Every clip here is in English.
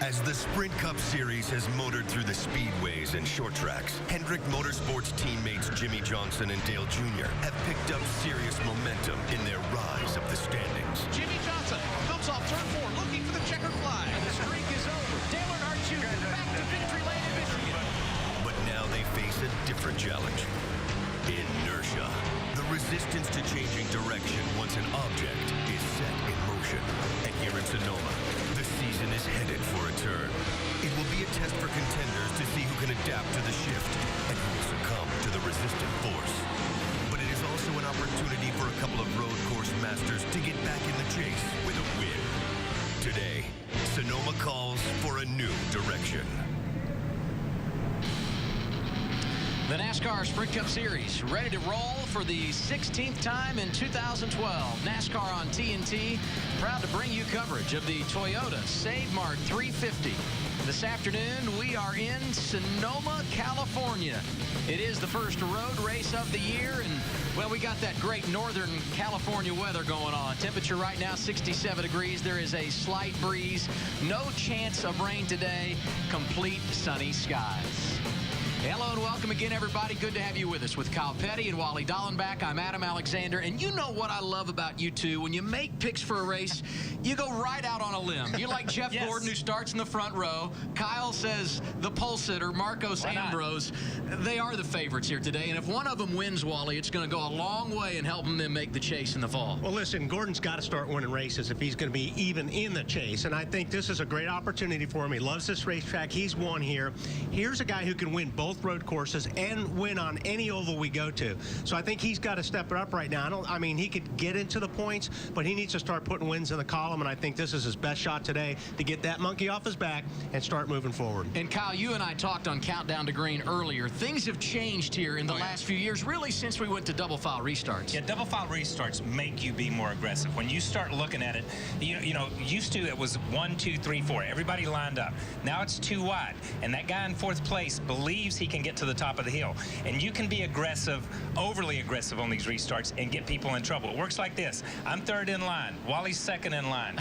As the Sprint Cup Series has motored through the speedways and short tracks, Hendrick Motorsports teammates Jimmy Johnson and Dale Jr. have picked up serious momentum in their rise up the standings. Jimmy Johnson comes off turn 4 looking for the checkered flag. The streak is over. Dale Earnhardt Jr. back to victory lane in Michigan. But now they face a different challenge. Inertia. The resistance to changing direction once an object is set in motion. And here in Sonoma, the season is headed for a turn. It will be a test for contenders to see who can adapt to the shift and who will succumb to the resistant force. But it is also an opportunity for a couple of road course masters to get back in the chase with a win. Today, Sonoma calls for a new direction. The NASCAR Sprint Cup Series ready to roll for the 16th time in 2012. NASCAR on TNT, proud to bring you coverage of the Toyota Save Mart 350. This afternoon, we are in Sonoma, California. It is the first road race of the year, and, well, we got that great northern California weather going on. Temperature right now, 67 degrees. There is a slight breeze. No chance of rain today. Complete sunny skies. Hello and welcome again, everybody. Good to have you with us. With Kyle Petty and Wally Dallenbach, I'm Adam Alexander. And you know what I love about you two? When you make picks for a race, you go right out on a limb. You're like Jeff Gordon, who starts in the front row. Kyle says the pole sitter, Marcos Ambrose. They are the favorites here today. And if one of them wins, Wally, it's going to go a long way in helping them make the chase in the fall. Well, listen, Gordon's got to start winning races if he's going to be even in the chase. And I think this is a great opportunity for him. He loves this racetrack. He's won here. Here's a guy who can win both road courses and win on any oval we go to. So I think he's got to step it up right now. I mean, he could get into the points, but he needs to start putting wins in the column, and I think this is his best shot today to get that monkey off his back and start moving forward. And Kyle, you and I talked on Countdown to Green earlier. Things have changed here in the last few years, really since we went to double file restarts. Yeah, double file restarts make you be more aggressive. When you start looking at it, you know, used to it was 1, 2, 3, 4. Everybody lined up. Now it's too wide, and that guy in 4th place believes he can get to the top of the hill. And you can be aggressive, overly aggressive on these restarts and get people in trouble. It works like this. I'm 3rd in line. Wally's 2nd in line.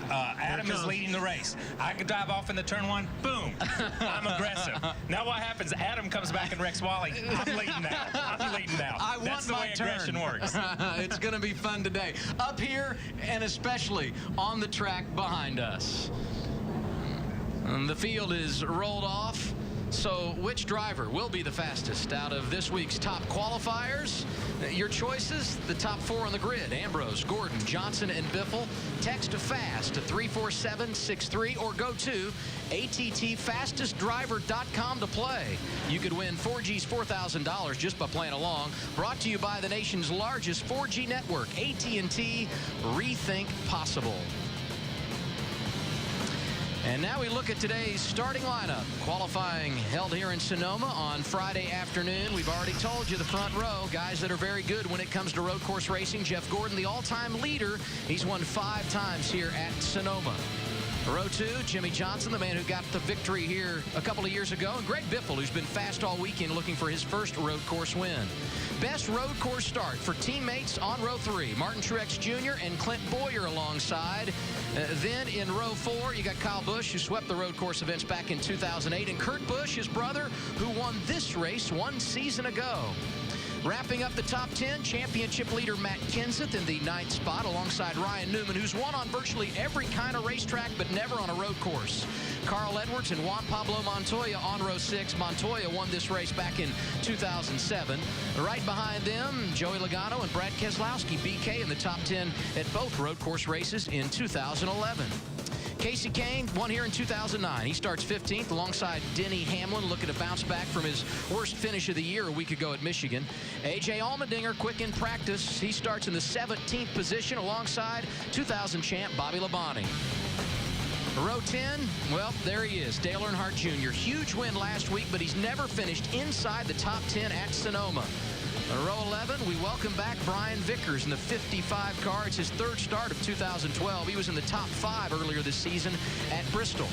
Adam is leading the race. I could drive off in the turn 1. Boom. I'm aggressive. Now what happens? Adam comes back and wrecks Wally. I'm leading now. I'm leading now. That's the way aggression works. It's going to be fun today. Up here and especially on the track behind us. And the field is rolled off. So which driver will be the fastest out of this week's top qualifiers? Your choices, the top 4 on the grid: Ambrose, Gordon, Johnson, and Biffle. Text FAST to 34763 or go to attfastestdriver.com to play. You could win 4G's $4,000 just by playing along. Brought to you by the nation's largest 4G network, AT&T. Rethink possible. And now we look at today's starting lineup. Qualifying held here in Sonoma on Friday afternoon. We've already told you the front row, guys that are very good when it comes to road course racing. Jeff Gordon, the all-time leader. He's won 5 times here at Sonoma. Row 2, Jimmy Johnson, the man who got the victory here a couple of years ago, and Greg Biffle, who's been fast all weekend looking for his first road course win. Best road course start for teammates on row 3, Martin Truex Jr. and Clint Boyer alongside. Then in row 4, you got Kyle Busch, who swept the road course events back in 2008, and Kurt Busch, his brother, who won this race 1 season ago. Wrapping up the top 10, championship leader Matt Kenseth in the 9th spot alongside Ryan Newman, who's won on virtually every kind of racetrack but never on a road course. Carl Edwards and Juan Pablo Montoya on row 6. Montoya won this race back in 2007. Right behind them, Joey Logano and Brad Keselowski, BK, in the top 10 at both road course races in 2011. Casey Kane won here in 2009. He starts 15th alongside Denny Hamlin, looking to bounce back from his worst finish of the year a week ago at Michigan. A.J. Allmendinger, quick in practice. He starts in the 17th position alongside 2000 champ Bobby Labonte. Row 10, well, there he is, Dale Earnhardt Jr. Huge win last week, but he's never finished inside the top 10 at Sonoma. Row 11, we welcome back Brian Vickers in the 55 car. It's his 3rd start of 2012. He was in the top 5 earlier this season at Bristol.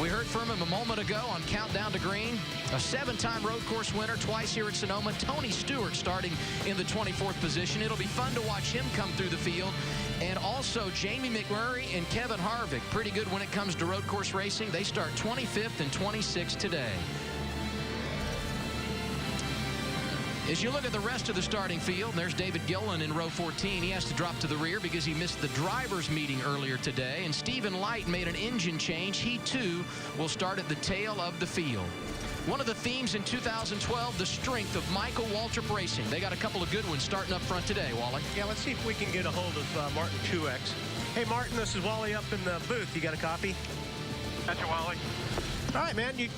We heard from him a moment ago on Countdown to Green. A 7-time road course winner, twice here at Sonoma. Tony Stewart starting in the 24th position. It'll be fun to watch him come through the field. And also Jamie McMurray and Kevin Harvick. Pretty good when it comes to road course racing. They start 25th and 26th today. As you look at the rest of the starting field, there's David Gillen in row 14. He has to drop to the rear because he missed the drivers' meeting earlier today. And Stephen Light made an engine change. He, too, will start at the tail of the field. One of the themes in 2012, the strength of Michael Waltrip Racing. They got a couple of good ones starting up front today, Wally. Yeah, let's see if we can get a hold of Martin Truex. Hey, Martin, this is Wally up in the booth. You got a copy? That's your Wally. All right, man. You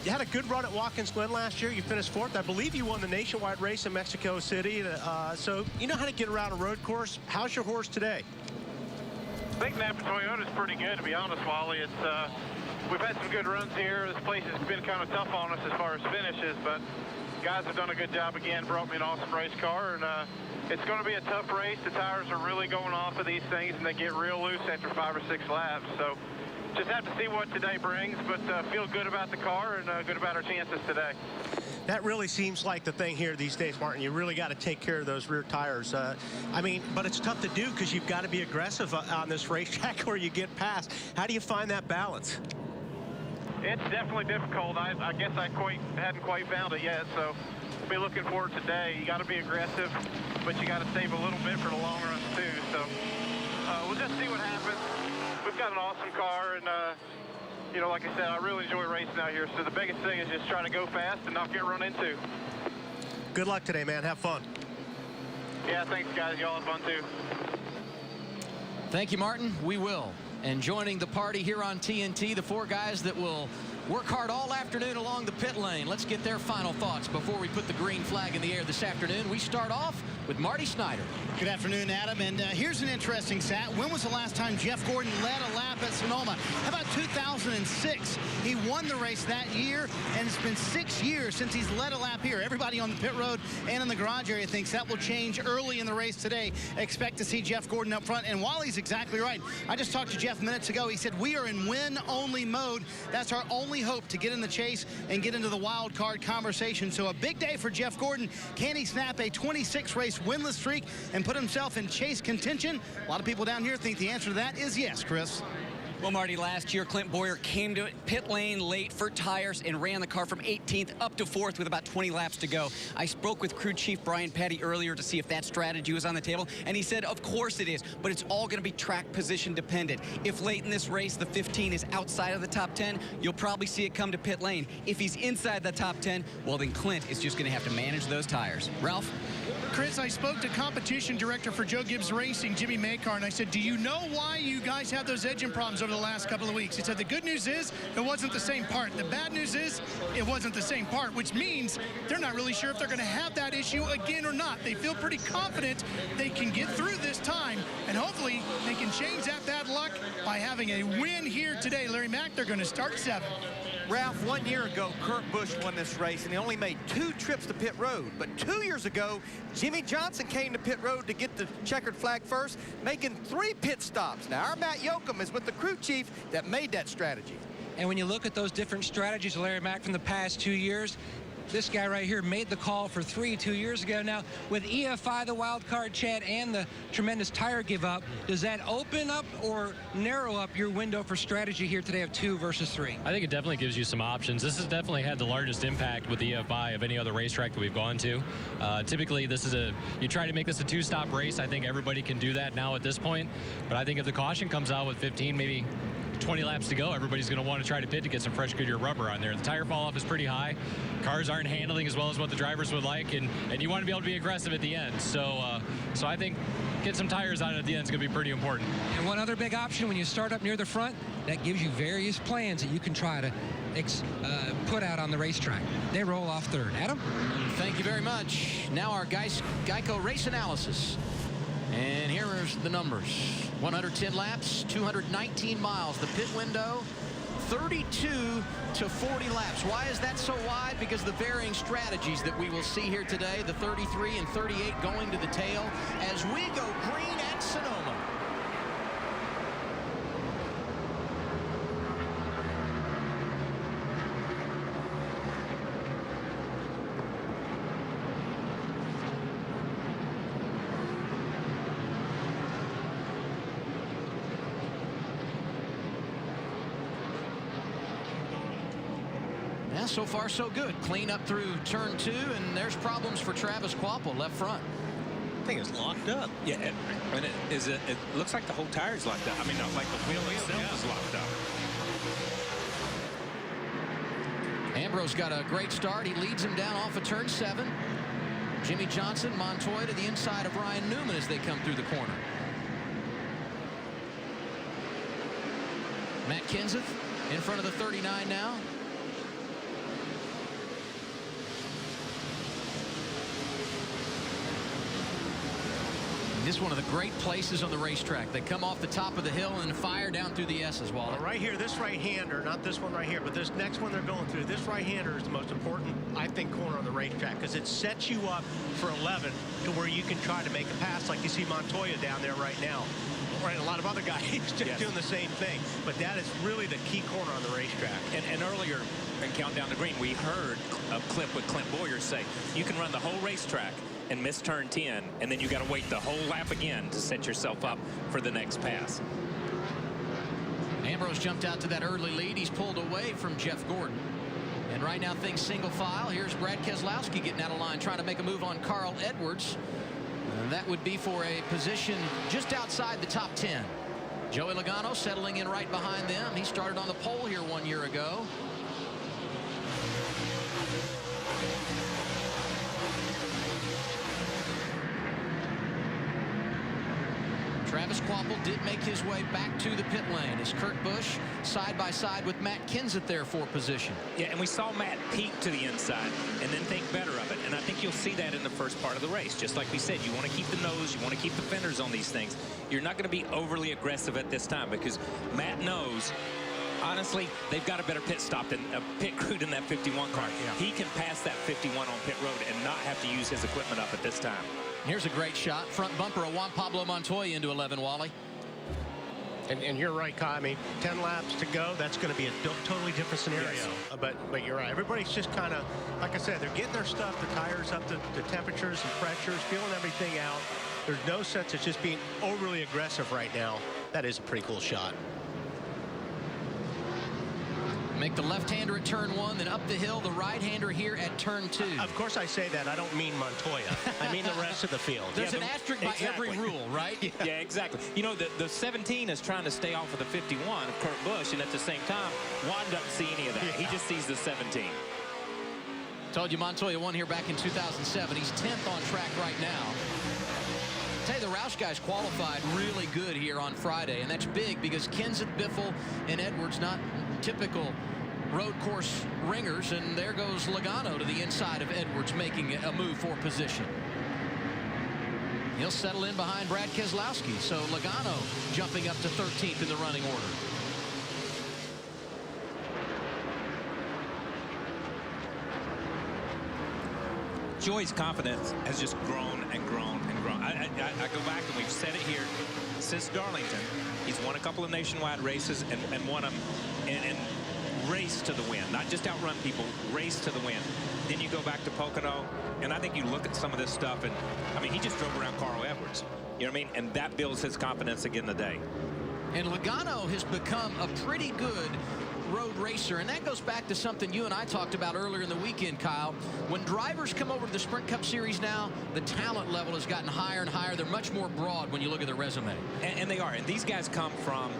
had a good run at Watkins Glen last year. You finished 4th. I believe you won the nationwide race in Mexico City. So you know how to get around a road course. How's your horse today? I think Napa Toyota is pretty good, to be honest, Wally. It's we've had some good runs here. This place has been kind of tough on us as far as finishes, but guys have done a good job again. Brought me an awesome race car, and it's going to be a tough race. The tires are really going off of these things, and they get real loose after 5 or 6 laps. So just have to see what today brings, but feel good about the car and good about our chances today. That really seems like the thing here these days, Martin. You really got to take care of those rear tires. I mean, but it's tough to do because you've got to be aggressive on this racetrack where you get past. How do you find that balance? It's definitely difficult. I guess I hadn't quite found it yet, so be looking forward to today. You got to be aggressive, but you got to save a little bit for the long runs too. So we'll just see what happens. We've got an awesome car, and you know, like I said, I really enjoy racing out here. So the biggest thing is just trying to go fast and not get run into. Good luck today, man. Have fun. Yeah, thanks, guys. Y'all have fun too. Thank you, Martin. We will. And joining the party here on TNT, the 4 guys that will work hard all afternoon along the pit lane. Let's get their final thoughts before we put the green flag in the air this afternoon. We start off with Marty Snyder. Good afternoon, Adam. And here's an interesting stat. When was the last time Jeff Gordon led a lap at Sonoma? How about 2006? He won the race that year, and it's been 6 years since he's led a lap here. Everybody on the pit road and in the garage area thinks that will change early in the race today. Expect to see Jeff Gordon up front, and Wally's exactly right. I just talked to Jeff minutes ago. He said, we are in win-only mode. That's our only hope to get in the chase and get into the wild card conversation. So a big day for Jeff Gordon. Can he snap a 26-race winless streak and put himself in chase contention? A lot of people down here think the answer to that is yes, Chris. Well, Marty, last year, Clint Boyer came to pit lane late for tires and ran the car from 18th up to 4th with about 20 laps to go. I spoke with crew chief Brian Petty earlier to see if that strategy was on the table, and he said, of course it is, but it's all going to be track position dependent. If late in this race, the 15 is outside of the top 10, you'll probably see it come to pit lane. If he's inside the top 10, well, then Clint is just going to have to manage those tires. Ralph? Chris, I spoke to competition director for Joe Gibbs Racing, Jimmy Maycar, and I said, do you know why you guys have those engine problems over the last couple of weeks? He said, the good news is it wasn't the same part. The bad news is it wasn't the same part, which means they're not really sure if they're going to have that issue again or not. They feel pretty confident they can get through this time, and hopefully they can change that bad luck by having a win here today. Larry Mack, they're going to start 7th. Ralph, 1 year ago, Kurt Busch won this race, and he only made 2 trips to pit road. But 2 years ago, Jimmy Johnson came to pit road to get the checkered flag first, making 3 pit stops. Now, our Matt Yoakum is with the crew chief that made that strategy. And when you look at those different strategies of Larry Mack from the past 2 years, this guy right here made the call for 3 2 years ago. Now, with EFI, the wild card, Chad, and the tremendous tire give up, does that open up or narrow up your window for strategy here today of 2 versus 3? I think it definitely gives you some options. This has definitely had the largest impact with EFI of any other racetrack that we've gone to. Typically, this is you try to make this a 2-stop race. I think everybody can do that now at this point. But I think if the caution comes out with 15, maybe 20 laps to go, everybody's going to want to try to pit to get some fresh Goodyear rubber on there. The tire fall off is pretty high. Cars aren't handling as well as what the drivers would like, and you want to be able to be aggressive at the end. So I think get some tires on it at the end is going to be pretty important. And one other big option when you start up near the front, that gives you various plans that you can try to put out on the racetrack. They roll off 3rd. Adam? Thank you very much. Now our Geico race analysis. And here are the numbers. 110 laps, 219 miles. The pit window, 32 to 40 laps. Why is that so wide? Because the varying strategies that we will see here today, the 33 and 38 going to the tail as we go green at Sonoma. so far so good. Clean up through turn 2, and there's problems for Travis Kvapil left front. I think it's locked up. Yeah, and it looks like the whole tire's locked up. I mean, not like the wheel itself is locked up. Ambrose got a great start. He leads him down off of turn 7. Jimmy Johnson, Montoya to the inside of Ryan Newman as they come through the corner. Matt Kenseth in front of the 39 now. This is one of the great places on the racetrack. They come off the top of the hill and fire down through the S's, Wally. Well, right here, this right-hander, not this one right here, but this next one they're going through, this right-hander is the most important, I think, corner on the racetrack because it sets you up for 11 to where you can try to make a pass like you see Montoya down there right now. Right, a lot of other guys just doing the same thing. But that is really the key corner on the racetrack. And earlier in Countdown to Green, we heard a clip with Clint Boyer say, you can run the whole racetrack and miss turn 10, and then you got to wait the whole lap again to set yourself up for the next pass. Ambrose jumped out to that early lead. He's pulled away from Jeff Gordon. And right now things single file. Here's Brad Keselowski getting out of line, trying to make a move on Carl Edwards. And that would be for a position just outside the top 10. Joey Logano settling in right behind them. He started on the pole here 1 year ago. Travis Kvapil did make his way back to the pit lane as Kurt Busch side by side with Matt Kenseth there for position. Yeah, and we saw Matt peek to the inside and then think better of it. And I think you'll see that in the first part of the race. Just like we said, you want to keep the nose, you want to keep the fenders on these things. You're not going to be overly aggressive at this time because Matt knows, honestly, they've got a better pit stop than a pit crew than that 51 car. Yeah. He can pass that 51 on pit road and not have to use his equipment up at this time. Here's a great shot. Front bumper of Juan Pablo Montoya into 11, Wally. And you're right, Kyle. I mean, 10 laps to go. That's going to be a totally different scenario. Yes. But you're right. Everybody's just kind of, like I said, they're getting their stuff, the tires up to the temperatures and pressures, feeling everything out. There's no sense of just being overly aggressive right now. That is a pretty cool shot. Make the left-hander at turn 1, then up the hill, the right-hander here at turn 2. Of course I say that. I don't mean Montoya. I mean the rest of the field. There's an asterisk by every rule, right? Yeah, exactly. You know, the 17 is trying to stay off of the 51 of Kurt Busch, and at the same time, Juan doesn't see any of that. He just sees the 17. Told you Montoya won here back in 2007. He's 10th on track right now. I'll tell you, the Roush guys qualified really good here on Friday, and that's big because Kenseth, Biffle, and Edwards not typical road course ringers, and there goes Logano to the inside of Edwards making a move for position. He'll settle in behind Brad Keselowski, so Logano jumping up to 13th in the running order. Joey's confidence has just grown and grown and grown. I go back, and we've said it here since Darlington. He's won a couple of nationwide races and won them and race to the win, not just outrun people, race to the win. Then you go back to Pocono, and I think you look at some of this stuff, and I mean, he just drove around Carl Edwards. You know what I mean? And that builds his confidence again today. And Logano has become a pretty good road racer, and that goes back to something you and I talked about earlier in the weekend, Kyle. When drivers come over to the Sprint Cup Series now, the talent level has gotten higher and higher. They're much more broad when you look at their resume. And they are. And these guys come from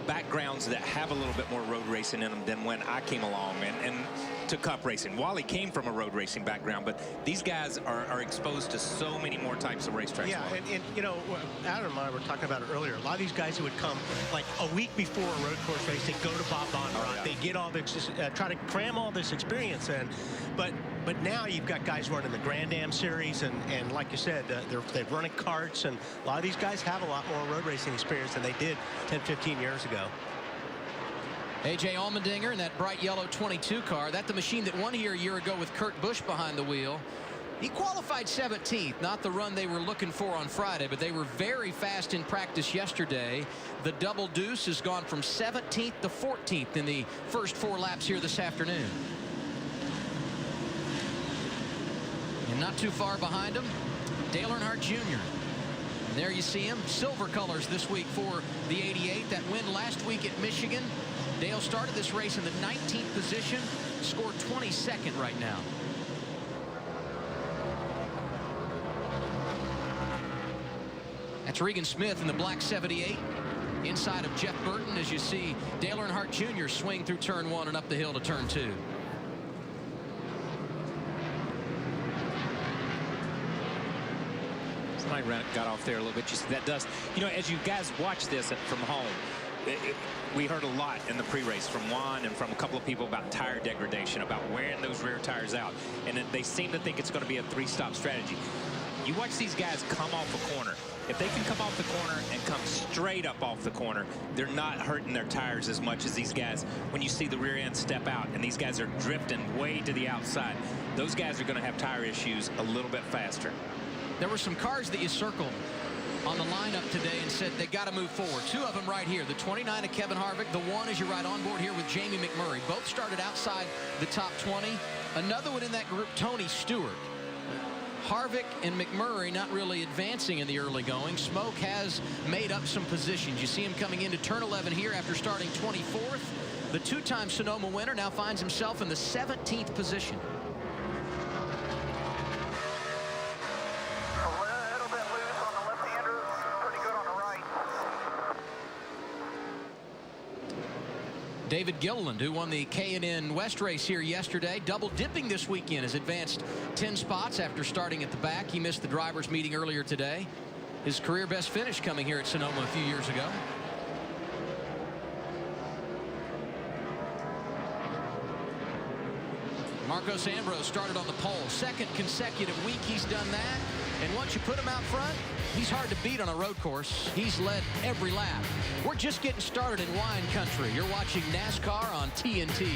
backgrounds that have a little bit more road racing in them than when I came along and to Cup racing. Wally came from a road racing background, but these guys are exposed to so many more types of racetracks. Yeah, and you know, Adam and I were talking about it earlier. A lot of these guys who would come like a week before a road course race, they go to Bob Bondurant, they get all this, try to cram all this experience in. But now you've got guys running the Grand Am Series, and like you said, they're running karts, and a lot of these guys have a lot more road racing experience than they did 10, 15 years ago. A.J. Allmendinger in that bright yellow 22 car. That's the machine that won here a year ago with Kurt Busch behind the wheel. He qualified 17th, not the run they were looking for on Friday, but they were very fast in practice yesterday. The double deuce has gone from 17th to 14th in the first 4 laps here this afternoon. And not too far behind him, Dale Earnhardt Jr. And there you see him, silver colors this week for the 88. That win last week at Michigan Dale started this race in the 19th position, scored 22nd right now. That's Regan Smith in the black 78. Inside of Jeff Burton as you see Dale Earnhardt Jr. swing through turn 1 and up the hill to turn 2. Somebody got off there a little bit. You see that dust. You know, as you guys watch this from home, we heard a lot in the pre-race from Juan and from a couple of people about tire degradation, about wearing those rear tires out. And they seem to think it's going to be a 3-stop strategy. You watch these guys come off a corner. If they can come off the corner and come straight up off the corner, they're not hurting their tires as much as these guys when you see the rear end step out and these guys are drifting way to the outside. Those guys are going to have tire issues a little bit faster. There were some cars that you circled on the lineup today and said they got to move forward. 2 of them right here. The 29 of Kevin Harvick. The 1 as you ride on board here with Jamie McMurray. Both started outside the top 20. Another one in that group, Tony Stewart. Harvick and McMurray not really advancing in the early going. Smoke has made up some positions. You see him coming into turn 11 here after starting 24th. The 2-time Sonoma winner now finds himself in the 17th position. David Gilliland, who won the K&N West race here yesterday, double dipping this weekend, has advanced 10 spots after starting at the back. He missed the drivers' meeting earlier today. His career best finish coming here at Sonoma a few years ago. Marcos Ambrose started on the pole. 2nd consecutive week he's done that. And once you put him out front, he's hard to beat on a road course. He's led every lap. We're just getting started in wine country. You're watching NASCAR on TNT.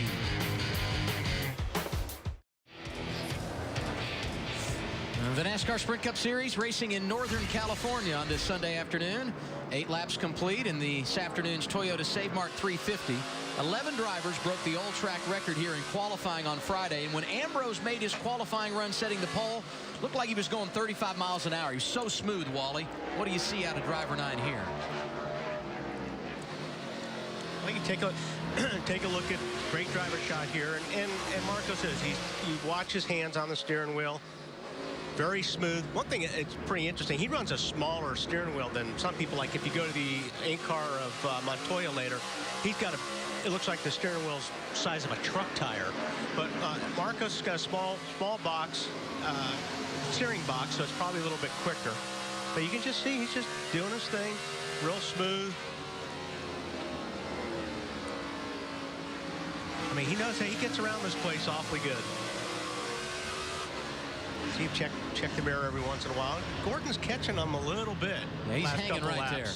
The NASCAR Sprint Cup Series racing in Northern California on this Sunday afternoon. 8 laps complete in this afternoon's Toyota Save Mart 350. 11 drivers broke the all-track record here in qualifying on Friday. And when Ambrose made his qualifying run setting the pole, looked like he was going 35 miles an hour. He was so smooth, Wally. What do you see out of driver 9 here? Well, you take a look at great driver shot here. And Marcos says you watch his hands on the steering wheel. Very smooth. One thing, it's pretty interesting. He runs a smaller steering wheel than some people. Like if you go to the in-car of Montoya later, he's got it looks like the steering wheel's size of a truck tire. But Marcos has got a small box, steering box, so it's probably a little bit quicker. But you can just see he's just doing his thing, real smooth. I mean, he knows that he gets around this place awfully good. See him check the mirror every once in a while. Gordon's catching him a little bit. Yeah, he's hanging right there.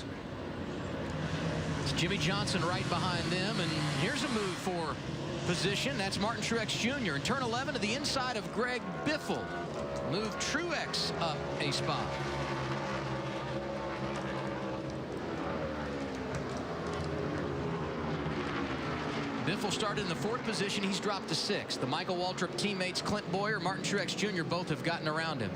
It's Jimmy Johnson right behind them, and here's a move for position. That's Martin Truex Jr. in turn 11 to the inside of Greg Biffle. Move Truex up a spot. Biffle started in the 4th position. He's dropped to 6th. The Michael Waltrip teammates Clint Boyer, Martin Truex Jr. both have gotten around him.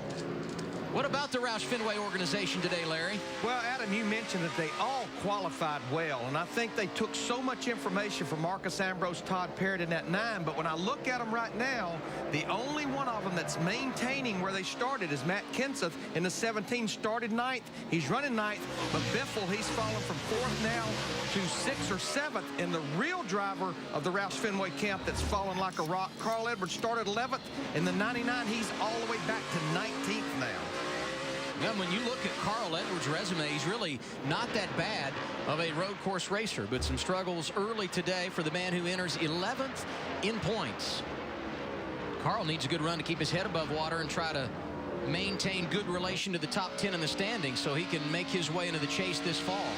What about the Roush Fenway organization today, Larry? Well, Adam, you mentioned that they all qualified well, and I think they took so much information from Marcos Ambrose, Todd Parrott in that 9, but when I look at them right now, the only one of them that's maintaining where they started is Matt Kenseth in the 17, started 9th. He's running 9th, but Biffle, he's fallen from 4th now to 6th or 7th, and the real driver of the Roush Fenway camp that's fallen like a rock, Carl Edwards, started 11th. In the 99, he's all the way back to 19th now. Well, when you look at Carl Edwards' resume, he's really not that bad of a road course racer, but some struggles early today for the man who enters 11th in points. Carl needs a good run to keep his head above water and try to maintain good relation to the top 10 in the standings so he can make his way into the chase this fall.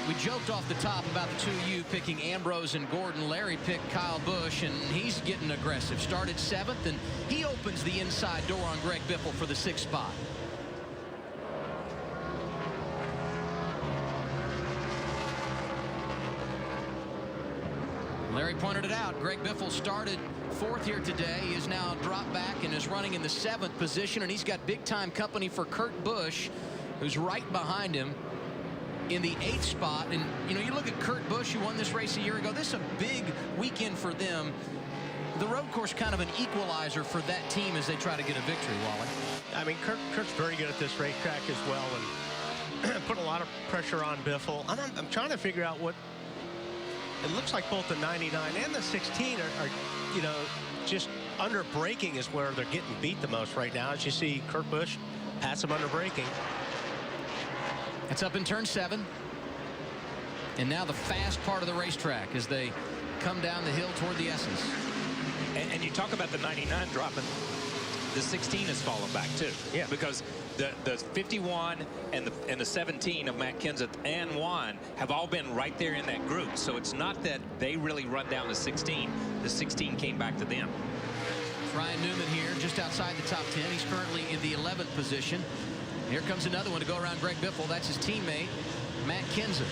We joked off the top about the 2 of you picking Ambrose and Gordon. Larry picked Kyle Busch, and he's getting aggressive. Started 7th, and he opens the inside door on Greg Biffle for the 6th spot. Larry pointed it out. Greg Biffle started 4th here today. He is now dropped back and is running in the 7th position, and he's got big-time company for Kurt Busch, who's right behind him. in the 8th spot. And, you know, you look at Kurt Busch, who won this race a year ago. This is a big weekend for them. The road course kind of an equalizer for that team as they try to get a victory, Wally. I mean, Kurt's very good at this racetrack as well, and put a lot of pressure on Biffle. I'm trying to figure out what it looks like. Both the 99 and the 16 are you know, just under braking is where they're getting beat the most right now. As you see, Kurt Busch pass him under braking. It's up in turn 7. And now the fast part of the racetrack as they come down the hill toward the S's. And you talk about the 99 dropping. The 16 has fallen back too. Yeah. Because the 51 and the 17 of Matt Kenseth and Juan have all been right there in that group. So it's not that they really run down the 16. The 16 came back to them. Ryan Newman here just outside the top 10. He's currently in the 11th position. Here comes another one to go around Greg Biffle. That's his teammate, Matt Kenseth.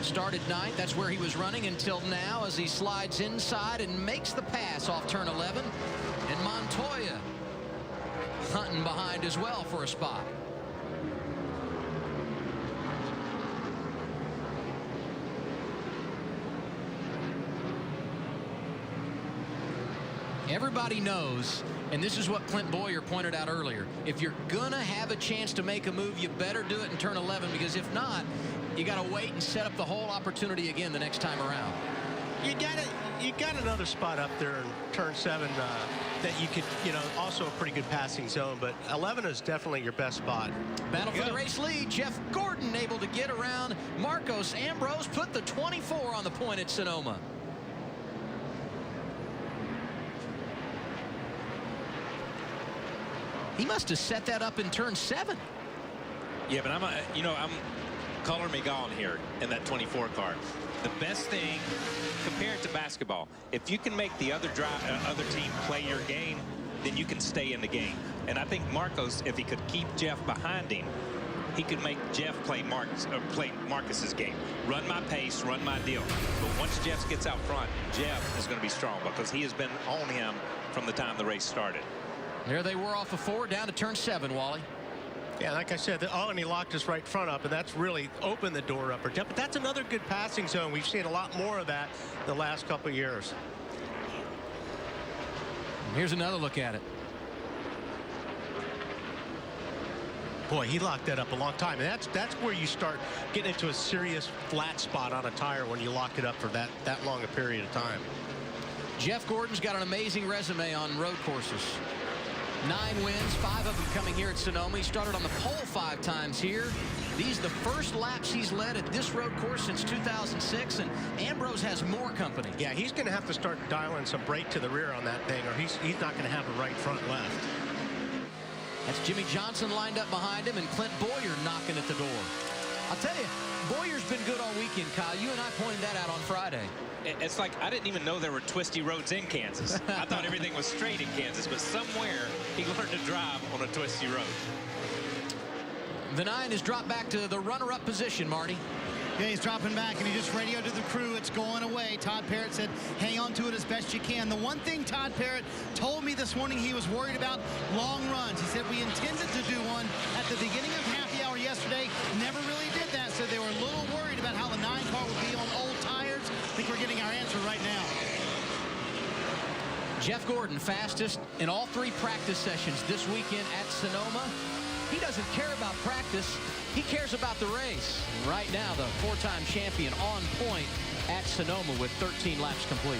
Started 9th. That's where he was running until now as he slides inside and makes the pass off turn 11. And Montoya hunting behind as well for a spot. Everybody knows, and this is what Clint Boyer pointed out earlier, if you're going to have a chance to make a move, you better do it in turn 11, because if not, you got to wait and set up the whole opportunity again the next time around. You got another spot up there in turn 7 that you could, you know, also a pretty good passing zone, but 11 is definitely your best spot. Battle for the race lead. Jeff Gordon able to get around Marcos Ambrose, put the 24 on the point at Sonoma. He must have set that up in turn 7. Yeah, but I'm color me gone here in that 24 car. The best thing, compare it to basketball. If you can make the other team play your game, then you can stay in the game. And I think Marcos, if he could keep Jeff behind him, he could make Jeff play Marcus's game. Run my pace, run my deal. But once Jeff gets out front, Jeff is going to be strong because he has been on him from the time the race started. There they were off of 4 down to turn 7, Wally. Yeah, like I said, and he locked his right front up, and that's really opened the door up for Jeff. But that's another good passing zone. We've seen a lot more of that the last couple of years. Here's another look at it. Boy, he locked that up a long time. And that's where you start getting into a serious flat spot on a tire when you lock it up for that long a period of time. Jeff Gordon's got an amazing resume on road courses. 9 wins, 5 of them coming here at Sonoma. He started on the pole 5 times here. These are the first laps he's led at this road course since 2006, and Ambrose has more company. Yeah, he's going to have to start dialing some brake to the rear on that thing, or he's not going to have a right front left. That's Jimmy Johnson lined up behind him, and Clint Boyer knocking at the door. I'll tell you, Boyer's been good all weekend, Kyle. You and I pointed that out on Friday. It's like I didn't even know there were twisty roads in Kansas. I thought everything was straight in Kansas, but somewhere he learned to drive on a twisty road. The 9 is dropped back to the runner-up position, Marty. Yeah, he's dropping back, and he just radioed to the crew, it's going away. Todd Parrott said, hang on to it as best you can. The one thing Todd Parrott told me this morning he was worried about, long runs. He said, we intended to do one at the beginning of happy hour yesterday. Never really did that, so they were a little worried about how the 9 car would be on old tires. I think we're getting our answer right now. Jeff Gordon, fastest in all 3 practice sessions this weekend at Sonoma. He doesn't care about practice. He cares about the race. Right now, the 4-time champion on point at Sonoma with 13 laps complete.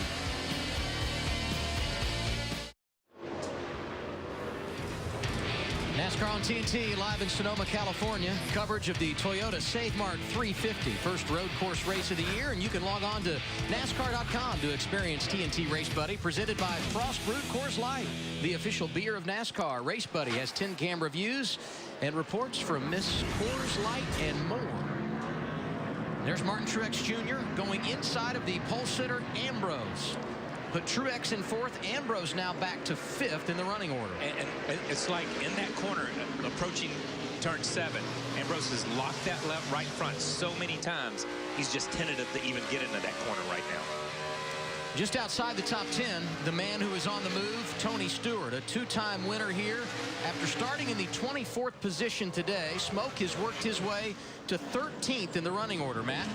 NASCAR on TNT, live in Sonoma, California. Coverage of the Toyota Save Mart 350, first road course race of the year. And you can log on to NASCAR.com to experience TNT Race Buddy, presented by Frost Brewed Coors Light, the official beer of NASCAR. Race Buddy has 10 camera views and reports from Miss Coors Light and more. There's Martin Truex Jr. going inside of the pole sitter Ambrose. Put Truex in 4th. Ambrose now back to 5th in the running order. And it's like in that corner, approaching turn 7, Ambrose has locked that right front so many times, he's just tentative to even get into that corner right now. Just outside the top 10, the man who is on the move, Tony Stewart, a two-time winner here. After starting in the 24th position today, Smoke has worked his way to 13th in the running order, Matt.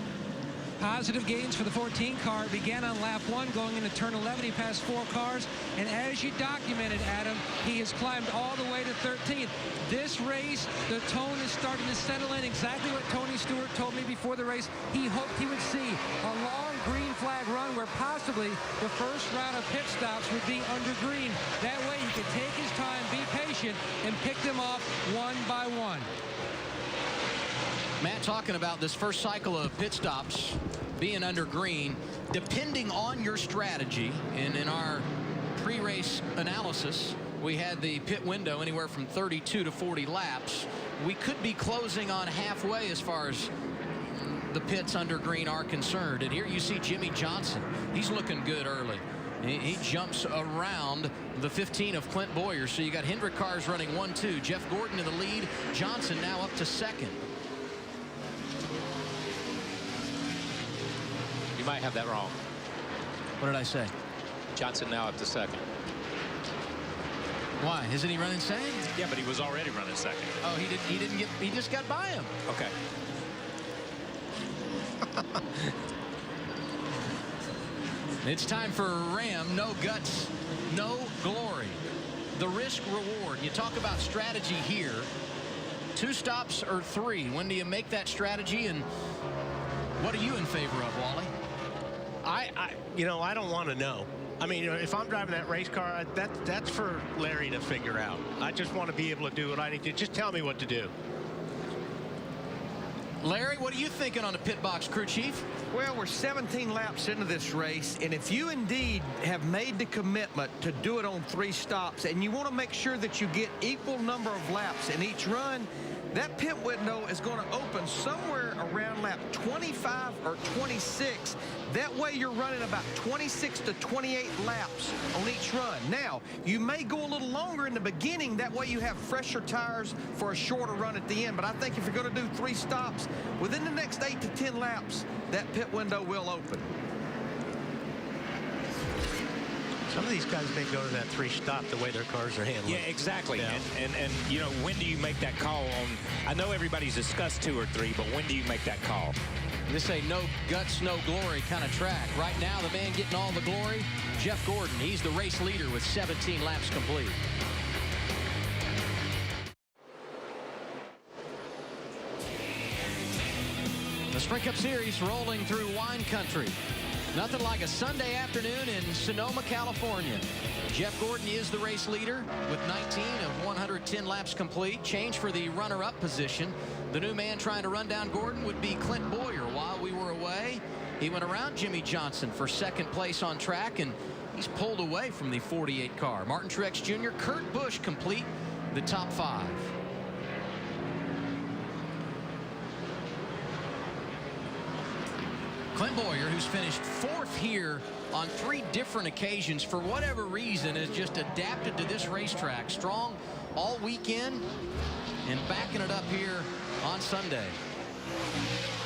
Positive gains for the 14 car. It began on lap 1, going into turn 11. He passed 4 cars, and as you documented, Adam, he has climbed all the way to 13th. This race, the tone is starting to settle in. Exactly what Tony Stewart told me before the race. He hoped he would see a long green flag run where possibly the first round of pit stops would be under green. That way he could take his time, be patient, and pick them off one by one. Matt talking about this first cycle of pit stops being under green, depending on your strategy. And in our pre-race analysis, we had the pit window anywhere from 32 to 40 laps. We could be closing on halfway as far as the pits under green are concerned. And here you see Jimmy Johnson. He's looking good early. He jumps around the 15 of Clint Boyer. So you got Hendrick cars running 1-2. Jeff Gordon in the lead. Johnson now up to second. You might have that wrong. What did I say? Johnson now up to second. Why? Isn't he running second? Yeah, but he was already running second. Oh, he didn't get. He just got by him. Okay. It's time for Ram. No guts, no glory. The risk reward. You talk about strategy here. 2 stops or 3. When do you make that strategy, and what are you in favor of, Wally? I don't want to know. I mean, if I'm driving that race car, that's for Larry to figure out. I just want to be able to do what I need to. Just tell me what to do. Larry, what are you thinking on the pit box, crew chief? Well, we're 17 laps into this race, and if you indeed have made the commitment to do it on 3 stops, and you want to make sure that you get equal number of laps in each run, that pit window is going to open somewhere around lap 25 or 26. That way you're running about 26 to 28 laps on each run. Now, you may go a little longer in the beginning. That way you have fresher tires for a shorter run at the end. But I think if you're going to do 3 stops, within the next 8 to 10 laps, that pit window will open. Some of these guys may go to that 3 stop the way their cars are handled. Yeah, exactly. Yeah. And you know, when do you make that call on? I know everybody's discussed 2 or 3, but when do you make that call? This ain't no guts, no glory kind of track. Right now, the man getting all the glory, Jeff Gordon. He's the race leader with 17 laps complete. The Sprint Cup Series rolling through wine country. Nothing like a Sunday afternoon in Sonoma, California. Jeff Gordon is the race leader with 19 of 110 laps complete. Change for the runner-up position. The new man trying to run down Gordon would be Clint Boyer. While we were away, he went around Jimmy Johnson for 2nd place on track, and he's pulled away from the 48 car. Martin Truex Jr., Kurt Busch complete the top 5. Clint Boyer, who's finished 4th here on 3 different occasions, for whatever reason, has just adapted to this racetrack. Strong all weekend and backing it up here on Sunday.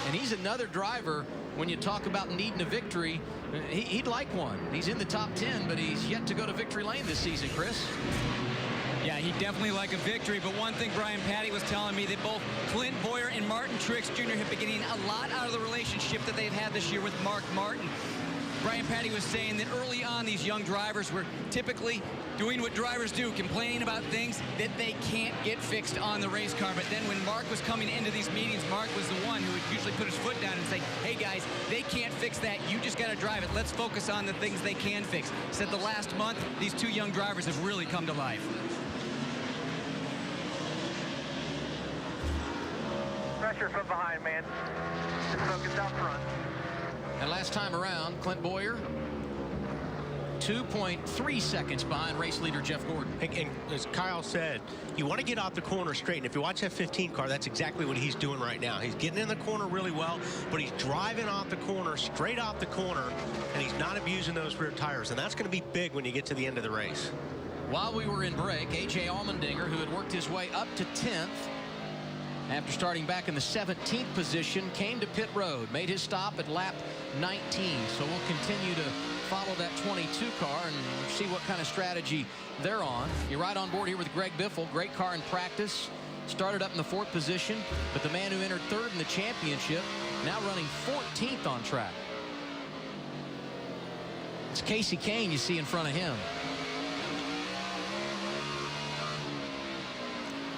And he's another driver, when you talk about needing a victory, he'd like one. He's in the top 10, but he's yet to go to victory lane this season, Chris. Yeah, he'd definitely like a victory, but one thing Brian Patty was telling me that both Clint Boyer and Martin Truex Jr. have been getting a lot out of the relationship that they've had this year with Mark Martin. Brian Patty was saying that early on, these young drivers were typically doing what drivers do, complaining about things that they can't get fixed on the race car. But then when Mark was coming into these meetings, Mark was the one who would usually put his foot down and say, hey guys, they can't fix that. You just got to drive it. Let's focus on the things they can fix. Said the last month, these 2 young drivers have really come to life. Pressure from behind, man. Just focus out front. And last time around, Clint Boyer, 2.3 seconds behind race leader Jeff Gordon. And as Kyle said, you want to get off the corner straight. And if you watch that 15 car, that's exactly what he's doing right now. He's getting in the corner really well, but he's driving off the corner, straight off the corner, and he's not abusing those rear tires. And that's going to be big when you get to the end of the race. While we were in break, A.J. Allmendinger, who had worked his way up to 10th, after starting back in the 17th position, came to pit road, made his stop at lap 19. So we'll continue to follow that 22 car and see what kind of strategy they're on. You're right on board here with Greg Biffle. Great car in practice. Started up in the 4th position, but the man who entered 3rd in the championship now running 14th on track. It's Casey Kane you see in front of him.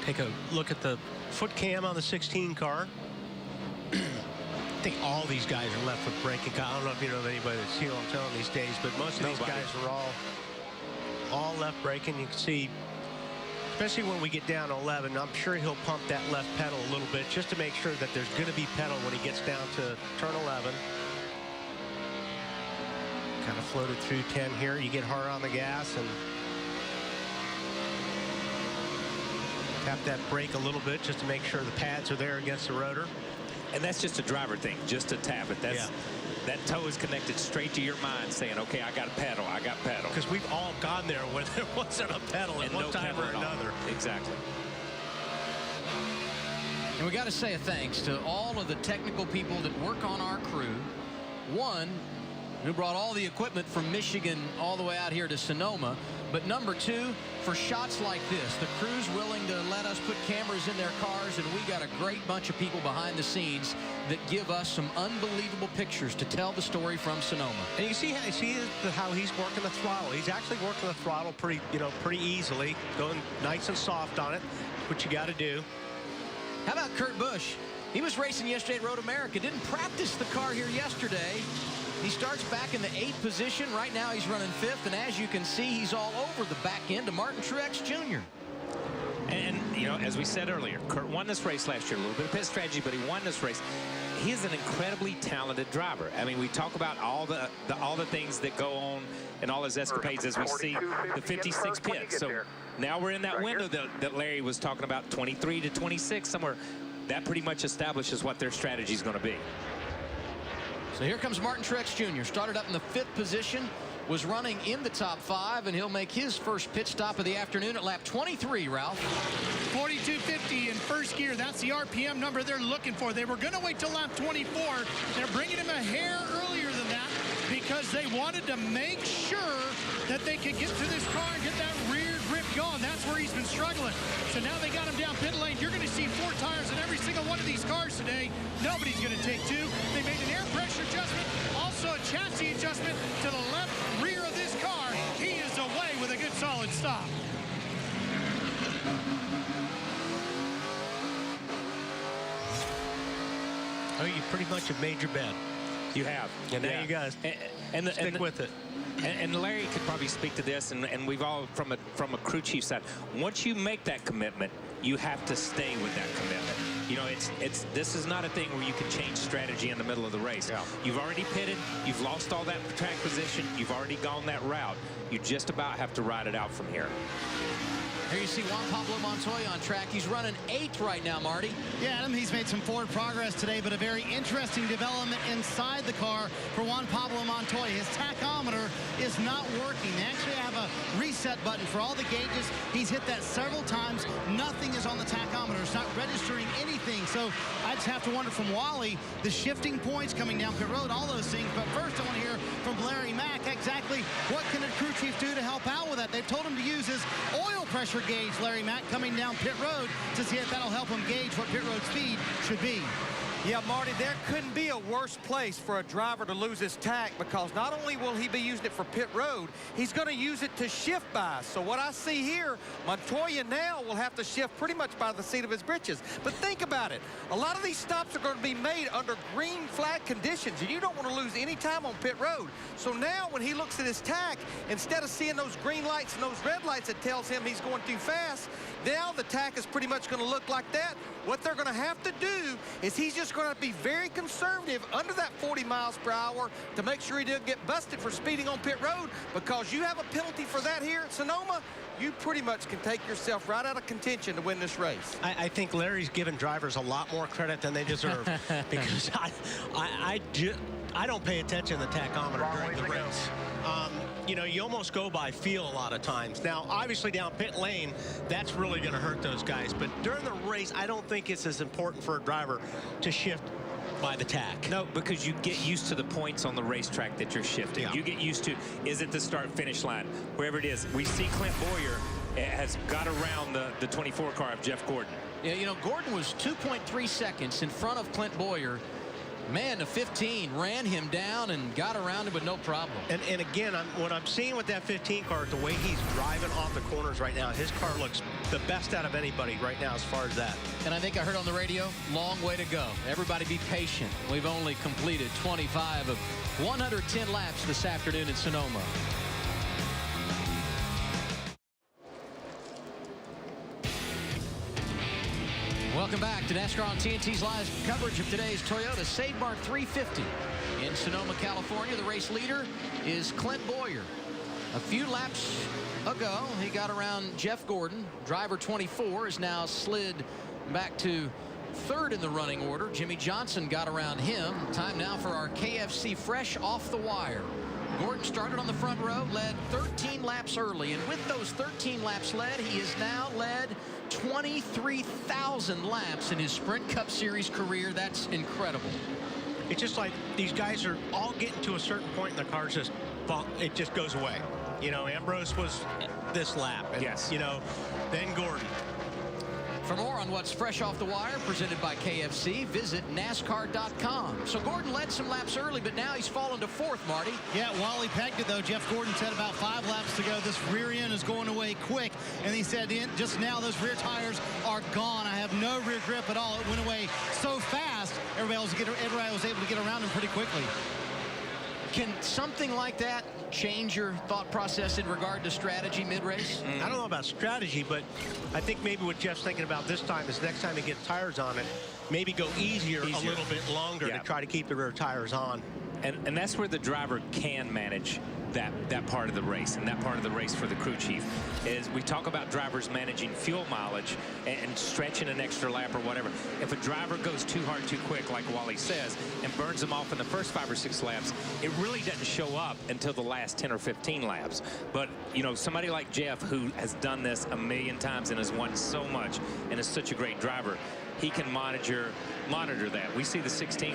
Take a look at the foot cam on the 16 car. I think all these guys are left foot braking. I don't know if you know of anybody that's heel on toe these days, but most of these guys are all left braking. You can see, especially when we get down to 11, I'm sure he'll pump that left pedal a little bit just to make sure that there's going to be pedal when he gets down to turn 11. Kind of floated through 10 here. You get hard on the gas and tap that brake a little bit just to make sure the pads are there against the rotor. And that's just a driver thing, just to tap it. That toe is connected straight to your mind saying, okay, I got a pedal, I got pedal. Because we've all gone there when there wasn't a pedal at one time or another. Exactly. And we got to say a thanks to all of the technical people that work on our crew. One, who brought all the equipment from Michigan all the way out here to Sonoma. But number 2, for shots like this, the crew's willing to let us put cameras in their cars, and we got a great bunch of people behind the scenes that give us some unbelievable pictures to tell the story from Sonoma. And you see how he's working the throttle. He's actually working the throttle pretty easily, going nice and soft on it, what you got to do. How about Kurt Busch? He was racing yesterday at Road America, didn't practice the car here yesterday. He starts back in the 8th position. Right now he's running 5th, and as you can see, he's all over the back end of Martin Truex Jr. And, you know, as we said earlier, Kurt won this race last year. A little bit of pit strategy, but he won this race. He is an incredibly talented driver. I mean, we talk about all the things that go on and all his escapades as we see the 56 pits. So now we're in that window that Larry was talking about, 23 to 26, somewhere. That pretty much establishes what their strategy is going to be. So here comes Martin Truex Jr. Started up in the 5th position, was running in the top 5, and he'll make his first pit stop of the afternoon at lap 23, Ralph. 42.50 in first gear. That's the RPM number they're looking for. They were going to wait till lap 24. They're bringing him a hair earlier than that because they wanted to make sure that they could get to this car and get that rear grip going. That's where he's been struggling. So now they got him down pit lane. You're going to see 4 tires in every single one of these cars today. Nobody's going to take 2. They made an air pressure adjustment, also a chassis adjustment to the left rear of this car. He is away with a good solid stop. Oh, you pretty much have made your bed. You have. And now you guys stick with it. And Larry could probably speak to this, and we've all, from a crew chief side, once you make that commitment, you have to stay with that commitment. You know, this is not a thing where you can change strategy in the middle of the race. Yeah. You've already pitted, you've lost all that track position, you've already gone that route. You just about have to ride it out from here. Here you see Juan Pablo Montoya on track. He's running 8th right now, Marty. Yeah, Adam, he's made some forward progress today, but a very interesting development inside the car for Juan Pablo Montoya. His tachometer is not working. They actually have a reset button for all the gauges. He's hit that several times. Nothing is on the tachometer. It's not registering anything. So I just have to wonder from Wally, the shifting points coming down pit road, all those things. But first I want to hear from Larry Mack exactly what can a crew chief do to help out with that. They've told him to use his oil pressure gauge, Larry Mack, coming down pit road to see if that'll help him gauge what pit road speed should be. Yeah, Marty, there couldn't be a worse place for a driver to lose his tack, because not only will he be using it for pit road, he's going to use it to shift by. So what I see here, Montoya now will have to shift pretty much by the seat of his britches. But think about it. A lot of these stops are going to be made under green flag conditions, and you don't want to lose any time on pit road. So now when he looks at his tack, instead of seeing those green lights and those red lights that tells him he's going too fast, now the tack is pretty much going to look like that. What they're going to have to do is he's just going to be very conservative under that 40 miles per hour to make sure he doesn't get busted for speeding on pit road, because you have a penalty for that here at Sonoma. You pretty much can take yourself right out of contention to win this race. I think Larry's given drivers a lot more credit than they deserve, because I don't pay attention to the tachometer during the race. You know, you almost go by feel a lot of times. Now, obviously down pit lane, that's really going to hurt those guys. But during the race, I don't think it's as important for a driver to shift by the tack. No, because you get used to the points on the racetrack that you're shifting. Yeah. You get used to, is it the start-finish line? Wherever it is. We see Clint Boyer has got around the 24 car of Jeff Gordon. Yeah, you know, Gordon was 2.3 seconds in front of Clint Boyer. Man, the 15 ran him down and got around him with no problem. And again, what I'm seeing with that 15 car, the way he's driving off the corners right now, his car looks the best out of anybody right now as far as that. And I think I heard on the radio, long way to go. Everybody be patient. We've only completed 25 of 110 laps this afternoon in Sonoma. Welcome back to NASCAR on TNT's live coverage of today's Toyota Save Mart 350 in Sonoma, California. The race leader is Clint Boyer. A few laps ago, he got around Jeff Gordon. Driver 24 is now slid back to third in the running order. Jimmy Johnson got around him. Time now for our KFC Fresh Off the Wire. Gordon started on the front row, led 13 laps early, and with those 13 laps led, he has now led 23,000 laps in his Sprint Cup Series career. That's incredible. It's just like these guys are all getting to a certain point in the cars, it just goes away. You know, Ambrose was this lap. And, yes. You know, then Gordon. For more on what's fresh off the wire, presented by KFC, visit NASCAR.com. So Gordon led some laps early, but now he's fallen to fourth, Marty. Yeah, Wally pegged it, though. Jeff Gordon said about 5 laps to go, this rear end is going away quick. And he said, just now those rear tires are gone. I have no rear grip at all. It went away so fast, everybody was able to get around him pretty quickly. Can something like that change your thought process in regard to strategy mid-race? I don't know about strategy, but I think maybe what Jeff's thinking about this time is next time he gets tires on it, maybe go easier. A little bit longer to try to keep the rear tires on. And that's where the driver can manage that part of the race, and that part of the race for the crew chief is we talk about drivers managing fuel mileage and stretching an extra lap or whatever. If a driver goes too hard too quick, like Wally says, and burns them off in the first 5 or 6 laps, it really doesn't show up until the last 10 or 15 laps. But you know, somebody like Jeff, who has done this a million times and has won so much and is such a great driver, he can monitor that. We see the 16,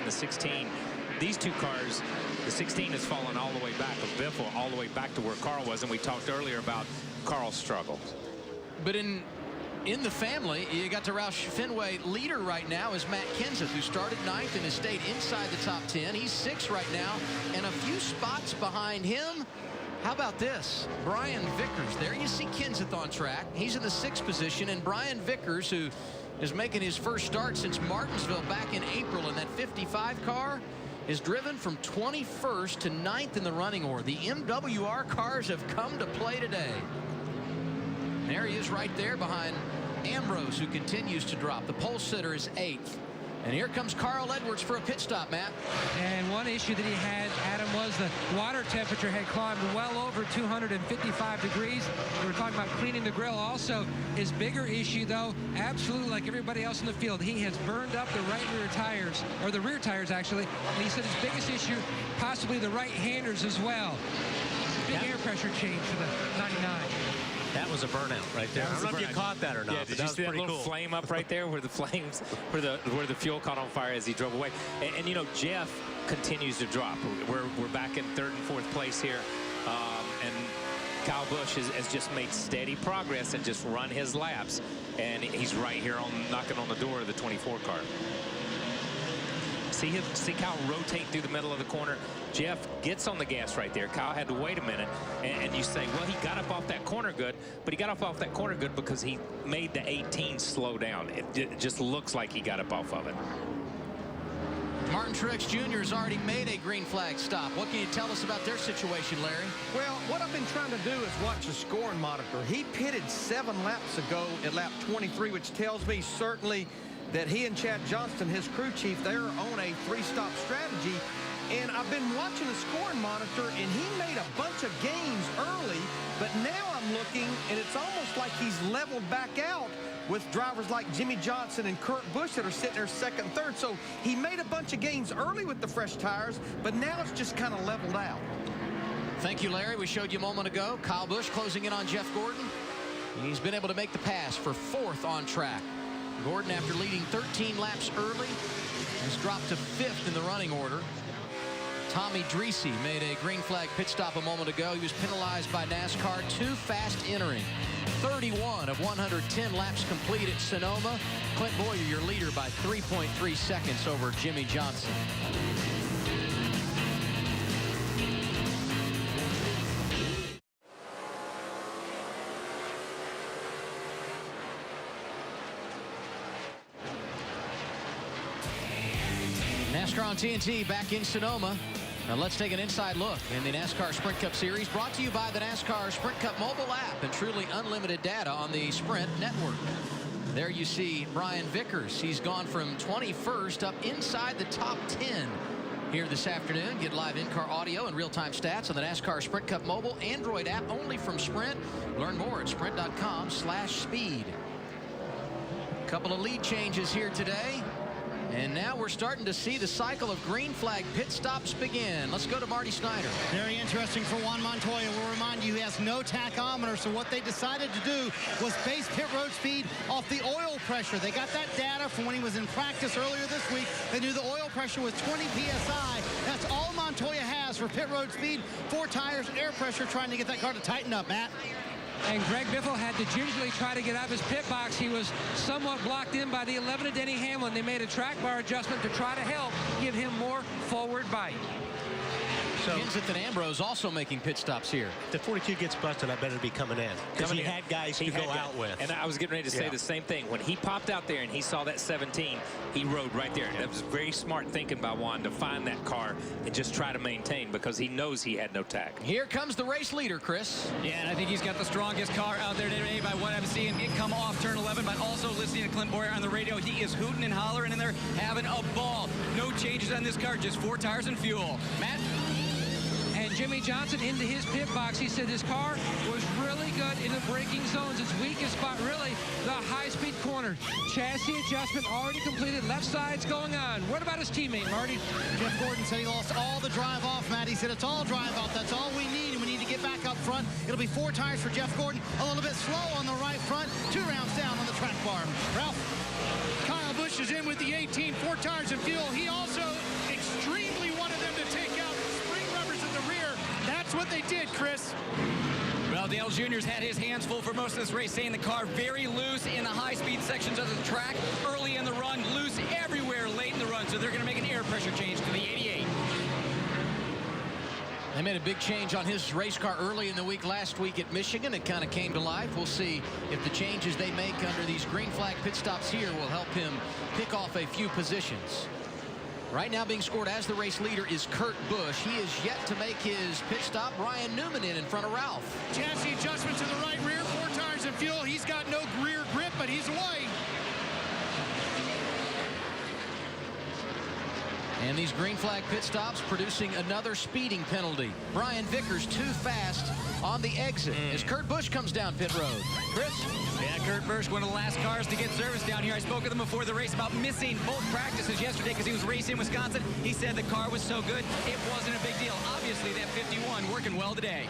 these two cars, the 16 has fallen all the way back of Biffle, all the way back to where Carl was, and we talked earlier about Carl's struggle. But in the family, you got the Roush Fenway leader right now is Matt Kenseth, who started 9th and has stayed inside the top 10. He's 6th right now, and a few spots behind him. How about this? Brian Vickers. There you see Kenseth on track. He's in the 6th position, and Brian Vickers, who is making his first start since Martinsville back in April in that 55 car, is driven from 21st to 9th in the running order. The MWR cars have come to play today. And there he is right there behind Ambrose, who continues to drop. The pole sitter is 8th. And here comes Carl Edwards for a pit stop, Matt. And one issue that he had, Adam, was the water temperature had climbed well over 255 degrees. We were talking about cleaning the grill. Also, his bigger issue, though, absolutely like everybody else in the field, he has burned up the right rear tires, or the rear tires, actually. And he said his biggest issue, possibly the right-handers as well. Big air pressure change for the 99. That was a burnout right there. I don't know if you caught that or not. Yeah, did you see that little flame up right there where the flames, where the fuel caught on fire as he drove away? And you know, Jeff continues to drop. We're back in 3rd and 4th place here, and Kyle Busch has just made steady progress and just run his laps, and he's right here knocking on the door of the 24 car. See Kyle rotate through the middle of the corner. Jeff gets on the gas right there. Kyle had to wait a minute, and you say, well, he got up off that corner good, but he got up off that corner good because he made the 18 slow down. It just looks like he got up off of it. Martin Truex Jr. has already made a green flag stop. What can you tell us about their situation, Larry? Well, what I've been trying to do is watch the scoring monitor. He pitted 7 laps ago at lap 23, which tells me certainly that he and Chad Johnston, his crew chief, they're on a 3-stop strategy. And I've been watching the scoring monitor, and he made a bunch of gains early, but now I'm looking, and it's almost like he's leveled back out with drivers like Jimmy Johnson and Kurt Busch that are sitting there 2nd and 3rd. So he made a bunch of gains early with the fresh tires, but now it's just kind of leveled out. Thank you, Larry. We showed you a moment ago. Kyle Busch closing in on Jeff Gordon. He's been able to make the pass for 4th on track. Gordon, after leading 13 laps early, has dropped to 5th in the running order. Tommy Dreese made a green flag pit stop a moment ago. He was penalized by NASCAR, too fast entering. 31 of 110 laps complete at Sonoma. Clint Boyer, your leader, by 3.3 seconds over Jimmy Johnson. NASCAR on TNT back in Sonoma. Now let's take an inside look in the NASCAR Sprint Cup Series, brought to you by the NASCAR Sprint Cup mobile app and truly unlimited data on the Sprint network. There you see Brian Vickers. He's gone from 21st up inside the top 10 here this afternoon. Get live in-car audio and real-time stats on the NASCAR Sprint Cup mobile Android app only from Sprint. Learn more at sprint.com/speed. Couple of lead changes here today. And now we're starting to see the cycle of green flag pit stops begin. Let's go to Marty Snyder. Very interesting for Juan Montoya. We'll remind you he has no tachometer, so what they decided to do was base pit road speed off the oil pressure. They got that data from when he was in practice earlier this week. They knew the oil pressure was 20 PSI. That's all Montoya has for pit road speed. 4 tires, air pressure, trying to get that car to tighten up, Matt. And Greg Biffle had to gingerly try to get out of his pit box. He was somewhat blocked in by the 11 of Denny Hamlin. They made a track bar adjustment to try to help give him more forward bite. So Kenseth and Ambrose also making pit stops here. If the 42 gets busted, I better be coming in. Because he had guys to go out with. And I was getting ready to say the same thing. When he popped out there and he saw that 17, he rode right there. That was very smart thinking by Juan to find that car and just try to maintain, because he knows he had no tack. Here comes the race leader, Chris. Yeah, and I think he's got the strongest car out there today by what I'm seeing. It come off turn 11, but also listening to Clint Boyer on the radio. He is hooting and hollering in there, having a ball. No changes on this car, just 4 tires and fuel. Matt? And Jimmy Johnson into his pit box. He said his car was really good in the braking zones. Its weakest spot, really, the high-speed corner. Chassis adjustment already completed. Left side's going on. What about his teammate, Marty? Jeff Gordon said he lost all the drive off, Matt. He said it's all drive off. That's all we need, and we need to get back up front. It'll be 4 tires for Jeff Gordon. A little bit slow on the right front. 2 rounds down on the track bar. Ralph? Kyle Busch is in with the 18, 4 tires and fuel. He also extremely wanted them to take out spring rubbers in the rear. That's what they did, Chris. Well, Dale Jr.'s had his hands full for most of this race, saying the car very loose in the high-speed sections of the track. Early in the run, loose everywhere late in the run, so they're going to make an air pressure change to the 88. They made a big change on his race car early in the week last week at Michigan. It kind of came to life. We'll see if the changes they make under these green flag pit stops here will help him pick off a few positions. Right now being scored as the race leader is Kurt Busch. He is yet to make his pit stop. Ryan Newman in front of Ralph. Chassis adjustment to the right rear, 4 tires and fuel. He's got no rear grip, but he's away. And these green flag pit stops producing another speeding penalty. Brian Vickers too fast on the exit as Kurt Busch comes down pit road. Chris? Yeah, Kurt Busch, one of the last cars to get service down here. I spoke with him before the race about missing both practices yesterday because he was racing in Wisconsin. He said the car was so good, it wasn't a big deal. Obviously, that 51 working well today.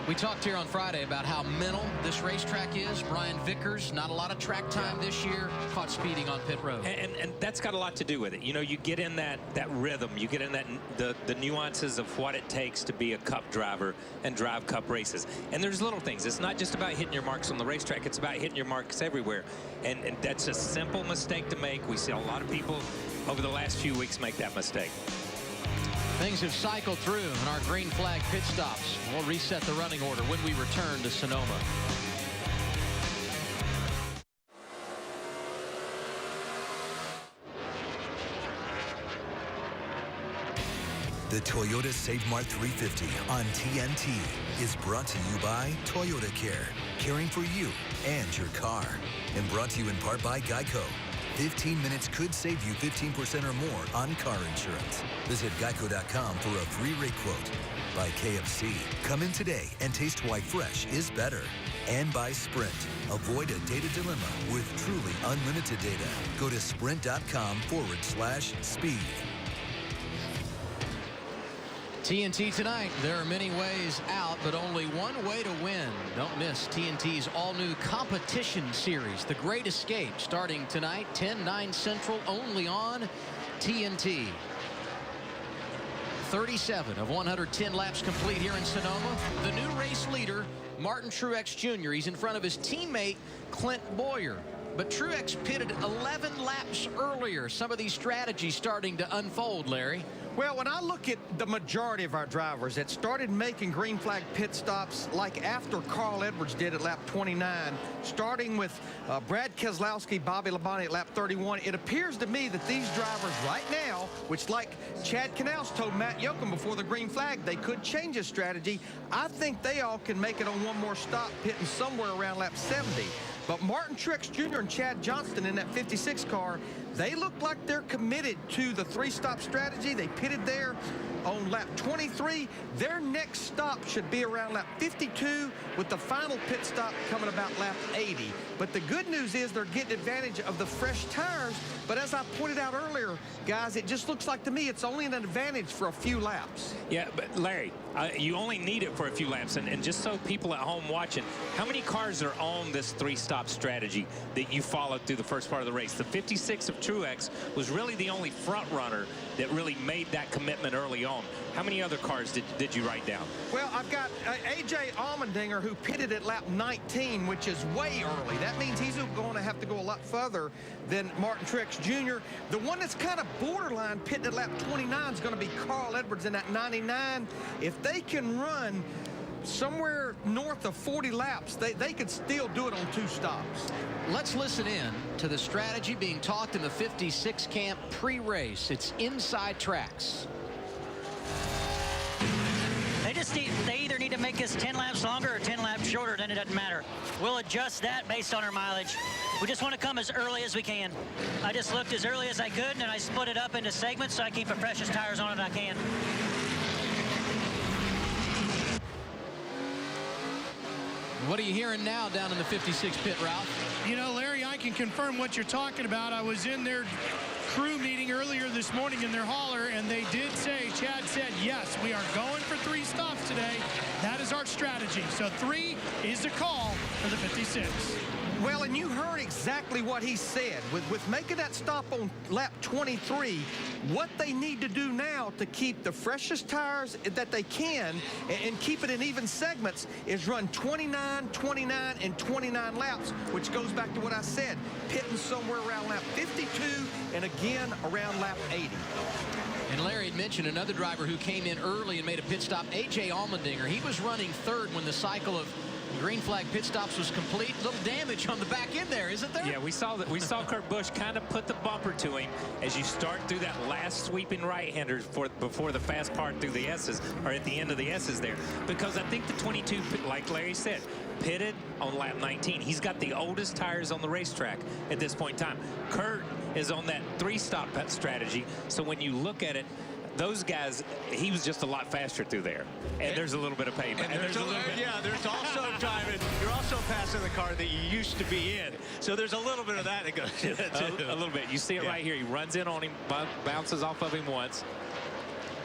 We talked here on Friday about how mental this racetrack is. Brian Vickers, not a lot of track time this year, caught speeding on pit road. And that's got a lot to do with it. You know, you get in that rhythm, you get in that the nuances of what it takes to be a Cup driver and drive Cup races. And there's little things. It's not just about hitting your marks on the racetrack. It's about hitting your marks everywhere. And that's a simple mistake to make. We see a lot of people over the last few weeks make that mistake. Things have cycled through in our green flag pit stops. We'll reset the running order when we return to Sonoma. The Toyota Save Mart 350 on TNT is brought to you by Toyota Care, caring for you and your car. And brought to you in part by Geico. 15 minutes could save you 15% or more on car insurance. Visit geico.com for a free rate quote. By KFC, come in today and taste why fresh is better. And by Sprint, avoid a data dilemma with truly unlimited data. Go to sprint.com/speed. TNT tonight. There are many ways out, but only one way to win. Don't miss TNT's all-new competition series, The Great Escape, starting tonight, 10/9 Central, only on TNT. 37 of 110 laps complete here in Sonoma. The new race leader, Martin Truex Jr. He's in front of his teammate, Clint Bowyer. But Truex pitted 11 laps earlier. Some of these strategies starting to unfold, Larry. Well, when I look at the majority of our drivers that started making green flag pit stops like after Carl Edwards did at lap 29, starting with Brad Keselowski, Bobby Labonte at lap 31, it appears to me that these drivers right now, which like Chad Knaus told Matt Yoakum before the green flag, they could change his strategy. I think they all can make it on one more stop, pitting somewhere around lap 70. But Martin Truex Jr. and Chad Johnston in that 56 car, they look like they're committed to the three-stop strategy. They pitted there on lap 23. Their next stop should be around lap 52, with the final pit stop coming about lap 80. But the good news is they're getting advantage of the fresh tires. But as I pointed out earlier, guys, it just looks like to me it's only an advantage for a few laps. Yeah, but Larry, you only need it for a few laps. And just so people at home watching, how many cars are on this three-stop strategy that you followed through the first part of the race? The 56 of Truex was really the only front runner that really made that commitment early on. How many other cars did you write down? Well, I've got A.J. Allmendinger, who pitted at lap 19, which is way early. That means he's going to have to go a lot further than Martin Truex Jr. The one that's kind of borderline pitting at lap 29 is going to be Carl Edwards in that 99. If they can run somewhere north of 40 laps, they could still do it on two stops. Let's listen in to the strategy being talked in the 56 camp pre-race. It's inside tracks. They either need to make this 10 laps longer or 10 laps shorter, then it doesn't matter. We'll adjust that based on our mileage. We just want to come as early as we can. I just looked as early as I could, and I split it up into segments so I keep the freshest tires on it I can. What are you hearing now down in the 56 pit, Ralph? You know, Larry, I can confirm what you're talking about. I was in their crew meeting earlier this morning in their hauler, and they did say, Chad said, yes, we are going for 3 stops today. That is our strategy. So 3 is the call for the 56. Well, and you heard exactly what he said. With making that stop on lap 23, what they need to do now to keep the freshest tires that they can and keep it in even segments is run 29, 29, and 29 laps, which goes back to what I said, pitting somewhere around lap 52 and again around lap 80. And Larry had mentioned another driver who came in early and made a pit stop, A.J. Allmendinger. He was running third when the cycle of green flag pit stops was complete. Little damage on the back end there, isn't there? Yeah, we saw that. We saw Kurt Busch kind of put the bumper to him as you start through that last sweeping right-hander before the fast part through the S's, or at the end of the S's there. Because I think the 22, like Larry said, pitted on lap 19. He's got the oldest tires on the racetrack at this point in time. Kurt is on that 3-stop strategy. So when you look at it, those guys, he was just a lot faster through there. And there's a little bit of payback. And there's also driving. You're also passing the car that you used to be in. So there's a little bit of that goes into it, too. A little bit. You see it right here. He runs in on him, bounces off of him once,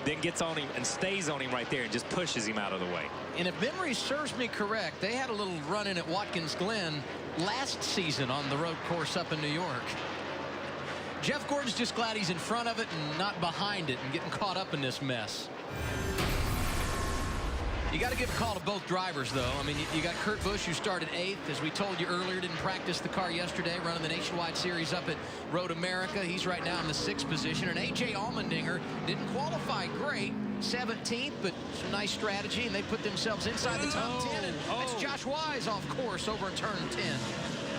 then gets on him and stays on him right there and just pushes him out of the way. And if memory serves me correct, they had a little run-in at Watkins Glen last season on the road course up in New York. Jeff Gordon's just glad he's in front of it and not behind it and getting caught up in this mess. You got to give a call to both drivers, though. I mean, you got Kurt Busch, who started 8th. As we told you earlier, didn't practice the car yesterday, running the Nationwide Series up at Road America. He's right now in the 6th position. And A.J. Allmendinger didn't qualify great, 17th, but some nice strategy, and they put themselves inside the top 10. And it's Josh Wise off course over in turn 10.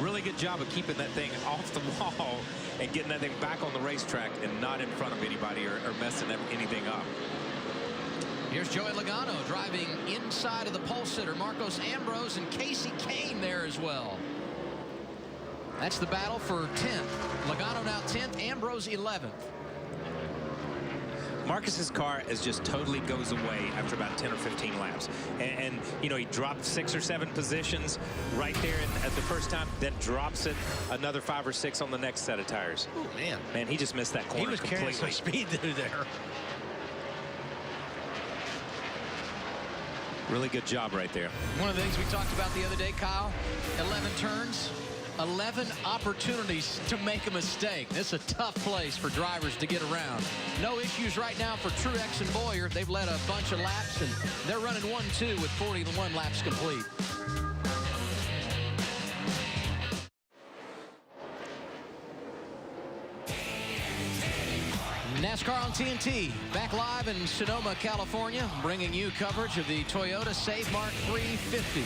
Really good job of keeping that thing off the wall and getting that thing back on the racetrack and not in front of anybody or messing anything up. Here's Joey Logano driving inside of the pole sitter, Marcos Ambrose, and Casey Kane there as well. That's the battle for 10th. Logano now 10th, Ambrose 11th. Marcus's car is just totally goes away after about 10 or 15 laps. And you know, he dropped 6 or 7 positions right there at the first time, then drops it another 5 or 6 on the next set of tires. Oh, man. Man, he just missed that corner completely. He was carrying some speed through there. Really good job right there. One of the things we talked about the other day, Kyle, 11 turns, 11 opportunities to make a mistake. This is a tough place for drivers to get around. No issues right now for Truex and Boyer. They've led a bunch of laps, and they're running 1-2 with 41 laps complete. NASCAR on TNT, back live in Sonoma, California, bringing you coverage of the Toyota Save Mart 350.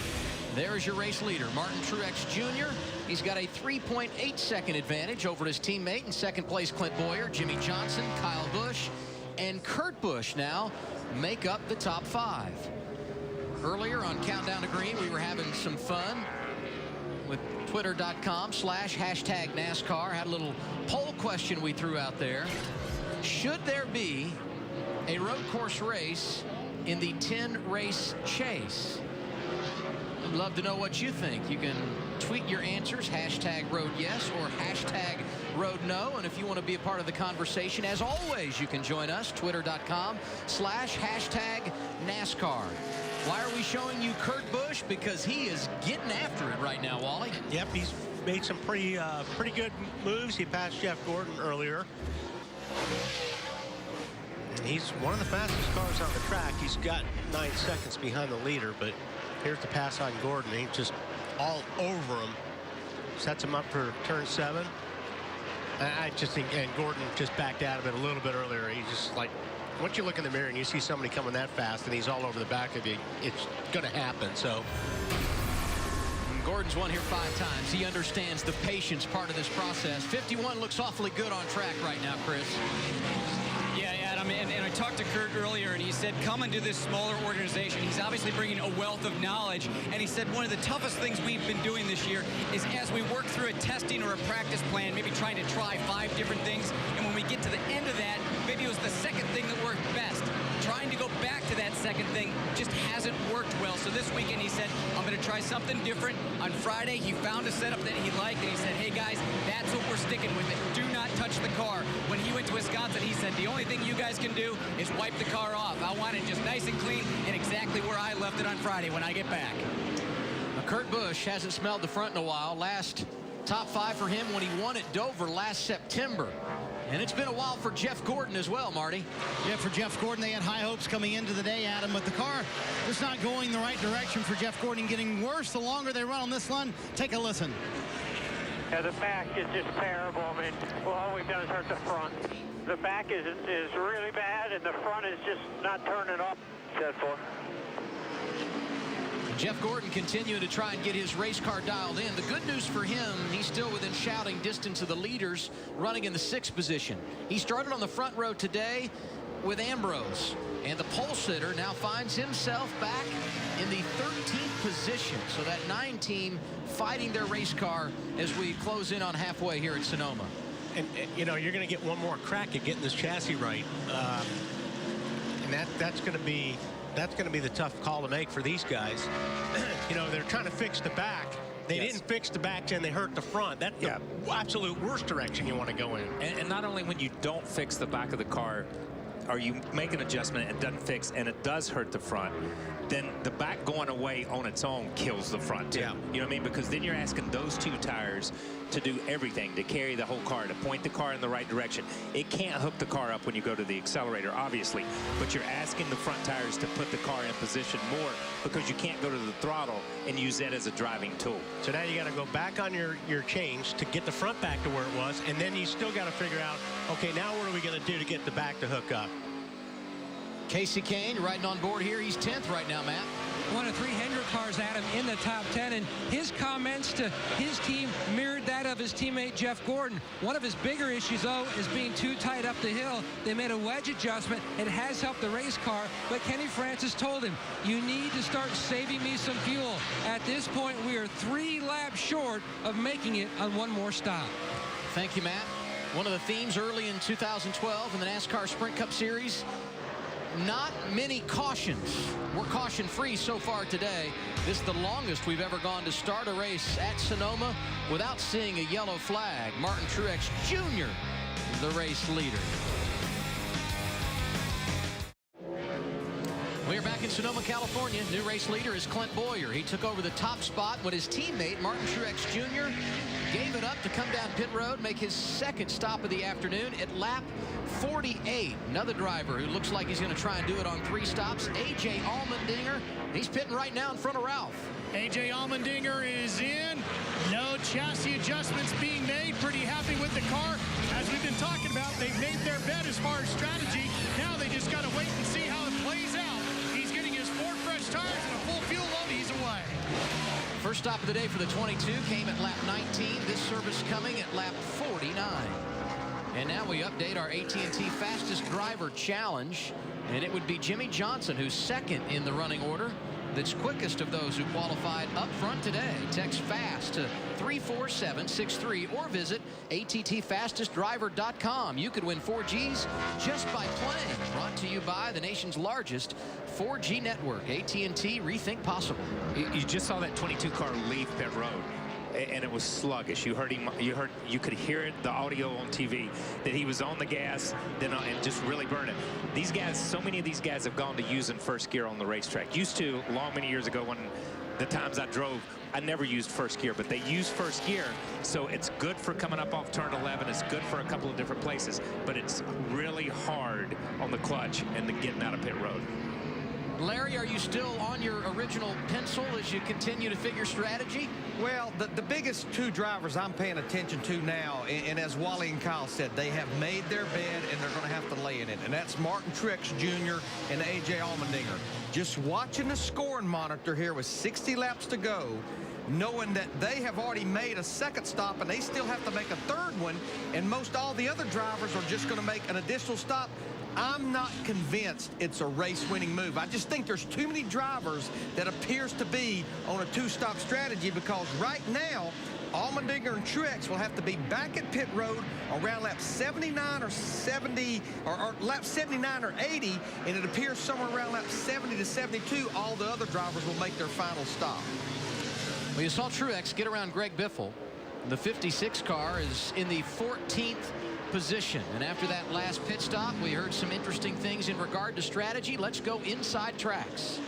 There's your race leader, Martin Truex Jr. He's got a 3.8-second advantage over his teammate in second place, Clint Boyer, Jimmy Johnson, Kyle Busch, and Kurt Busch now make up the top 5. Earlier on Countdown to Green, we were having some fun with twitter.com/#NASCAR. Had a little poll question we threw out there. Should there be a road course race in the 10-race chase? I'd love to know what you think. You can tweet your answers, #RoadYes or #RoadNo. And if you want to be a part of the conversation, as always, you can join us, twitter.com/#NASCAR. Why are we showing you Kurt Busch? Because he is getting after it right now, Wally. Yep, he's made some pretty good moves. He passed Jeff Gordon earlier. And he's one of the fastest cars on the track. He's got 9 seconds behind the leader, but here's the pass on Gordon. He's just all over him. Sets him up for turn 7. I just think, and Gordon just backed out of it a little bit earlier. He's just like, once you look in the mirror and you see somebody coming that fast and he's all over the back of you, it's going to happen. So Gordon's won here 5 times. He understands the patience part of this process. 51 looks awfully good on track right now, Chris. Yeah, Adam, and I talked to Kurt earlier, and he said, come into this smaller organization. He's obviously bringing a wealth of knowledge, and he said one of the toughest things we've been doing this year is as we work through a testing or a practice plan, maybe trying to try 5 different things, and when we get to the end of that, maybe it was the second thing that worked best. Trying to go back to that second thing just hasn't worked well. So this weekend he said, I'm going to try something different. On Friday, he found a setup that he liked, and he said, hey guys, that's what we're sticking with. It. Do not touch the car. When he went to Wisconsin, he said, the only thing you guys can do is wipe the car off. I want it just nice and clean and exactly where I left it on Friday when I get back. Now, Kurt Busch hasn't smelled the front in a while. Last top 5 for him when he won at Dover last September. And it's been a while for Jeff Gordon as well, Marty. Yeah, for Jeff Gordon, they had high hopes coming into the day, Adam, but the car just not going the right direction for Jeff Gordon, getting worse the longer they run on this one. Take a listen. Yeah, the back is just terrible. I mean, well, all we've done is hurt the front. The back is really bad, and the front is just not turning up. Set for. Jeff Gordon continuing to try and get his race car dialed in. The good news for him, he's still within shouting distance of the leaders, running in the 6th position. He started on the front row today with Ambrose, and the pole sitter now finds himself back in the 13th position. So that 9 team fighting their race car as we close in on halfway here at Sonoma. And you know, you're going to get one more crack at getting this chassis right, and that's going to be the tough call to make for these guys. You know, they're trying to fix the back. They didn't fix the back and they hurt the front. That's the absolute worst direction you want to go in. And not only when you don't fix the back of the car, or you make an adjustment and it doesn't fix and it does hurt the front, then the back going away on its own kills the front too. Yeah. You know what I mean? Because then you're asking those 2 tires to do everything, to carry the whole car, to point the car in the right direction. It can't hook the car up when you go to the accelerator, obviously, but you're asking the front tires to put the car in position more because you can't go to the throttle and use that as a driving tool. So now you got to go back on your change to get the front back to where it was, and then you still got to figure out, okay, now what are we going to do to get the back to hook up? Casey Kane riding on board here. He's 10th right now, Matt. One of 3 Hendrick cars, Adam, in the top 10, and his comments to his team mirrored that of his teammate Jeff Gordon. One of his bigger issues, though, is being too tight up the hill. They made a wedge adjustment. It has helped the race car, but Kenny Francis told him, you need to start saving me some fuel. At this point, we are 3 laps short of making it on 1 more stop. Thank you, Matt. One of the themes early in 2012 in the NASCAR Sprint Cup Series, not many cautions. We're caution-free so far today. This is the longest we've ever gone to start a race at Sonoma without seeing a yellow flag. Martin Truex Jr., the race leader. We're back in Sonoma, California. New race leader is Clint Boyer. He took over the top spot when his teammate, Martin Truex Jr., gave it up to come down pit road, make his second stop of the afternoon at lap 48. Another driver who looks like he's going to try and do it on 3 stops, A.J. Allmendinger. He's pitting right now in front of Ralph. A.J. Allmendinger is in. No chassis adjustments being made. Pretty happy with the car. As we've been talking about, they've made their bet as far as strategy. Now they just got to wait and see how it plays out. He's getting his 4 fresh tires and a full fuel load. He's away. First stop of the day for the 22 came at lap 19. This service coming at lap 49. And now we update our AT&T Fastest Driver Challenge. And it would be Jimmy Johnson, who's second in the running order. That's quickest of those who qualified up front today. Text FAST to 34763 or visit attfastestdriver.com. You could win 4Gs just by playing. Brought to you by the nation's largest 4G network, AT&T. Rethink possible. You just saw that 22 car leave pit road, and it was sluggish. You heard him. You could hear it, the audio on TV, that he was on the gas, and just really burning. These guys, so many of these guys have gone to using first gear on the racetrack. Used to, many years ago, when the times I drove, I never used first gear, but they use first gear, so it's good for coming up off turn 11. It's good for a couple of different places, but it's really hard on the clutch and the getting out of pit road. Larry, are you still on your original pencil as you continue to figure strategy? Well, the biggest 2 drivers I'm paying attention to now, and as Wally and Kyle said, they have made their bed and they're going to have to lay in it, and that's Martin Truex Jr. and A.J. Allmendinger. Just watching the scoring monitor here with 60 laps to go, knowing that they have already made a second stop and they still have to make a third one, and most all the other drivers are just going to make an additional stop. I'm not convinced it's a race-winning move. I just think there's too many drivers that appears to be on a 2-stop strategy, because right now, Allmendinger and Truex will have to be back at pit road around lap 79 or 70, or lap 79 or 80, and it appears somewhere around lap 70 to 72, all the other drivers will make their final stop. Well, you saw Truex get around Greg Biffle. The 56 car is in the 14th position. And after that last pit stop, we heard some interesting things in regard to strategy. Let's go inside tracks.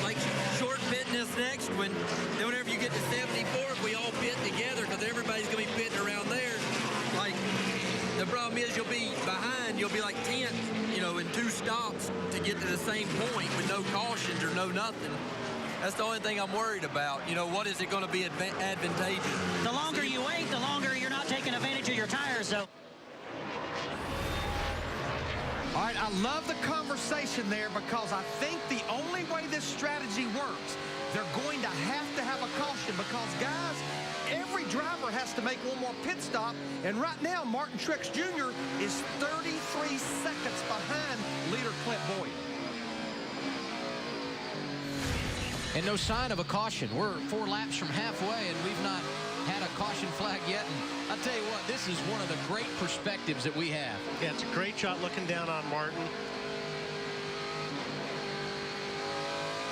Like short pitting this next one, then whenever you get to 74, we all pit together, because everybody's going to be pitting around there. Like, the problem is you'll be behind, you'll be like 10th, you know, in 2 stops to get to the same point with no cautions or no nothing. That's the only thing I'm worried about. You know, what is it going to be advantageous? The longer you wait, the longer you're not taking advantage of your tires, so. All right, I love the conversation there, because I think the only way this strategy works, they're going to have a caution, because, guys, every driver has to make one more pit stop, and right now, Martin Truex Jr. is 33 seconds behind leader Clint Boyer. And no sign of a caution. We're 4 laps from halfway, and we've not had a caution flag yet. And I'll tell you what, this is one of the great perspectives that we have. Yeah, it's a great shot looking down on Martin.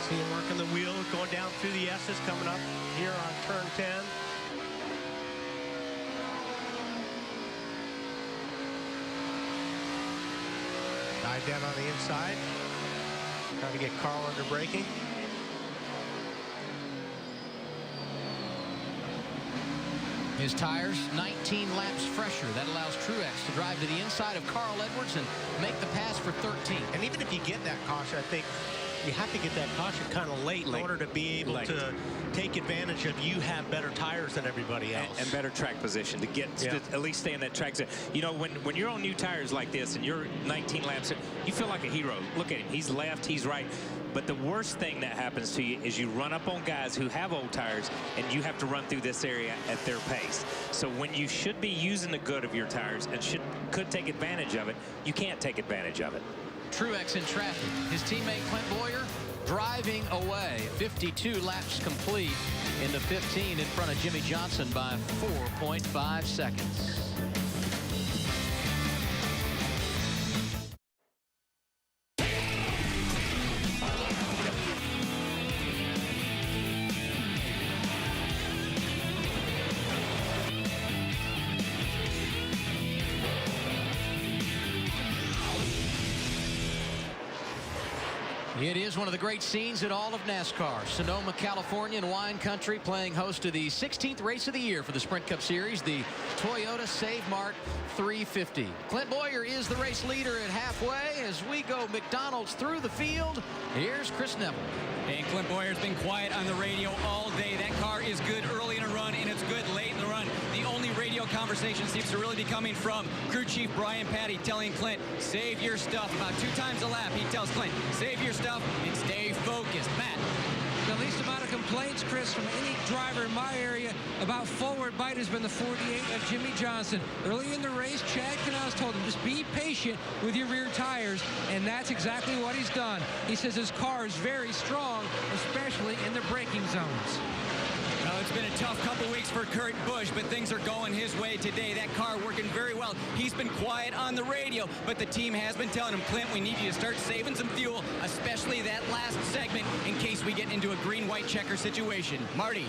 See him working the wheel, going down through the S's, coming up here on turn 10. Dive down on the inside. Trying to get Carl under braking. His tires, 19 laps fresher. That allows Truex to drive to the inside of Carl Edwards and make the pass for 13. And even if you get that caution, I think you have to get that caution kind of late in order to be able to take advantage of you have better tires than everybody else. And better track position to get to at least stay in that track. You know, when you're on new tires like this and you're 19 laps, you feel like a hero. Look at him. He's left, he's right. But the worst thing that happens to you is you run up on guys who have old tires, and you have to run through this area at their pace. So when you should be using the good of your tires and could take advantage of it, you can't take advantage of it. Truex in traffic. His teammate Clint Boyer driving away. 52 laps complete in the 15 in front of Jimmy Johnson by 4.5 seconds. It is one of the great scenes in all of NASCAR. Sonoma, California and wine country playing host to the 16th race of the year for the Sprint Cup Series, the Toyota Save Mart 350. Clint Boyer is the race leader at halfway as we go McDonald's through the field. Here's Chris Neville. And Clint Boyer's been quiet on the radio all day. That car is good early in a run, and it's good late in the run. The only radio conversation seems to really be coming from crew chief Brian Patty telling Clint, save your stuff. About 2 times a lap, he tells Clint, save your stuff and stay focused. Matt. The least amount of complaints, Chris, from any driver in my area about forward bite has been the 48 of Jimmy Johnson. Early in the race, Chad Knaus told him, just be patient with your rear tires, and that's exactly what he's done. He says his car is very strong, especially in the braking zones. Well, it's been a tough couple weeks for Kurt Busch, but things are going his way today. That car working very well. He's been quiet on the radio, but the team has been telling him, Clint, we need you to start saving some fuel, especially that last segment, in case we get into a green-white checker situation. Marty.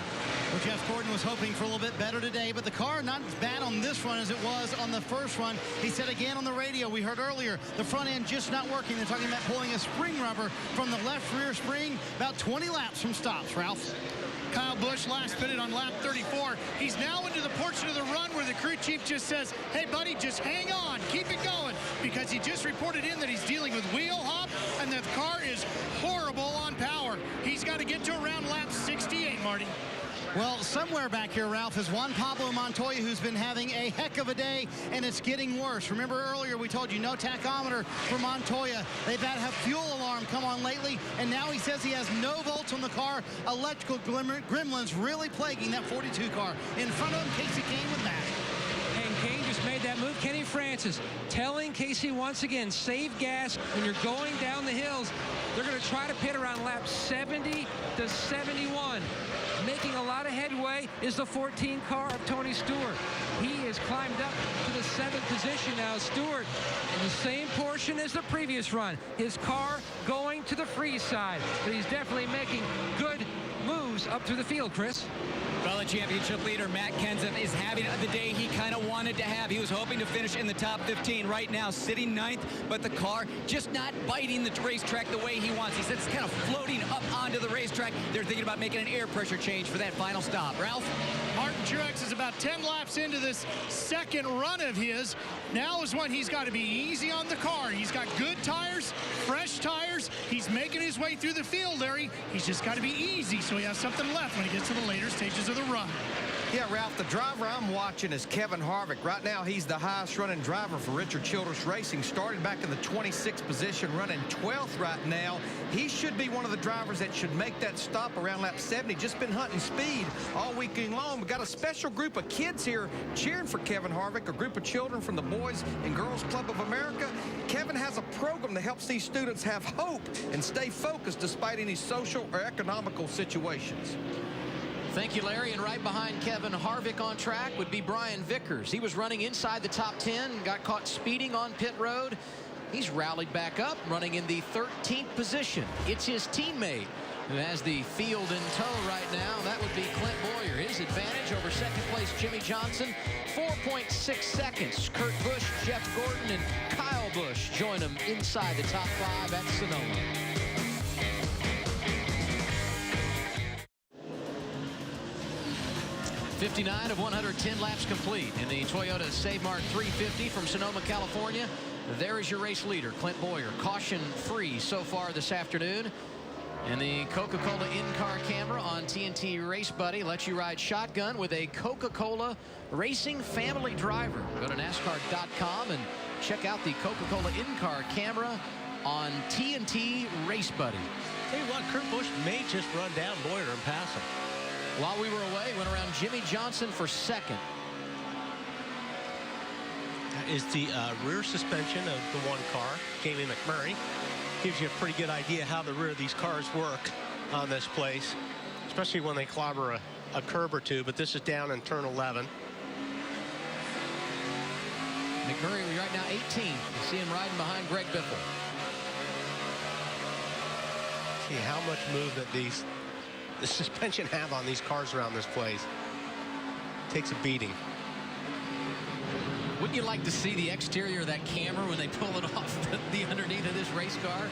Well, Jeff Gordon was hoping for a little bit better today, but the car not as bad on this run as it was on the first run. He said again on the radio, we heard earlier, the front end just not working. They're talking about pulling a spring rubber from the left rear spring, about 20 laps from stops. Ralph. Kyle Busch last pitted on lap 34. He's now into the portion of the run where the crew chief just says, hey, buddy, just hang on, keep it going, because he just reported in that he's dealing with wheel hop and that the car is horrible on power. He's got to get to around lap 68, Marty. Well, somewhere back here, Ralph, is Juan Pablo Montoya, who's been having a heck of a day, and it's getting worse. Remember earlier we told you no tachometer for Montoya. They've had a fuel alarm come on lately, and now he says he has no volts on the car. Electrical gremlins really plaguing that 42 car. In front of him, Casey Kane with that. And Kane just made that move. Kenny Francis telling Casey once again, save gas when you're going down the hills. They're going to try to pit around lap 70 to 71. Making a lot of headway is the 14 car of Tony Stewart. He has climbed up to the 7th position now. Stewart in the same portion as the previous run. His car going to the free side, but he's definitely making good moves up through the field, Chris. Well, the championship leader, Matt Kenseth, is having the day he kind of wanted to have. He was hoping to finish in the top 15. Right now, sitting 9th, but the car just not biting the racetrack the way he wants. He said it's kind of floating up onto the racetrack. They're thinking about making an air pressure change for that final stop. Ralph? Martin Truex is about 10 laps into this second run of his. Now is when he's got to be easy on the car. He's got good tires, fresh tires. He's making his way through the field, Larry. He's just got to be easy so he has something left when he gets to the later stages of the run. Yeah, Ralph, the driver I'm watching is Kevin Harvick. Right now, he's the highest running driver for Richard Childress Racing. Started back in the 26th position, running 12th right now. He should be one of the drivers that should make that stop around lap 70. Just been hunting speed all weekend long. We've got a special group of kids here cheering for Kevin Harvick, a group of children from the Boys and Girls Club of America. Kevin has a program that helps these students have hope and stay focused despite any social or economical situations. Thank you, Larry. And right behind Kevin Harvick on track would be Brian Vickers. He was running inside the top 10, got caught speeding on pit road. He's rallied back up, running in the 13th position. It's his teammate who has the field in tow right now. That would be Clint Boyer. His advantage over second place Jimmy Johnson, 4.6 seconds. Kurt Busch, Jeff Gordon, and Kyle Busch join him inside the top 5 at Sonoma. .59 of 110 laps complete in the Toyota Save Mart 350 from Sonoma, California. There is your race leader, Clint Boyer. Caution free so far this afternoon. And the Coca-Cola in-car camera on TNT Race Buddy lets you ride shotgun with a Coca-Cola Racing family driver. Go to NASCAR.com and check out the Coca-Cola in-car camera on TNT Race Buddy. Tell you what, Kurt Busch may just run down Boyer and pass him. While we were away, went around Jimmy Johnson for second. That is the rear suspension of the one car, Jamie McMurray. Gives you a pretty good idea how the rear of these cars work on this place, especially when they clobber a curb or two, but this is down in turn 11. McMurray right now 18th. You see him riding behind Greg Biffle. See how much movement the suspension have on these cars around this place. Takes a beating. Wouldn't you like to see the exterior of that camera when they pull it off the underneath of this race car?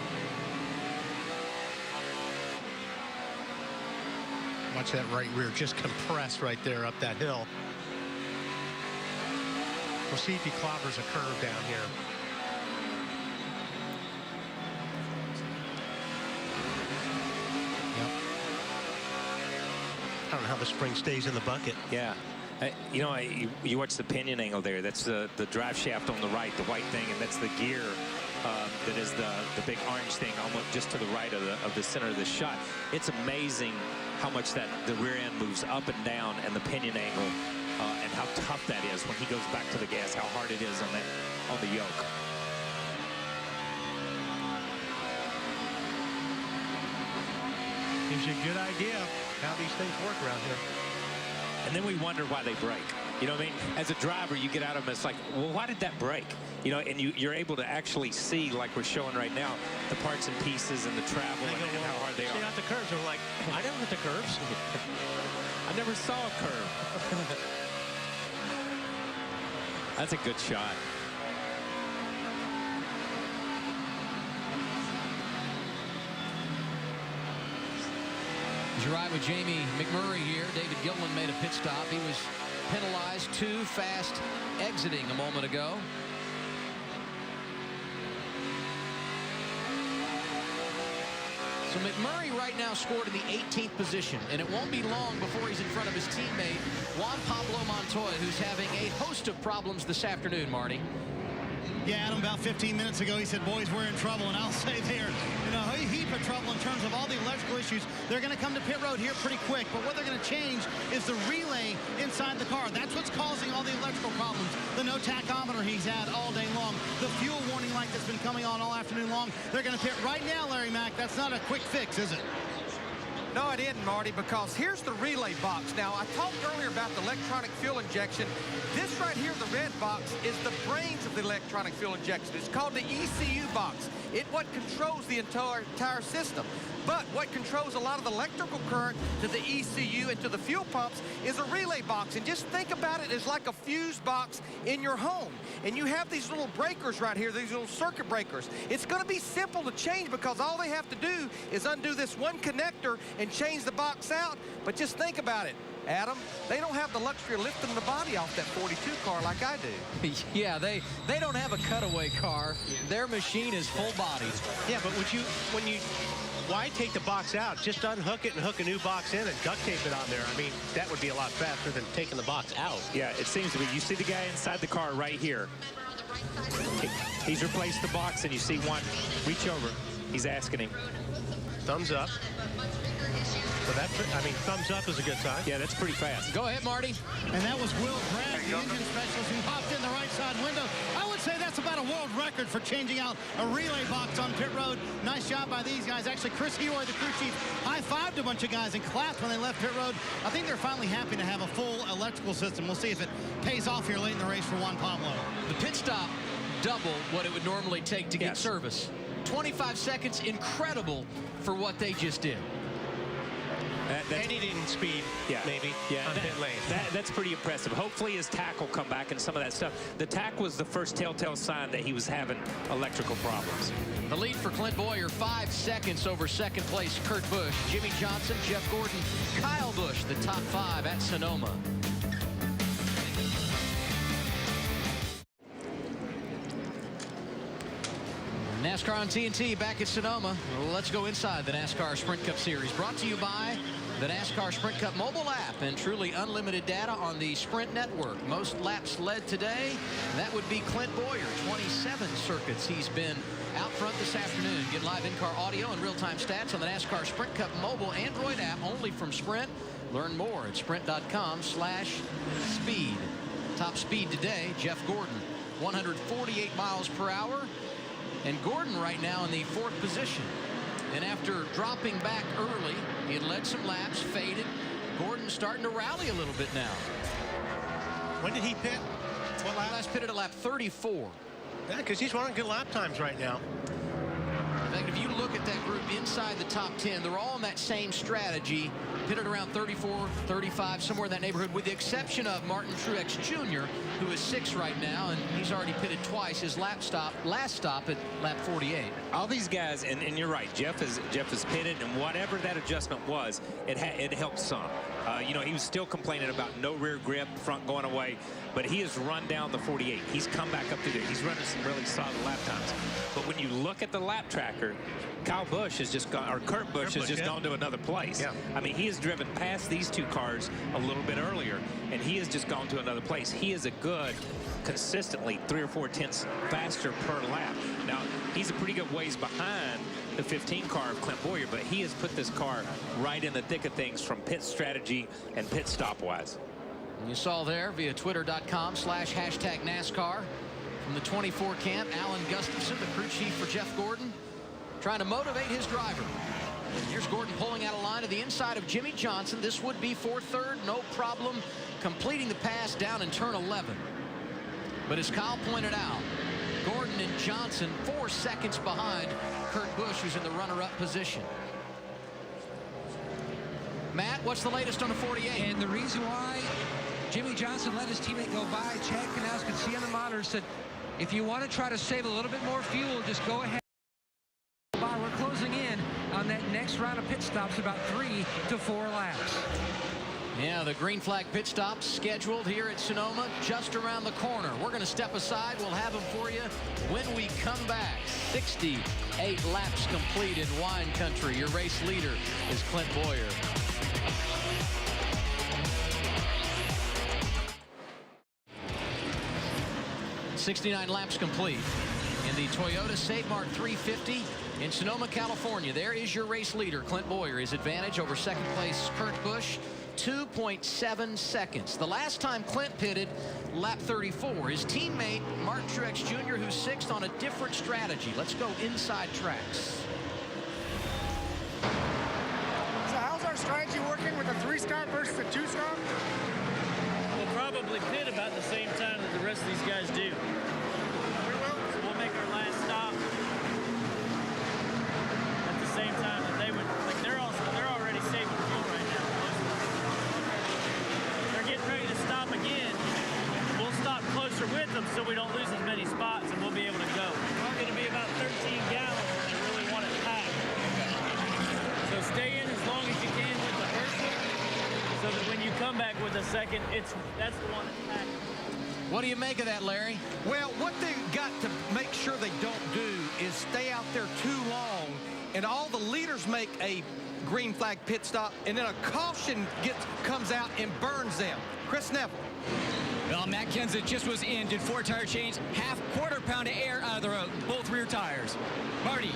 Watch that right rear just compress right there up that hill. We'll see if he clobbers a curve down here. Yep. I don't know how the spring stays in the bucket. Yeah. You know, you watch the pinion angle there. That's the drive shaft on the right, the white thing, and that's the gear that is the big orange thing almost just to the right of the center of the shot. It's amazing how much the rear end moves up and down, and the pinion angle, and how tough that is when he goes back to the gas, how hard it is on the yoke. Gives you a good idea how these things work around here. And then we wonder why they break. You know what I mean? As a driver, you get out of them, it's like, well, why did that break? You know, and you're able to actually see, like we're showing right now, the parts and pieces and the travel and how hard they See are. out the curves. I'm like, I never hit the curves. I never saw a curve. That's a good shot. As you ride with Jamie McMurray here, David Gilliland made a pit stop. He was penalized too fast exiting a moment ago. So McMurray right now scored in the 18th position, and it won't be long before he's in front of his teammate, Juan Pablo Montoya, who's having a host of problems this afternoon, Marty. Yeah, Adam, about 15 minutes ago, he said, boys, we're in trouble. And I'll say they're in a heap of trouble in terms of all the electrical issues. They're going to come to pit road here pretty quick. But what they're going to change is the relay inside the car. That's what's causing all the electrical problems. The no tachometer he's had all day long. The fuel warning light that's been coming on all afternoon long. They're going to pit right now, Larry Mack. That's not a quick fix, is it? No, it isn't, Marty, because here's the relay box. Now, I talked earlier about the electronic fuel injection. This right here, the red box, is the brains of the electronic fuel injection. It's called the ECU box. It's what controls the entire system. But what controls a lot of the electrical current to the ECU and to the fuel pumps is a relay box. And just think about it as like a fuse box in your home. And you have these little breakers right here, these little circuit breakers. It's going to be simple to change because all they have to do is undo this one connector and change the box out. But just think about it, Adam. They don't have the luxury of lifting the body off that 42 car like I do. Yeah, they don't have a cutaway car. Their machine is full bodied. Yeah, but why take the box out? Just unhook it and hook a new box in and duct tape it on there. I mean, that would be a lot faster than taking the box out. Yeah, it seems to be. You see the guy inside the car right here. He's replaced the box, and you see one reach over. He's asking him. Thumbs up. So I mean, thumbs up is a good sign. Yeah, that's pretty fast. Go ahead, Marty. And that was Will Grant, the engine specialist, who hopped in the right side window. I would say that's about a world record for changing out a relay box on pit road. Nice job by these guys. Actually, Chris Eroy, the crew chief, high-fived a bunch of guys and clapped when they left pit road. I think they're finally happy to have a full electrical system. We'll see if it pays off here late in the race for Juan Pablo. The pit stop double what it would normally take to get service. 25 seconds, incredible for what they just did. Anything speed, maybe, on pit lane. That's pretty impressive. Hopefully his tack will come back and some of that stuff. The tack was the first telltale sign that he was having electrical problems. The lead for Clint Boyer, 5 seconds over second place Kurt Busch, Jimmy Johnson, Jeff Gordon, Kyle Busch, the top 5 at Sonoma. NASCAR on TNT back at Sonoma. Let's go inside the NASCAR Sprint Cup Series. Brought to you by the NASCAR Sprint Cup mobile app and truly unlimited data on the Sprint network. Most laps led today. That would be Clint Boyer. 27 circuits he's been out front this afternoon. Get live in-car audio and real-time stats on the NASCAR Sprint Cup mobile Android app only from Sprint. Learn more at sprint.com/speed. Top speed today, Jeff Gordon, 148 miles per hour. And Gordon right now in the 4th position. And after dropping back early, he had led some laps, faded. Gordon's starting to rally a little bit now. When did he pit? What lap? Last pitted at lap 34. Yeah, because he's running good lap times right now. In fact, if you look at that group inside the top 10, they're all in that same strategy, pitted around 34, 35, somewhere in that neighborhood, with the exception of Martin Truex Jr., who is 6th right now, and he's already pitted twice. His last stop at lap 48. All these guys, and you're right, Jeff is pitted, and whatever that adjustment was, it helped some. You know, he was still complaining about no rear grip, front going away, but he has run down the 48. He's come back up to there. He's running some really solid lap times. But when you look at the lap tracker, Kyle Busch has just gone, or Kurt Busch has just gone to another place. Yeah. I mean, he has driven past these two cars a little bit earlier, and he has just gone to another place. He is a good, consistently 3 or 4 tenths faster per lap. Now, he's a pretty good ways behind the 15 car of Clint Bowyer, but he has put this car right in the thick of things from pit strategy and pit stop wise. And you saw there via twitter.com/#NASCAR from the 24 camp, Alan Gustafson, the crew chief for Jeff Gordon, trying to motivate his driver. Here's Gordon pulling out a line to the inside of Jimmy Johnson. This would be for 3rd, no problem, completing the pass down in turn 11. But as Kyle pointed out, Gordon and Johnson 4 seconds behind Kurt Busch, who's in the runner-up position. Matt, what's the latest on the 48? And the reason why Jimmy Johnson let his teammate go by, Chad Canals could see on the monitor, said, if you want to try to save a little bit more fuel, just go ahead. We're closing in on that next round of pit stops, about 3 to 4 laps. Yeah, the green flag pit stop scheduled here at Sonoma just around the corner. We're going to step aside. We'll have them for you when we come back. 68 laps complete in wine country. Your race leader is Clint Bowyer. .69 laps complete in the Toyota Save Mart 350 in Sonoma, California. There is your race leader, Clint Bowyer. His advantage over 2nd place Kurt Busch, 2.7 seconds. The last time Clint pitted, lap 34. His teammate, Mart Truex Jr., who's 6th on a different strategy. Let's go inside tracks. So how's our strategy working with a 3-stop versus a 2-stop? We'll probably pit about the same time that the rest of these guys do. We will. So we'll make our last stop at the same time that they would. Like they're already saving fuel right now. They're getting ready to stop again. We'll stop closer with them so we don't lose as many spots, and we'll be able to go. We're going to be about 13 gallons, and they really want it packed. So stay in as long as you can with the first one, so that when you come back with a second, that's the one that's packed. What do you make of that, Larry? Well, what they got to make sure they don't do is stay out there too long, and all the leaders make a green flag pit stop, and then a caution comes out and burns them. Chris Neville. Well, Matt Kenseth just was in, did 4 tire change, quarter pound of air out of both rear tires. Marty.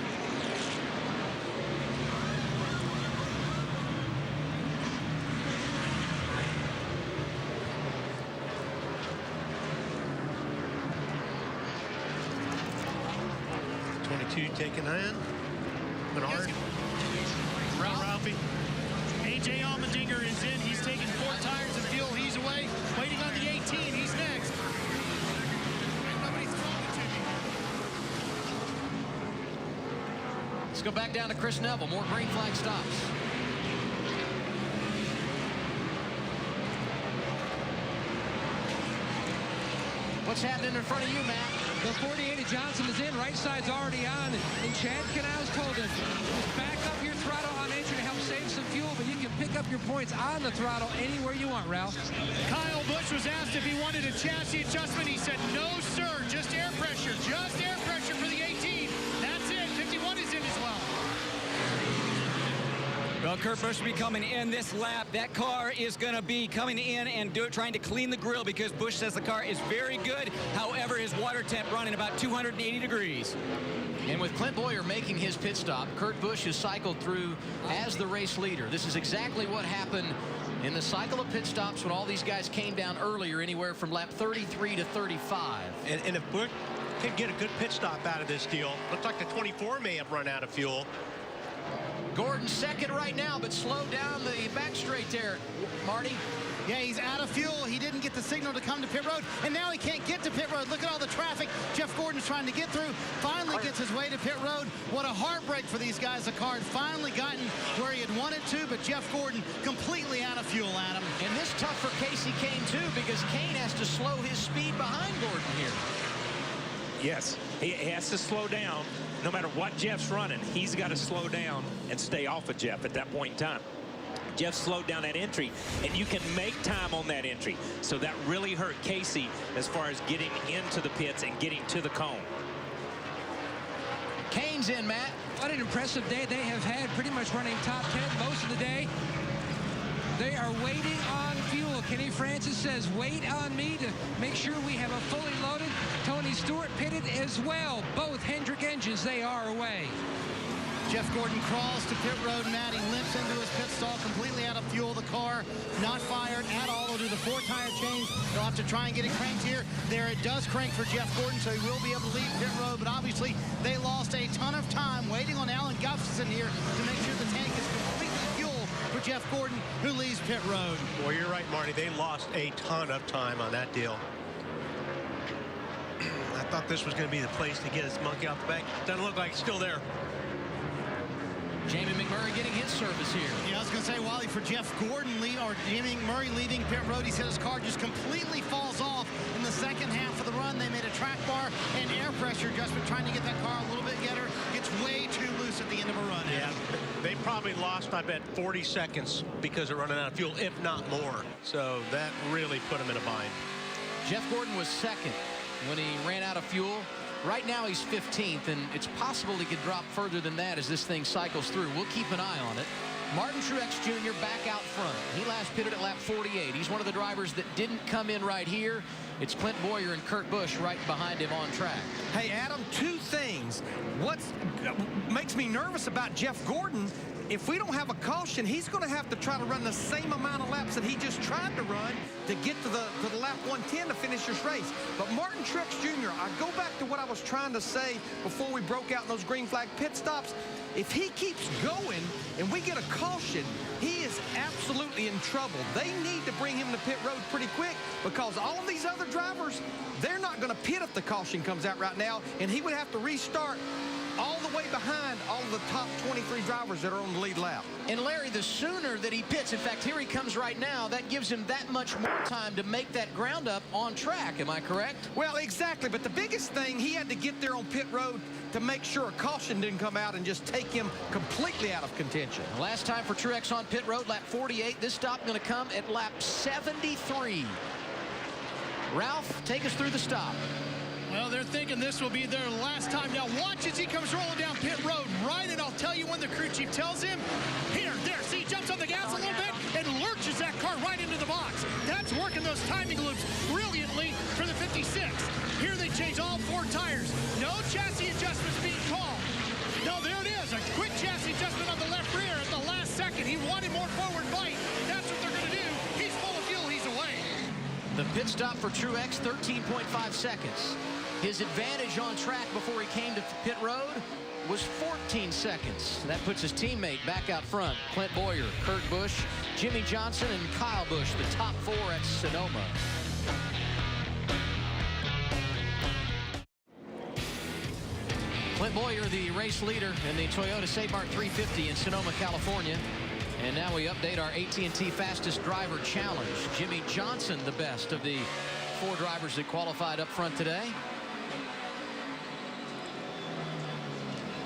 Taking in. Bernard. Ralphie. A.J. Allmendinger is in. He's taking 4 tires of fuel. He's away. Waiting on the 18. He's next. Nobody's throwing it to me. Let's go back down to Chris Neville. More green flag stops. What's happening in front of you, Matt? The 48 of Johnson is in. Right side's already on. And Chad Canals told him, just back up your throttle on entry to help save some fuel, but you can pick up your points on the throttle anywhere you want, Ralph. Kyle Busch was asked if he wanted a chassis adjustment. He said, no, sir. Just air pressure. Just air pressure for the 18. That's it. 51 is in as well. Well, Kurt Busch will be coming in this lap. That car is going to be coming in and trying to clean the grill because Busch says the car is very good. However, his water temp running about 280 degrees. And with Clint Bowyer making his pit stop, Kurt Busch has cycled through as the race leader. This is exactly what happened in the cycle of pit stops when all these guys came down earlier, anywhere from lap 33 to 35. And if Busch can get a good pit stop out of this deal, looks like the 24 may have run out of fuel. Gordon 2nd right now, but slowed down the back straight there, Marty. Yeah, he's out of fuel. He didn't get the signal to come to pit road, and now he can't get to pit road. Look at all the traffic Jeff Gordon's trying to get through. Finally gets his way to pit road. What a heartbreak for these guys. The car had finally gotten where he had wanted to, but Jeff Gordon completely out of fuel, Adam. And this tough for Casey Kane, too, because Kane has to slow his speed behind Gordon here. Yes, he has to slow down. No matter what Jeff's running, he's got to slow down and stay off of Jeff at that point in time. Jeff slowed down that entry, and you can make time on that entry. So that really hurt Casey as far as getting into the pits and getting to the cone. Kane's in, Matt. What an impressive day they have had, pretty much running top 10 most of the day. They are waiting on fuel. Kenny Francis says, wait on me to make sure we have a fully loaded. Tony Stewart pitted as well. Both Hendrick engines, they are away. Jeff Gordon crawls to pit road. Matt, he limps into his pit stall, completely out of fuel. The car not fired at all. They'll do the 4-tire change. They'll have to try and get it cranked here. There it does crank for Jeff Gordon, so he will be able to leave pit road. But obviously, they lost a ton of time waiting on Alan Gustafson here to make sure the tank is completely full for Jeff Gordon, who leaves pit road. Well, you're right, Marty. They lost a ton of time on that deal. I thought this was going to be the place to get his monkey off the back. Doesn't look like it's still there. Jamie McMurray getting his service here. Yeah, I was going to say, Wally, for Jeff Gordon, or Jamie McMurray leaving pit road, he said his car just completely falls off in the second half of the run. They made a track bar and air pressure adjustment trying to get that car a little bit getter. Gets way too loose at the end of a run. Yeah, they probably lost, I bet, 40 seconds because of running out of fuel, if not more. So that really put them in a bind. Jeff Gordon was second when he ran out of fuel. Right now he's 15th, and it's possible he could drop further than that as this thing cycles through. We'll keep an eye on it. Martin Truex Jr. back out front. He last pitted at lap 48. He's one of the drivers that didn't come in right here. It's Clint Boyer and Kurt Busch right behind him on track. Hey, Adam, two things. What makes me nervous about Jeff Gordon, if we don't have a caution, he's going to have to try to run the same amount of laps that he just tried to run to get to the lap 110 to finish this race. But Martin Truex Jr., I go back to what I was trying to say before we broke out in those green flag pit stops. If he keeps going and we get a caution, he is absolutely in trouble. They need to bring him to pit road pretty quick because all of these other drivers, they're not going to pit if the caution comes out right now, and he would have to restart all the way behind all of the top 23 drivers that are on the lead lap. And Larry, the sooner that he pits, in fact, here he comes right now, that gives him that much more time to make that ground up on track. Am I correct? Well, exactly. But the biggest thing, he had to get there on pit road to make sure a caution didn't come out and just take him completely out of contention. Last time for Truex on pit road, lap 48. This stop going to come at lap 73. Ralph, take us through the stop. Well, they're thinking this will be their last time. Now watch as he comes rolling down pit road right, and I'll tell you when the crew chief tells him. Here, there, see, he jumps on the gas a little bit and lurches that car right into the box. That's working those timing loops brilliantly for the 56. Here they change all 4 tires. No chassis adjustments being called. No, there it is, a quick chassis adjustment on the left rear at the last second. He wanted more forward bite. That's what they're going to do. He's full of fuel, he's away. The pit stop for Truex, 13.5 seconds. His advantage on track before he came to pit road was 14 seconds. That puts his teammate back out front. Clint Boyer, Kurt Busch, Jimmy Johnson, and Kyle Busch, the top 4 at Sonoma. Clint Boyer, the race leader in the Toyota Save Mart 350 in Sonoma, California. And now we update our AT&T Fastest Driver Challenge. Jimmy Johnson, the best of the 4 drivers that qualified up front today.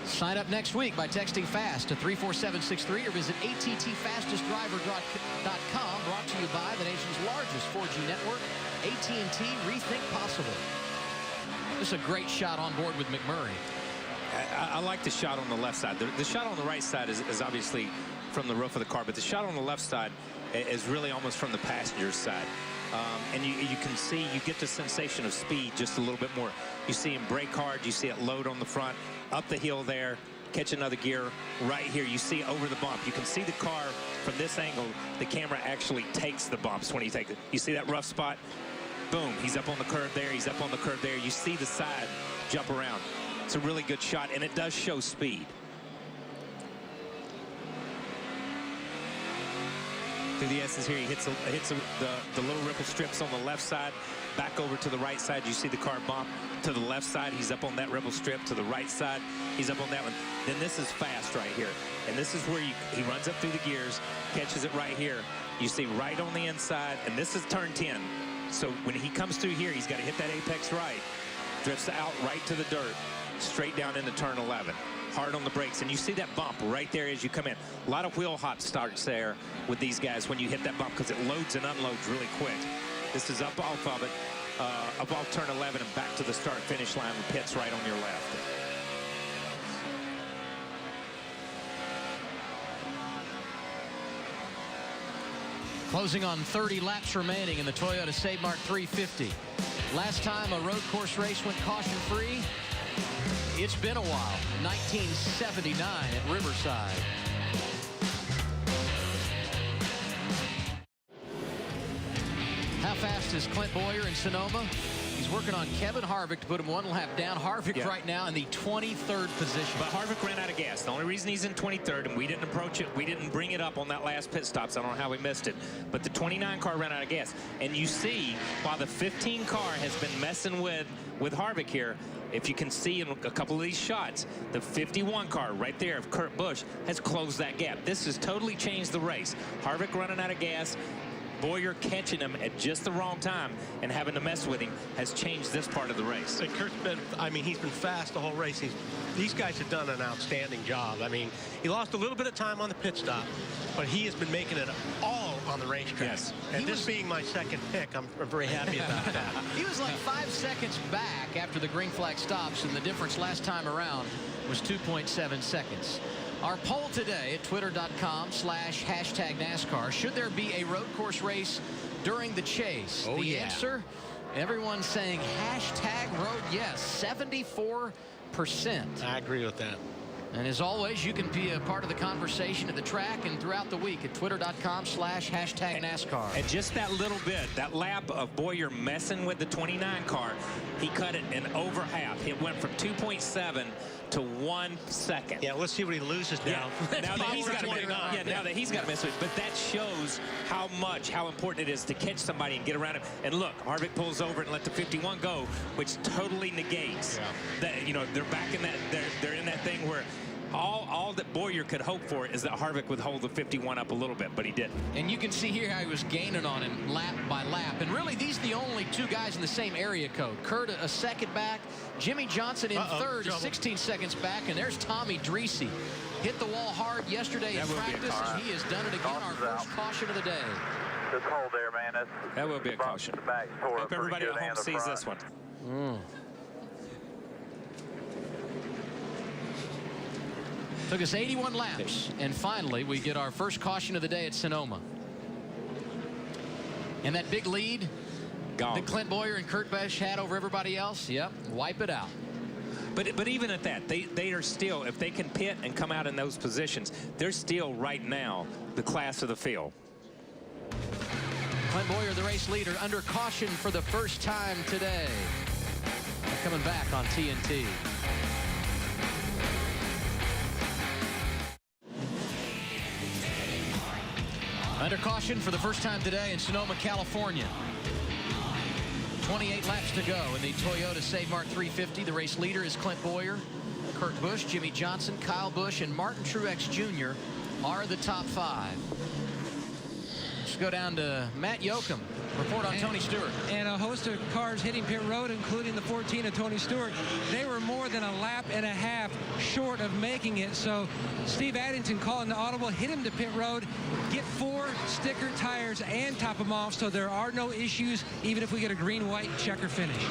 Sign up next week by texting FAST to 34763 or visit attfastestdriver.com. Brought to you by the nation's largest 4G network, AT&T Rethink Possible. This is a great shot on board with McMurray. I like the shot on the left side. The shot on the right side is obviously from the roof of the car, but the shot on the left side is really almost from the passenger's side. And you can see, you get the sensation of speed just a little bit more. You see him brake hard, you see it load on the front, up the hill there, catch another gear right here. You see over the bump. You can see the car from this angle. The camera actually takes the bumps when he takes it. You see that rough spot? Boom, he's up on the curve there, he's up on the curve there. You see the side jump around. It's a really good shot, and it does show speed. through the S's here. He hits the little ripple strips on the left side, back over to the right side. You see the car bump to the left side. He's up on that ripple strip. To the right side, he's up on that one. Then this is fast right here. And this is where he runs up through the gears, catches it right here. You see right on the inside, and this is turn 10. So when he comes through here, he's got to hit that apex right. Drifts out right to the dirt, straight down into turn 11. Hard on the brakes, and you see that bump right there as you come in. A lot of wheel hop starts there with these guys when you hit that bump because it loads and unloads really quick. This is up off of it, up off turn 11 and back to the start-finish line with pits right on your left. Closing on 30 laps remaining in the Toyota Save Mart 350. Last time a road course race went caution-free, it's been a while. 1979 at Riverside. How fast is Clint Boyer in Sonoma? He's working on Kevin Harvick to put him one lap down. Harvick right now in the 23rd position. But Harvick ran out of gas. The only reason he's in 23rd, and we didn't approach it, we didn't bring it up on that last pit stop, so I don't know how we missed it. But the 29 car ran out of gas. And you see, while the 15 car has been messing with Harvick here, if you can see in a couple of these shots, the 51 car right there of Kurt Busch has closed that gap. This has totally changed the race. Harvick running out of gas, Boyer catching him at just the wrong time and having to mess with him has changed this part of the race. And Kurt's been, I mean, he's been fast the whole race. These guys have done an outstanding job. I mean, he lost a little bit of time on the pit stop, but he has been making it all on the racetrack. Yes. And this being my second pick, I'm very happy about that. He was like 5 seconds back after the green flag stops, and the difference last time around was 2.7 seconds. Our poll today at twitter.com/#NASCAR. Should there be a road course race during the chase? Oh, the answer, everyone's saying #road yes, 74%. I agree with that. And as always, you can be a part of the conversation at the track and throughout the week at twitter.com/#NASCAR. And just that little bit, that lap of Boyer messing with the 29 car, he cut it in over half. It went from 2.7 to 1 second. Yeah, let's see what he loses now. Yeah. now that he's got to mess with it. But that shows how important it is to catch somebody and get around him. And look, Harvick pulls over and let the 51 go, which totally negates that. You know, they're back in that. They're in that thing where all that Boyer could hope for is that Harvick would hold the 51 up a little bit, but he didn't. And you can see here how he was gaining on him lap by lap. And really, these are the only two guys in the same area code. Kurt a second back, Jimmy Johnson in third, 16 seconds back, and there's Tommy Dreese. Hit the wall hard yesterday in practice, and he has done it again. Our first caution of the day. Just hold there, man. That will be a caution. Hope everybody at home sees this one. Took us 81 laps, and finally we get our first caution of the day at Sonoma. And that big lead that Clint Boyer and Kurt Busch had over everybody else, wipe it out. But even at that, they are still, if they can pit and come out in those positions, they're still right now the class of the field. Clint Boyer, the race leader, under caution for the first time today. Coming back on TNT. Under caution for the first time today in Sonoma, California. 28 laps to go in the Toyota Save Mart 350. The race leader is Clint Boyer. Kurt Busch, Jimmy Johnson, Kyle Busch, and Martin Truex Jr. are the top 5. Let's go down to Matt Yoakum. Report on Tony Stewart. And a host of cars hitting pit road, including the 14 of Tony Stewart. They were more than a lap and a half short of making it. So Steve Addington calling the audible, hit him to pit road, get 4 sticker tires and top them off, so there are no issues, even if we get a green-white checker finish.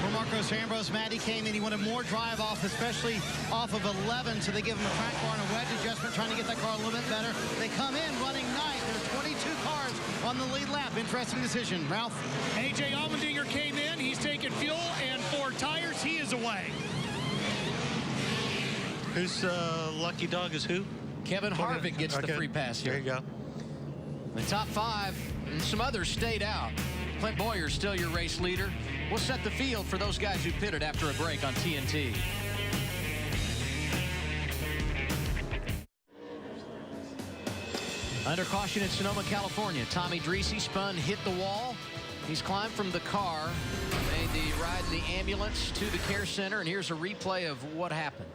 For Marcos Ambrose, Matty came in. He wanted more drive off, especially off of 11, so they give him a track bar and a wedge adjustment, trying to get that car a little bit better. They come in running nice. There's 22 cars on the lead lap. Interesting decision. Ralph. A.J. Allmendinger came in. He's taking fuel and 4 tires. He is away. Who's lucky dog is who? Kevin Harvick gets the free pass here. There you go. The top 5, and some others stayed out. Clint Boyer still your race leader. We'll set the field for those guys who pitted after a break on TNT. Under caution in Sonoma, California, Tommy Dreese spun, hit the wall. He's climbed from the car, made the ride in the ambulance to the care center, and here's a replay of what happened.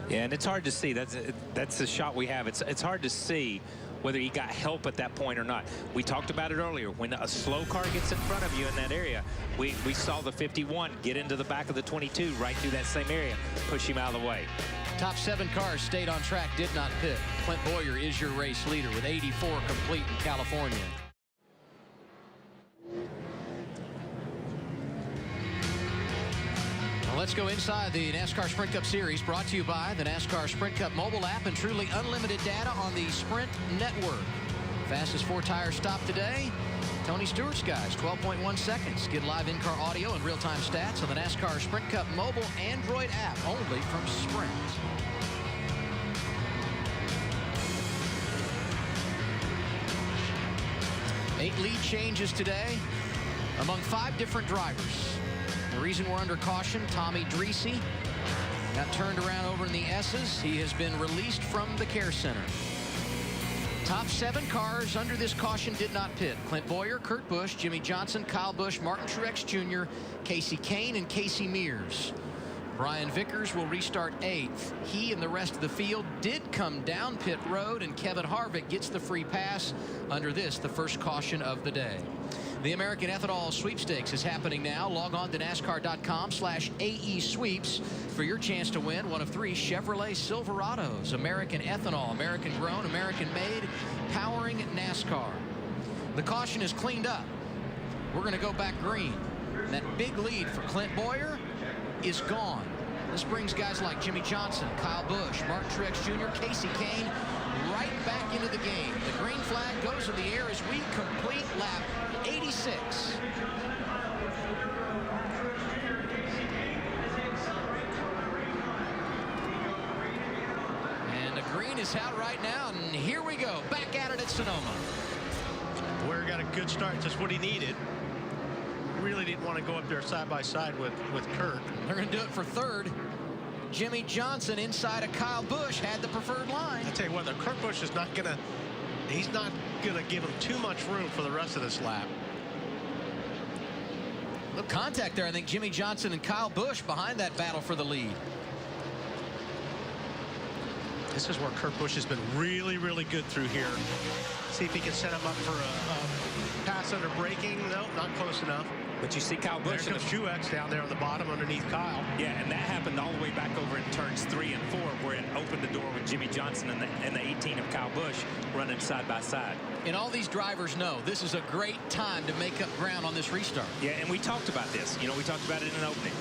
Yeah, and it's hard to see. That's the shot we have. It's hard to see whether he got help at that point or not. We talked about it earlier. When a slow car gets in front of you in that area, we saw the 51 get into the back of the 22 right through that same area, push him out of the way. Top 7 cars stayed on track, did not pit. Clint Boyer is your race leader with 84 complete in California. Let's go inside the NASCAR Sprint Cup Series, brought to you by the NASCAR Sprint Cup mobile app and truly unlimited data on the Sprint network. Fastest 4-tire stop today, Tony Stewart's guys, 12.1 seconds. Get live in-car audio and real-time stats on the NASCAR Sprint Cup mobile Android app, only from Sprint. Eight lead changes today among 5 different drivers. The reason we're under caution, Tommy Dreese got turned around over in the S's. He has been released from the care center. Top 7 cars under this caution did not pit. Clint Boyer, Kurt Busch, Jimmy Johnson, Kyle Busch, Martin Truex Jr., Casey Kane, and Casey Mears. Brian Vickers will restart 8th. He and the rest of the field did come down pit road, and Kevin Harvick gets the free pass under this, the first caution of the day. The American Ethanol Sweepstakes is happening now. Log on to NASCAR.com/AE Sweeps for your chance to win one of 3 Chevrolet Silverados. American Ethanol, American grown, American made, powering NASCAR. The caution is cleaned up. We're going to go back green. And that big lead for Clint Boyer is gone. This brings guys like Jimmy Johnson, Kyle Busch, Martin Truex Jr., Casey Kane right back into the game. The green flag goes in the air as we complete lap 86. And the green is out right now, and here we go, back at it at Sonoma. Boyer got a good start, just what he needed. Really didn't want to go up there side by side with Kurt. They're going to do it for 3rd. Jimmy Johnson inside of Kyle Busch had the preferred line. I tell you what, Kurt Busch is not going to, he's not going to give him too much room for the rest of this lap. A little contact there. I think Jimmy Johnson and Kyle Busch behind that battle for the lead. This is where Kurt Busch has been really, really good through here. See if he can set him up for a pass under braking. No, not close enough. But you see Kyle Busch. There comes Truex down there on the bottom underneath Kyle. Yeah, and that happened all the way back over in turns 3 and 4, where it opened the door with Jimmy Johnson and the 18 of Kyle Busch running side by side. And all these drivers know this is a great time to make up ground on this restart. Yeah, and we talked about this. You know, we talked about it in an opening.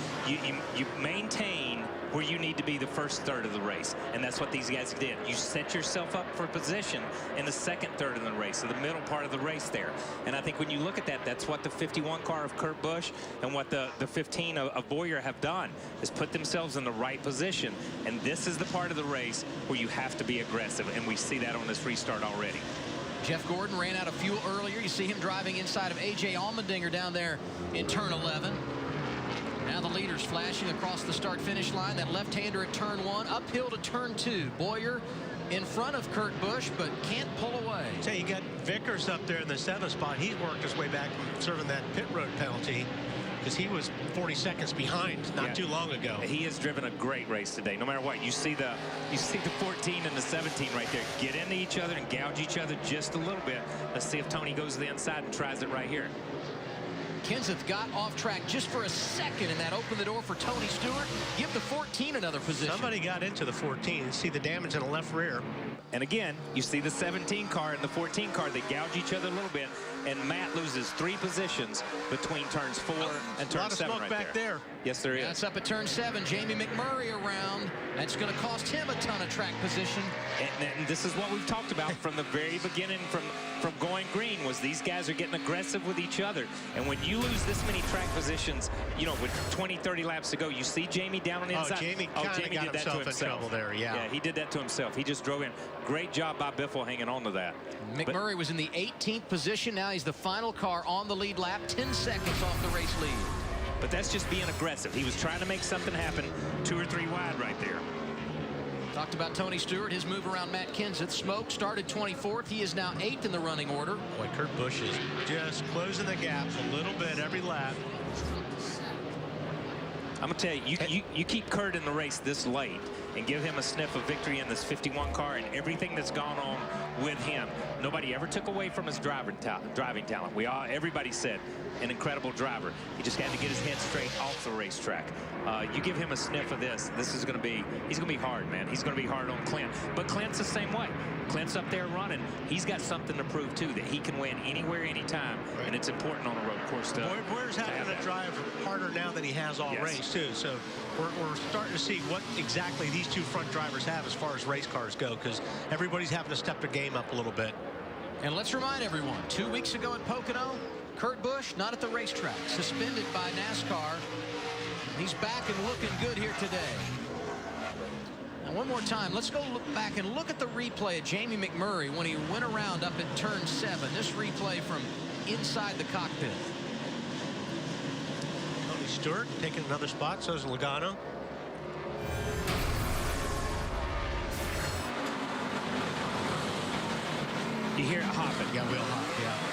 You maintain where you need to be the first third of the race, and that's what these guys did. You set yourself up for position in the second third of the race, so the middle part of the race there. And I think when you look at that, that's what the 51 car of Kurt Busch and what the 15 of Boyer have done, is put themselves in the right position. And this is the part of the race where you have to be aggressive, and we see that on this restart already. Jeff Gordon ran out of fuel earlier. You see him driving inside of A.J. Allmendinger down there in turn 11. Now the leaders flashing across the start-finish line. That left-hander at turn 1, uphill to turn 2. Boyer in front of Kurt Busch, but can't pull away. So you got Vickers up there in the 7th spot. He's worked his way back from serving that pit road penalty, because he was 40 seconds behind not too long ago. He has driven a great race today. No matter what, you see the 14 and the 17 right there get into each other and gouge each other just a little bit. Let's see if Tony goes to the inside and tries it right here. Kenseth got off track just for a second, and that opened the door for Tony Stewart. Give the 14 another position. Somebody got into the 14. See the damage in the left rear. And again, you see the 17 car and the 14 car. They gouge each other a little bit, and Matt loses 3 positions between turns 4 and turn 7 smoke right back there. Yes, there is. That's up at turn 7. Jamie McMurray around. That's going to cost him a ton of track position. And this is what we've talked about from the very beginning, from going green, was these guys are getting aggressive with each other. And when you lose this many track positions, you know, with 20, 30 laps to go, you see Jamie down on the inside. Jamie got did that to himself. In trouble there, Yeah, he did that to himself. He just drove in. Great job by Biffle hanging on to that. McMurray was in the 18th position. Now he's the final car on the lead lap, 10 seconds off the race lead. But that's just being aggressive. He was trying to make something happen 2 or 3 wide right there. Talked about Tony Stewart, his move around Matt Kenseth. Smoke started 24th. He is now 8th in the running order. Boy, Kurt Busch is just closing the gap a little bit every lap. I'm going to tell you, you keep Kurt in the race this late and give him a sniff of victory in this 51 car and everything that's gone on with him. Nobody ever took away from his driving talent. Everybody said an incredible driver. He just had to get his head straight off the racetrack. You give him a sniff of this is going to be, he's going to be hard, man. He's going to be hard on Clint. But Clint's the same way. Clint's up there running. He's got something to prove, too, that he can win anywhere, anytime. Right. And it's important on a road course to Boyer's having to drive harder now than he has all race, too. So we're starting to see what exactly these two front drivers have as far as race cars go, because everybody's having to step their game up a little bit. And let's remind everyone, 2 weeks ago at Pocono, Kurt Busch not at the racetrack, suspended by NASCAR. He's back and looking good here today. Now, one more time, let's go look back and look at the replay of Jamie McMurray when he went around up at turn 7. This replay from inside the cockpit. Tony Stewart taking another spot, so is Logano. You hear it hopping. Yeah, wheel hop, yeah.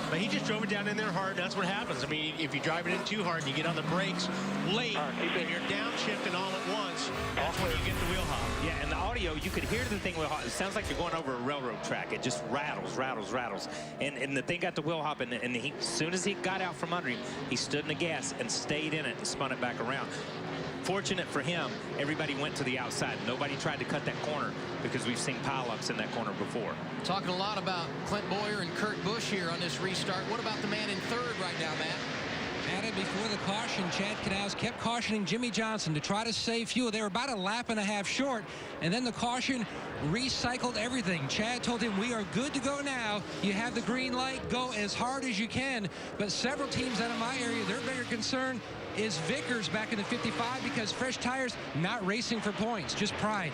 But he just drove it down in there hard. That's what happens. I mean, if you drive it in too hard and you get on the brakes late and you're downshifting all at once, that's when you get the wheel hop. Yeah, and the audio, you could hear the thing wheel hop. It sounds like you're going over a railroad track. It just rattles, rattles, rattles. And the thing got the wheel hop, and he, as soon as he got out from under him, he stood in the gas and stayed in it and spun it back around. Fortunate for him, everybody went to the outside. Nobody tried to cut that corner because we've seen pileups in that corner before. Talking a lot about Clint Bowyer and Kurt Busch here on this restart. What about the man in third right now, Matt? Added before the caution, Chad Knaus kept cautioning Jimmy Johnson to try to save fuel. They were about a lap and a half short, and then the caution recycled everything. Chad told him, we are good to go now. You have the green light. Go as hard as you can. But several teams out of my area, their bigger concern is Vickers back in the 55 because fresh tires, not racing for points, just pride.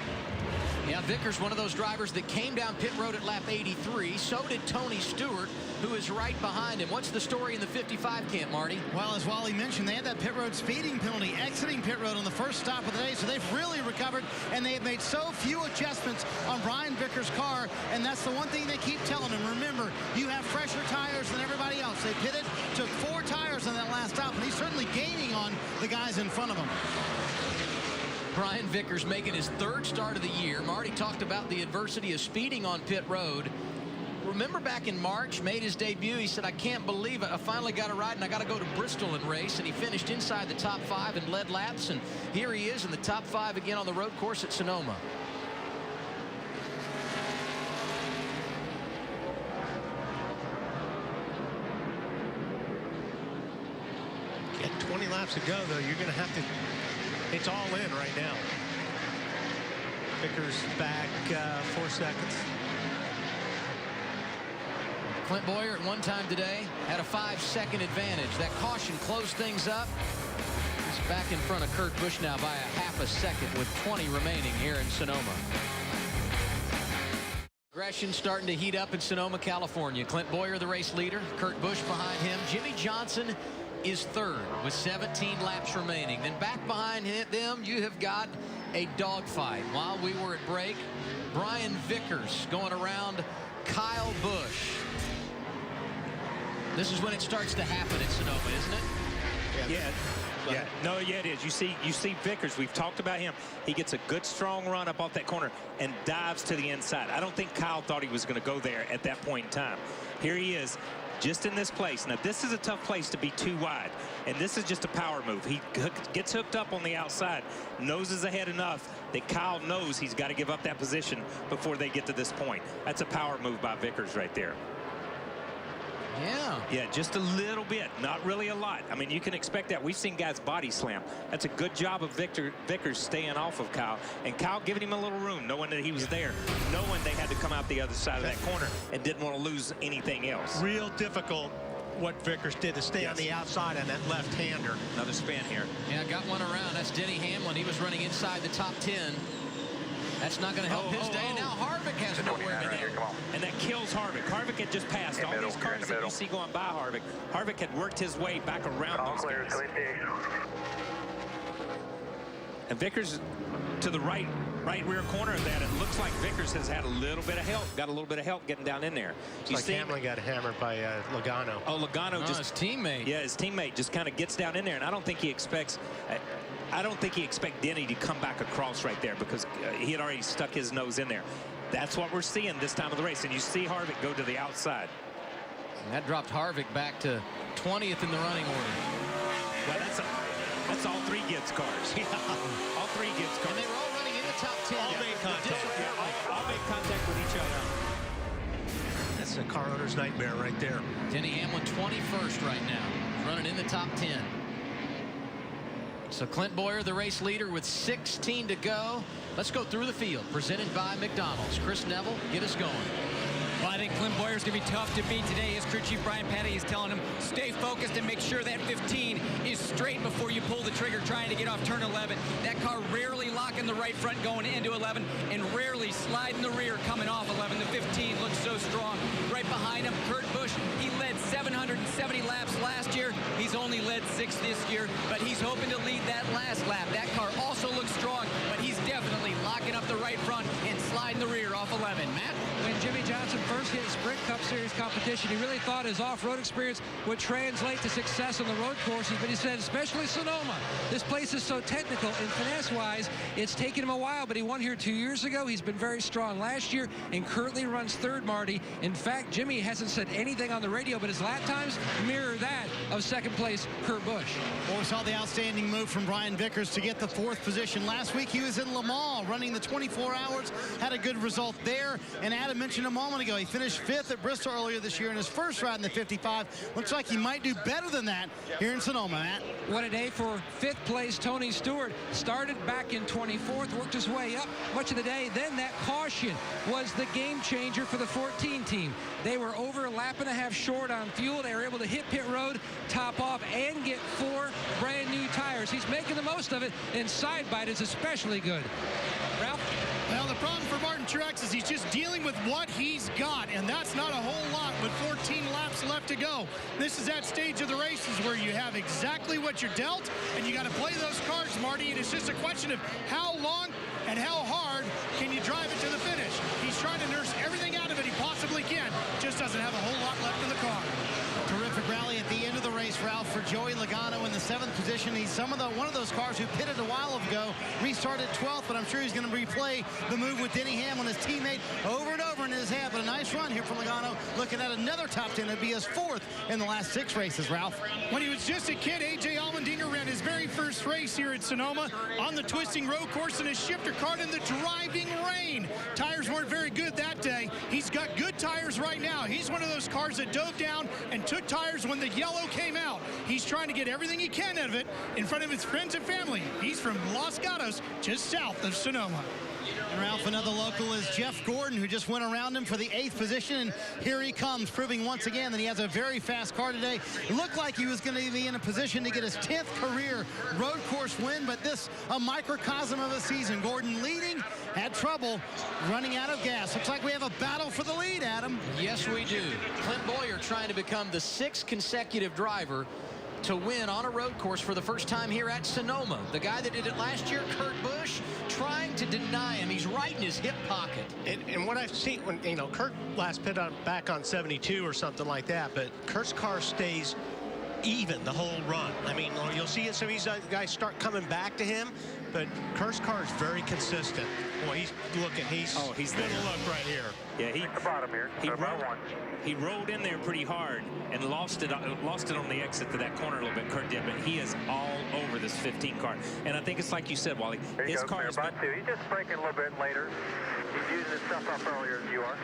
Yeah, Vickers, one of those drivers that came down pit road at lap 83. So did Tony Stewart, who is right behind him. What's the story in the 55 camp, Marty? Well, as Wally mentioned, they had that pit road speeding penalty exiting pit road on the first stop of the day, so they've really recovered, and they have made so few adjustments on Brian Vickers' car, and that's the one thing they keep telling him. Remember, you have fresher tires than everybody else. They pitted, took 4 tires on that last stop, and he's certainly gaining on the guys in front of him. Brian Vickers making his 3rd start of the year. Marty talked about the adversity of speeding on pit road. Remember back in March, made his debut. He said, I can't believe it. I finally got a ride, and I got to go to Bristol and race. And he finished inside the top 5 and led laps. And here he is in the top 5 again on the road course at Sonoma. Get 20 laps to go, though. You're going to have to... It's all in right now. Vickers back 4 seconds. Clint Bowyer at one time today had a 5-second advantage. That caution closed things up. He's back in front of Kurt Busch now by a half a second with 20 remaining here in Sonoma. Aggression starting to heat up in Sonoma, California. Clint Bowyer, the race leader. Kurt Busch behind him. Jimmy Johnson is 3rd with 17 laps remaining. Then back behind them, you have got a dogfight. While we were at break, Brian Vickers going around Kyle Busch. This is when it starts to happen in Sonoma, isn't it? Yeah. No, it is. You see Vickers. We've talked about him. He gets a good strong run up off that corner and dives to the inside. I don't think Kyle thought he was going to go there at that point in time. Here he is, just in this place. Now, this is a tough place to be too wide, and this is just a power move. He gets hooked up on the outside, noses ahead enough that Kyle knows he's got to give up that position before they get to this point. That's a power move by Vickers right there. Yeah, just a little bit, not really a lot. I mean, you can expect that. We've seen guys body slam. That's a good job of Vickers staying off of Kyle, and Kyle giving him a little room, knowing that he was there, knowing they had to come out the other side of that corner and didn't want to lose anything else. Real difficult what Vickers did to stay on the outside on that left-hander. Another spin here. Yeah, got one around. That's Denny Hamlin. He was running inside the top 10. That's not going to help his day. Now Harvick has nowhere to go. And that kills Harvick. Harvick had just passed all these cars that you see going by Harvick. Harvick had worked his way back around those guys. And Vickers to the right rear corner of that, it looks like Vickers has had a little bit of help, got a little bit of help getting down in there. Like Hamlin got hammered by Logano. Oh, Logano just his teammate. Yeah, his teammate just kind of gets down in there, and I don't think he expects Denny to come back across right there because he had already stuck his nose in there. That's what we're seeing this time of the race, and you see Harvick go to the outside. And that dropped Harvick back to 20th in the running order. Well, that's all three Gibbs cars. Yeah. All three Gibbs cars. And they were all running in the top 10. All made contact. Yeah, all made contact with each other. That's a car owner's nightmare right there. Denny Hamlin 21st right now, running in the top 10. So Clint Bowyer, the race leader, with 16 to go. Let's go through the field, presented by McDonald's. Chris Neville, get us going. Well, I think Clint Bowyer's going to be tough to beat today. His crew chief Brian Patty is telling him, stay focused and make sure that 15 is straight before you pull the trigger trying to get off turn 11. That car rarely locking the right front going into 11 and rarely sliding the rear coming off 11. The 15 looks so strong. Right behind him, Kurt Busch, he led 770 laps last year. He's only led 6 this year, but he's hoping to lead that last lap. That car also looks strong, but he's definitely locking up the right front and sliding the rear off 11. Matt? When Jimmy Johnson first hit Sprint Cup Series competition, he really thought his off-road experience would translate to success on the road courses, but he said, especially Sonoma, this place is so technical and finesse-wise, it's taken him a while, but he won here 2 years ago. He's been very strong last year and currently runs third, Marty. In fact, Jimmy hasn't said anything on the radio, but his lap times mirror that of second place Kurt Busch. Well, we saw the outstanding move from Brian Vickers to get the 4th position. Last week, he was in Le Mans running the 24 hours, had a good result there, and Adam mentioned a moment ago, he finished 5th at Bristol earlier this year in his first ride in the 55. Looks like he might do better than that here in Sonoma, Matt. What a day for 5th place Tony Stewart. Started back in 24th, worked his way up much of the day. Then that caution was the game changer for the 14 team. They were over a lap and a half short on fuel. They were able to hit pit road, top off, and get 4 brand new tires. He's making the most of it, and side bite is especially good. Ralph? Well, the problem for Martin Truex is he's just dealing with what he's got, and that's not a whole lot with 14 laps left to go. This is that stage of the races where you have exactly what you're dealt, and you got to play those cards, Marty, and it's just a question of how long and how hard can you drive it to the finish. He's trying to nurse everything out of it he possibly can, just doesn't have a whole lot left in the car. Terrific rally at the end of the race, Ralph, for Joey Logano in the 7th position. He's one of those cars who pitted a while ago, restarted 12th, but I'm sure he's going to replay the move with Denny Hamlin, his teammate, over and over in his head. But a nice run here from Logano, looking at another top 10. It'd be his 4th in the last 6 races, Ralph. When he was just a kid, A.J. Allmendinger ran his very first race here at Sonoma on the twisting road course in a shifter cart in the driving rain. Tires weren't very good that day. He's got good tires right now. He's one of those cars that dove down and took tires when the yellow came out. He's trying to get everything he can out of it in front of his friends and family. He's from Los Gatos, just south of Sonoma. And Ralph, another local is Jeff Gordon, who just went around him for the 8th position. And here he comes, proving once again that he has a very fast car today. It looked like he was going to be in a position to get his 10th career road course win, but this, a microcosm of a season. Gordon leading, had trouble running out of gas. Looks like we have a battle for the lead, Adam. Yes, we do. Clint Bowyer trying to become the 6th consecutive driver to win on a road course for the first time here at Sonoma. The guy that did it last year, Kurt Busch, trying to deny him. He's right in his hip pocket. And what I've seen, when Kurt last pit back on 72 or something like that, but Kurt's car stays even the whole run. I mean, you'll see some of these guys start coming back to him, but Kurt's car is very consistent. Well, he's looking. He's there. Look right here. Yeah, he rolled in there pretty hard and lost it on the exit to that corner a little bit. Kurt did, but he is all over this 15 car. And I think it's like you said, Wally. His car is. He's just braking a little bit later. He's using his stuff up earlier as you are.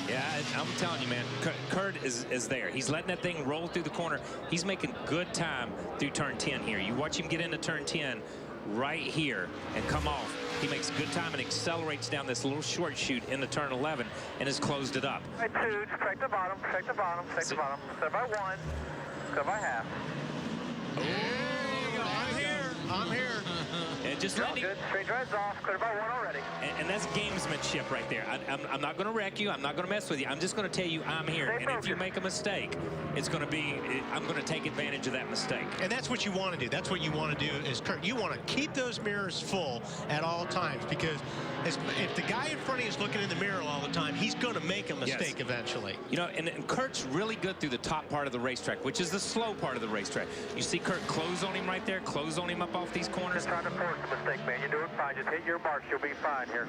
Yeah, I'm telling you, man, Kurt is there. He's letting that thing roll through the corner. He's making good time through turn 10 here. You watch him get into turn 10 right here and come off. He makes good time and accelerates down this little short chute into turn 11 and has closed it up. Right, 2, check the bottom, check the bottom, check the bottom. Start by 1, go by half. I'm here. I'm here. And just All good. Straight drive's off. Clear by one already. And that's gamesmanship right there. I'm not going to wreck you. I'm not going to mess with you. I'm just going to tell you I'm here. And if you make a mistake, it's going to be, I'm going to take advantage of that mistake. And that's what you want to do. That's what you want to do is, Kurt, you want to keep those mirrors full at all times, because if the guy in front of you is looking in the mirror all the time, he's going to make a mistake eventually. You know, and Kurt's really good through the top part of the racetrack, which is the slow part of the racetrack. You see Kurt close on him right there, close on him up off these corners. Just trying to force a mistake, man. You're doing fine. Just hit your marks. You'll be fine here.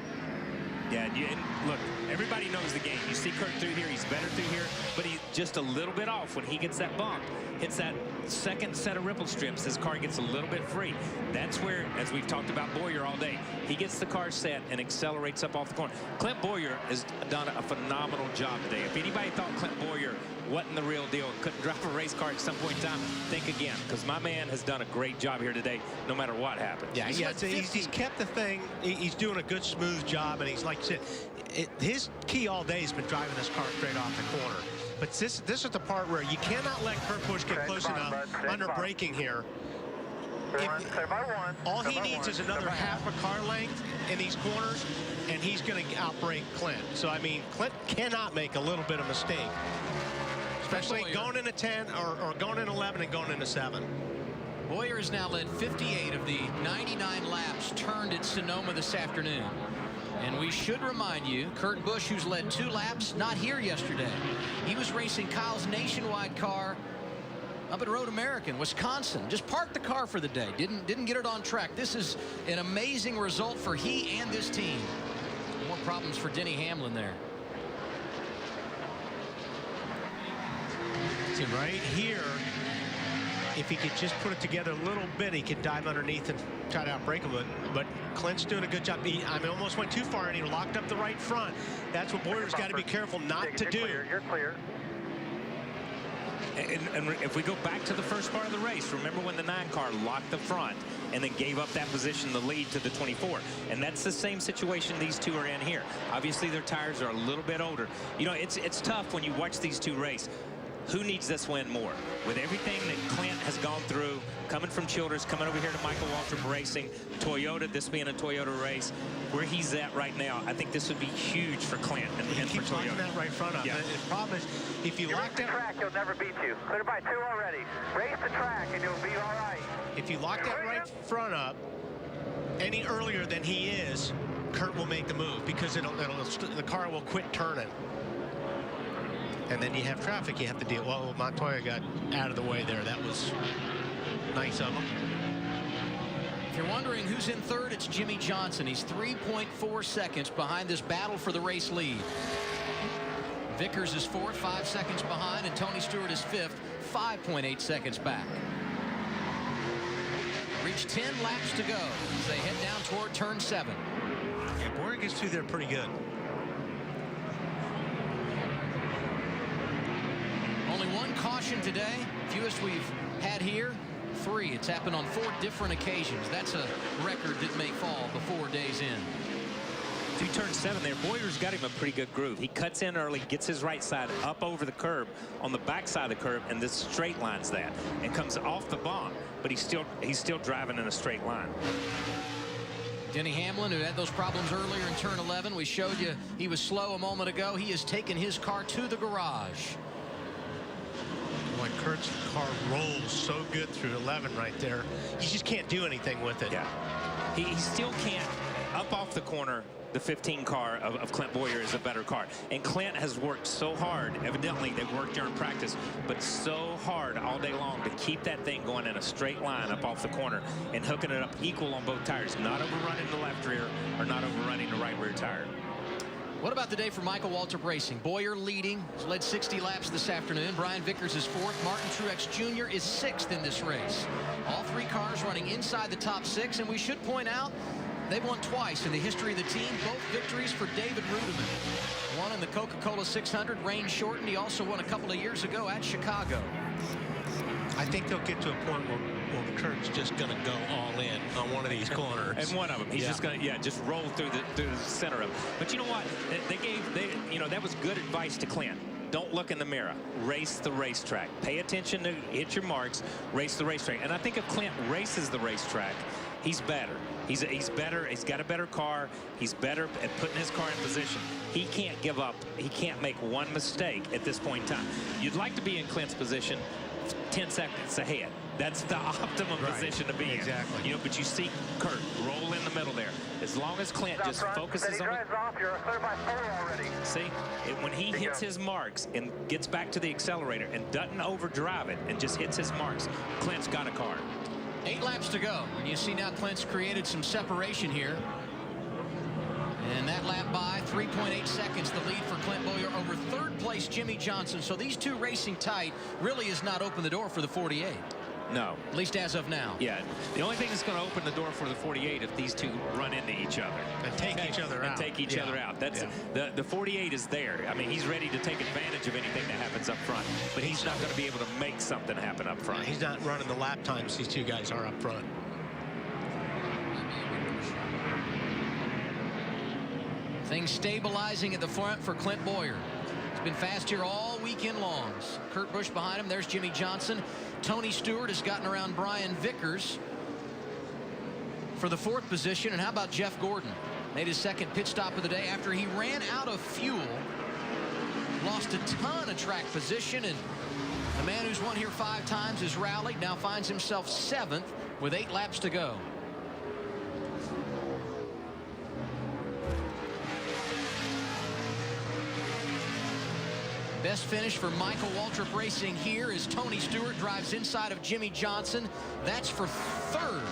Yeah, and look, everybody knows the game. You see Kurt through here, he's better through here, but he's just a little bit off. When he gets that bump, hits that second set of ripple strips, his car gets a little bit free. That's where, as we've talked about Boyer all day, he gets the car set and accelerates up off the corner. Clint Boyer has done a phenomenal job today. If anybody thought Clint Boyer wasn't the real deal and couldn't drive a race car at some point in time, think again, because my man has done a great job here today, no matter what happens. Yeah, he's kept the thing. He's doing a good, smooth job, and he's, like you said, his key all day has been driving this car straight off the corner. But this is the part where you cannot let Kurt Busch get close enough under braking here. All he needs is another half a car length in these corners, and he's going to outbrake Clint. So, I mean, Clint cannot make a little bit of mistake, especially going into 10 or going into 11 and going into 7. Boyer has now led 58 of the 99 laps turned at Sonoma this afternoon. And we should remind you, Kurt Busch, who's led 2 laps, not here yesterday. He was racing Kyle's Nationwide car up at Road American, Wisconsin. Just parked the car for the day. Didn't get it on track. This is an amazing result for he and this team. More problems for Denny Hamlin there. See, right here, if he could just put it together a little bit, he could dive underneath and try to outbrake him. But Clint's doing a good job. I mean, almost went too far, and he locked up the right front. That's what Boyer's got to be careful not to do. You're clear. And if we go back to the first part of the race, remember when the 9 car locked the front and then gave up that position, the lead to the 24. And that's the same situation these two are in here. Obviously, their tires are a little bit older. You know, it's tough when you watch these two race. Who needs this win more? With everything that Clint has gone through, coming from Childers, coming over here to Michael Waltrip Racing, Toyota, this being a Toyota race, where he's at right now, I think this would be huge for Clint and for Toyota. Locking that right front up. Yeah. The problem is, if you lock that track, he'll never beat you. Clear by 2 already. Race the track, and you'll be all right. If you lock that right front up any earlier than he is, Kurt will make the move, because the car will quit turning. And then you have traffic you have to deal. Well, Montoya got out of the way there. That was nice of him. If you're wondering who's in third, it's Jimmy Johnson. He's 3.4 seconds behind this battle for the race lead. Vickers is 4th, 5 seconds behind, and Tony Stewart is 5th, 5.8 seconds back. Reach 10 laps to go as they head down toward turn 7. Yeah, Boyer gets through there pretty good. Only 1 caution today, fewest we've had here, 3. It's happened on 4 different occasions. That's a record that may fall before days in. Through turn 7 there, Boyer's got him a pretty good groove. He cuts in early, gets his right side up over the curb on the back side of the curb, and this straight lines that and comes off the bump, but he's still driving in a straight line. Denny Hamlin, who had those problems earlier in turn 11, we showed you he was slow a moment ago. He has taken his car to the garage. Boy, Kurt's car rolls so good through 11 right there. You just can't do anything with it. Yeah, he still can't. Up off the corner, the 15 car of Clint Boyer is a better car. And Clint has worked so hard. Evidently, they've worked during practice, but so hard all day long to keep that thing going in a straight line up off the corner and hooking it up equal on both tires, not overrunning the left rear or not overrunning the right rear tire. What about the day for Michael Waltrip Racing? Boyer leading. He's led 60 laps this afternoon. Brian Vickers is 4th. Martin Truex Jr. is 6th in this race. All 3 cars running inside the top 6, and we should point out they've won twice in the history of the team. Both victories for David Rudiman. One in the Coca-Cola 600, rain shortened. He also won a couple of years ago at Chicago. I think they'll get to a point where Kurt's just going to go all in on one of these corners. And one of them, he's just going to, just roll through the center of it. But you know what? That was good advice to Clint. don't look in the mirror. Race the racetrack. Pay attention to hit your marks. Race the racetrack. And I think if Clint races the racetrack, he's better. He's better. He's got a better car. He's better at putting his car in position. He can't give up. He can't make one mistake at this point in time. You'd like to be in Clint's position 10 seconds ahead. That's the optimum position to be in. Exactly. You know, but you see Kurt roll in the middle there. As long as Clint just focuses on it. off, you're clear by 4 already. See, when he hits his marks and gets back to the accelerator and doesn't overdrive it and just hits his marks, Clint's got a car. 8 laps to go. And you see now Clint's created some separation here. And that lap by, 3.8 seconds, the lead for Clint Bowyer over third place Jimmy Johnson. So these two racing tight really has not opened the door for the 48. No. At least as of now. Yeah. The only thing that's going to open the door for the 48 if these two run into each other. And take each other out. And take each other out. That's the 48 is there. I mean, he's ready to take advantage of anything that happens up front. But he's not going to be able to make something happen up front. He's not running the lap times these two guys are up front. Things stabilizing at the front for Clint Bowyer. He's been fast here all weekend long. Kurt Busch behind him. There's Jimmy Johnson. Tony Stewart has gotten around Brian Vickers for the 4th position. And how about Jeff Gordon? Made his 2nd pit stop of the day after he ran out of fuel. Lost a ton of track position. And the man who's won here 5 times has rallied. Now finds himself 7th with 8 laps to go. Best finish for Michael Waltrip Racing here as Tony Stewart drives inside of Jimmy Johnson. That's for 3rd.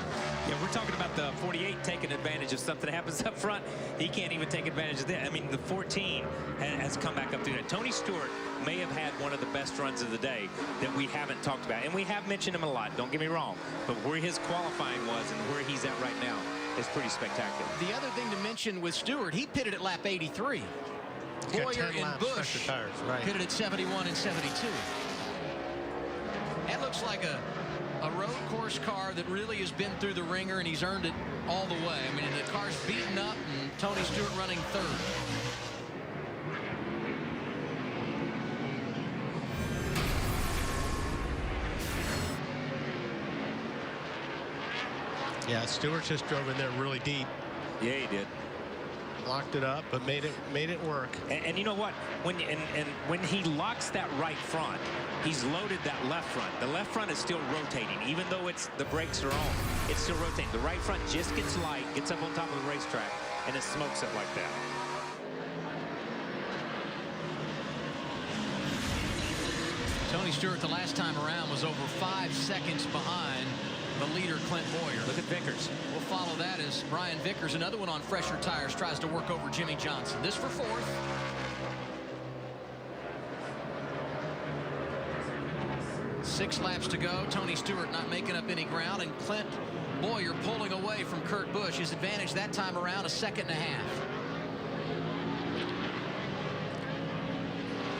Yeah, we're talking about the 48 taking advantage of something that happens up front. He can't even take advantage of that. I mean, the 14 has come back up through that. Tony Stewart may have had one of the best runs of the day that we haven't talked about. And we have mentioned him a lot, don't get me wrong. But where his qualifying was and where he's at right now is pretty spectacular. The other thing to mention with Stewart, he pitted at lap 83. Bowyer and Busch pitted at 71 and 72. That looks like a road course car that really has been through the ringer, and he's earned it all the way. I mean, the car's beaten up, and Tony Stewart running 3rd. Yeah, Stewart just drove in there really deep. Yeah, he did. Locked it up, but made it work. And you know what? When he locks that right front, he's loaded that left front. The left front is still rotating, even though the brakes are on. It's still rotating. The right front just gets light, gets up on top of the racetrack, and it smokes it like that. Tony Stewart the last time around was over 5 seconds behind the leader, Clint Bowyer. Look at Vickers. We'll follow that as Brian Vickers, another one on fresher tires, tries to work over Jimmy Johnson. This for 4th. Six laps to go. Tony Stewart not making up any ground, and Clint Bowyer pulling away from Kurt Busch. His advantage that time around, 1.5 seconds.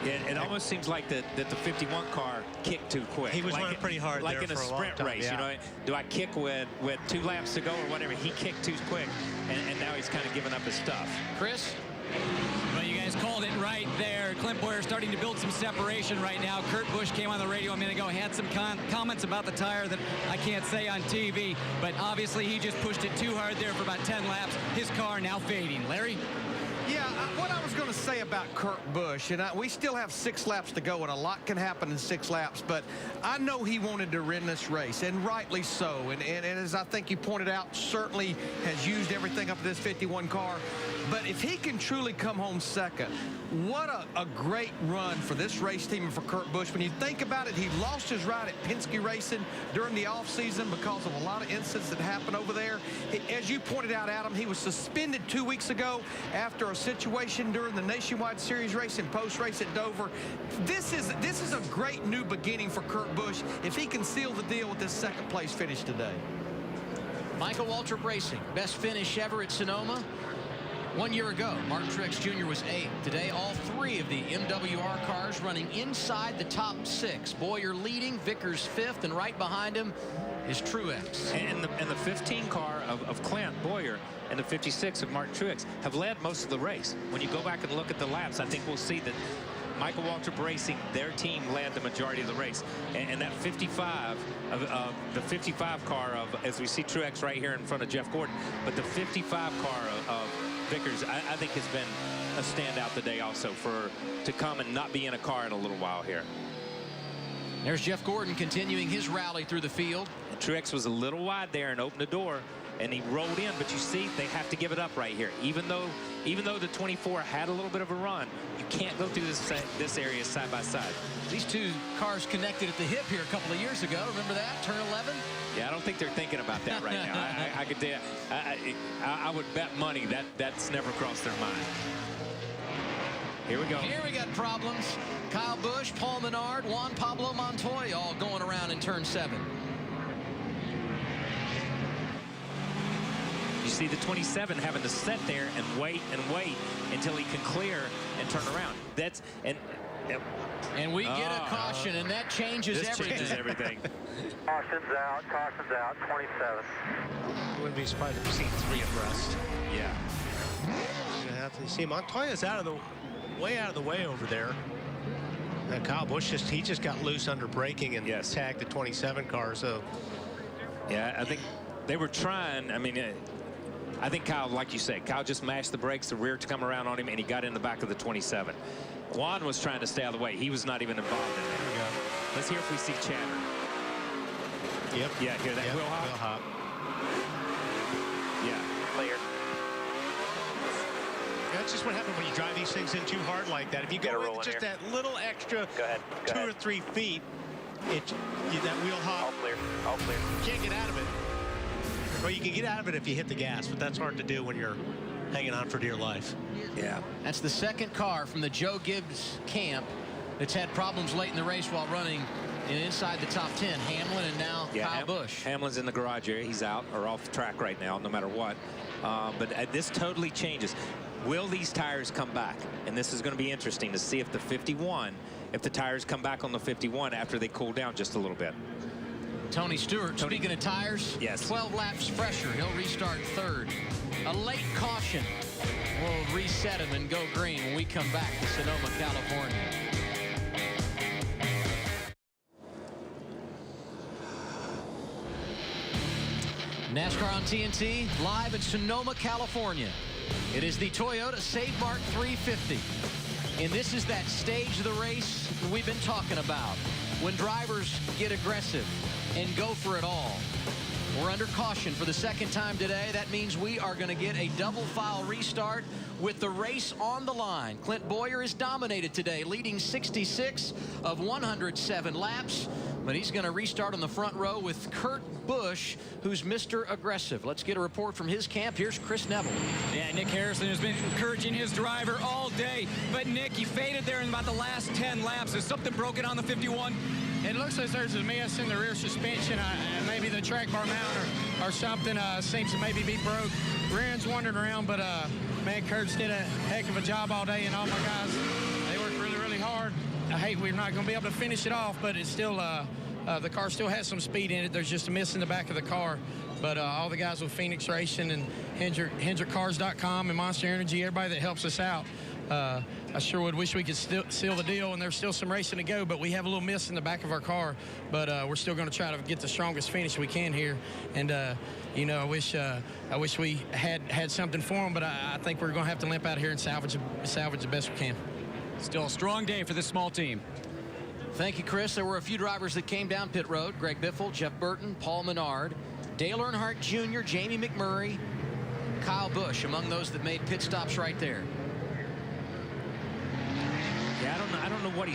It almost seems like that the 51 car kicked too quick. He was running pretty hard like there in a for a long sprint time, race. yeah. You know, do I kick with 2 laps to go or whatever? He kicked too quick, and now he's kind of giving up his stuff. Chris? Well, you guys called it right there. Clint Bowyer starting to build some separation right now. Kurt Busch came on the radio a minute ago, had some comments about the tire that I can't say on TV, but obviously he just pushed it too hard there for about 10 laps. His car now fading. Larry? Yeah, what I was going to say about Kurt Busch, and we still have 6 laps to go, and a lot can happen in 6 laps, but I know he wanted to win this race, and rightly so. And as I think you pointed out, certainly has used everything up to this 51 car. But if he can truly come home 2nd, what a great run for this race team and for Kurt Busch. When you think about it, he lost his ride at Penske Racing during the offseason because of a lot of incidents that happened over there. As you pointed out, Adam, he was suspended 2 weeks ago after a situation during the Nationwide Series race and post-race at Dover. This is a great new beginning for Kurt Busch if he can seal the deal with this 2nd place finish today. Michael Waltrip Racing, best finish ever at Sonoma. 1 year ago, Mart Truex Jr. was 8th. Today, all 3 of the MWR cars running inside the top 6. Bowyer leading, Vickers 5th, and right behind him is Truex. And the 15 car of Clint Bowyer and the 56 of Mart Truex have led most of the race. When you go back and look at the laps, I think we'll see that Michael Waltrip Racing, their team led the majority of the race. And that 55, the 55 car of, as we see Truex right here in front of Jeff Gordon, but the 55 car of Vickers, I think has been a standout today also to come and not be in a car in a little while here. There's Jeff Gordon continuing his rally through the field. And Truex was a little wide there and opened the door, and he rolled in, but you see they have to give it up right here. Even though the 24 had a little bit of a run, you can't go through this area side by side. These two cars connected at the hip here a couple of years ago. Remember that? Turn 11? Yeah, I don't think they're thinking about that right now. I could tell you, I would bet money that's never crossed their mind. Here we go. Here we got problems. Kyle Busch, Paul Menard, Juan Pablo Montoya all going around in turn 7. You see the 27 having to sit there and wait until he can clear and turn around. And we get a caution, and that changes everything. Changes everything. Caution's out, 27. Wouldn't be surprised if we see 3 abreast. Yeah. You're gonna have to see Montoya's way out of the way over there. And Kyle Busch just got loose under braking and tagged the 27 car. So yeah, I think they were trying. I mean, I think Kyle, like you said, Kyle just mashed the brakes, the rear to come around on him, and he got in the back of the 27. Juan was trying to stay out of the way. He was not even involved in it. Let's hear if we see chatter. Yep. Yeah, hear that wheel hop? Wheel hop. Yeah. Clear. That's just what happens when you drive these things in too hard like that. If you go in just that little extra 2 or 3 feet, that wheel hop. All clear. All clear. You can't get out of it. Well, you can get out of it if you hit the gas, but that's hard to do when you're hanging on for dear life. Yeah. That's the second car from the Joe Gibbs camp that's had problems late in the race while running inside the top 10. Hamlin and now Kyle Busch. Hamlin's in the garage area. He's out or off track right now, no matter what. But this totally changes. Will these tires come back? And this is going to be interesting to see if the 51, if the tires come back on the 51 after they cool down just a little bit. Tony Stewart, speaking of tires, 12 laps fresher. He'll restart 3rd. A late caution will reset him and go green when we come back to Sonoma, California. NASCAR on TNT, live in Sonoma, California. It is the Toyota Save Mart 350. And this is that stage of the race we've been talking about, when drivers get aggressive and go for it all. We're under caution for the second time today. That means we are going to get a double file restart with the race on the line. Clint Bowyer is dominated today, leading 66 of 107 laps. But he's going to restart on the front row with Kurt Busch, who's Mr. Aggressive. Let's get a report from his camp. Here's Chris Neville. Yeah, Nick Harrison has been encouraging his driver all day. But, Nick, he faded there in about the last 10 laps. Is something broken on the 51? It looks like there's a mess in the rear suspension. Maybe the track bar mount or something seems to maybe be broke. Rear end's wandering around, but, man, Kurtz did a heck of a job all day, and all my guys, they worked really, really hard. I hate we're not going to be able to finish it off, but it's still the car still has some speed in it. There's just a miss in the back of the car. But all the guys with Phoenix Racing and HendrickCars.com and Monster Energy, everybody that helps us out, I sure would wish we could still seal the deal, and there's still some racing to go, but we have a little miss in the back of our car. But we're still going to try to get the strongest finish we can here. And, you know, I wish we had something for them, but I think we're going to have to limp out here and salvage the best we can. Still a strong day for this small team. Thank you, Chris. There were a few drivers that came down pit road. Greg Biffle, Jeff Burton, Paul Menard, Dale Earnhardt Jr., Jamie McMurray, Kyle Busch, among those that made pit stops right there. Yeah, I don't know what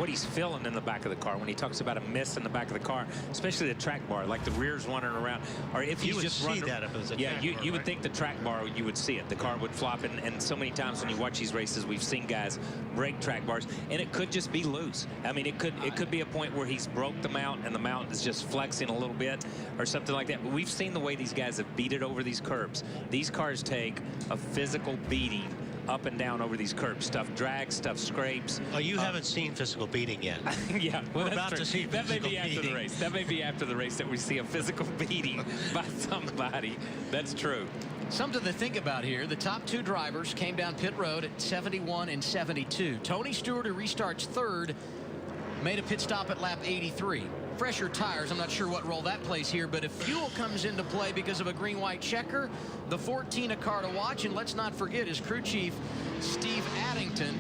he's feeling in the back of the car when he talks about a miss in the back of the car, especially the track bar, like the rear's wandering around. Or if he's just running, that if it was a track bar, you would think the track bar, you would see it. The car would flop, and so many times when you watch these races, we've seen guys break track bars, and it could just be loose. I mean, it could be a point where he's broke the mount, and the mount is just flexing a little bit, or something like that. But we've seen the way these guys have beat it over these curbs. These cars take a physical beating up and down over these curbs. Stuff drags, stuff scrapes. Oh, you haven't seen physical beating yet. Yeah, well, we're about to see that may be after beating. the race. That may be after the race that we see a physical beating by somebody. That's true. Something to think about here. The top two drivers came down pit road at 71 and 72. Tony Stewart, who restarts third, made a pit stop at lap 83. Fresher tires, I'm not sure what role that plays here, but if fuel comes into play because of a green-white checker, the 14 a car to watch. And let's not forget, his crew chief, Steve Addington,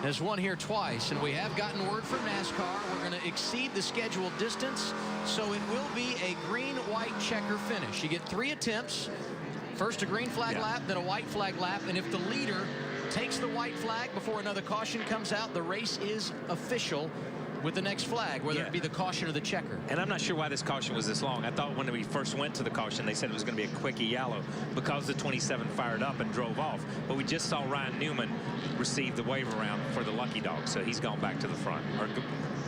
has won here twice. And we have gotten word from NASCAR we're going to exceed the scheduled distance, so it will be a green-white checker finish. You get 3 attempts. First a green flag lap, then a white flag lap, and if the leader takes the white flag before another caution comes out, the race is official with the next flag, whether it be the caution or the checker. And I'm not sure why this caution was this long. I thought when we first went to the caution, they said it was going to be a quickie yellow because the 27 fired up and drove off. But we just saw Ryan Newman receive the wave around for the lucky dog, so he's gone back to the front, or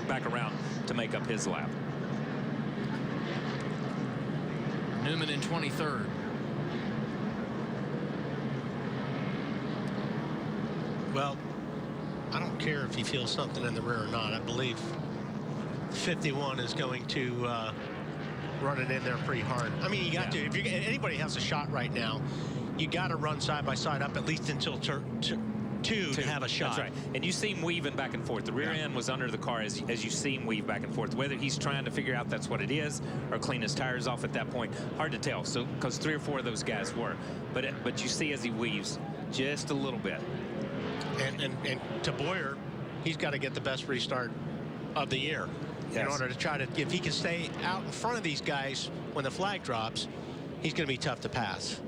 back around to make up his lap. Newman in 23rd. Well, I don't care if he feels something in the rear or not. I believe 51 is going to run it in there pretty hard. I mean, you got to. If anybody has a shot right now, you got to run side by side up at least until two to have a shot. That's right. And you see him weaving back and forth. The rear end was under the car as you see him weave back and forth. Whether he's trying to figure out that's what it is or clean his tires off at that point, hard to tell. So because 3 or 4 of those guys were, but you see as he weaves just a little bit. And to Boyer, he's got to get the best restart of the year in order to try to, if he can stay out in front of these guys when the flag drops, he's going to be tough to pass.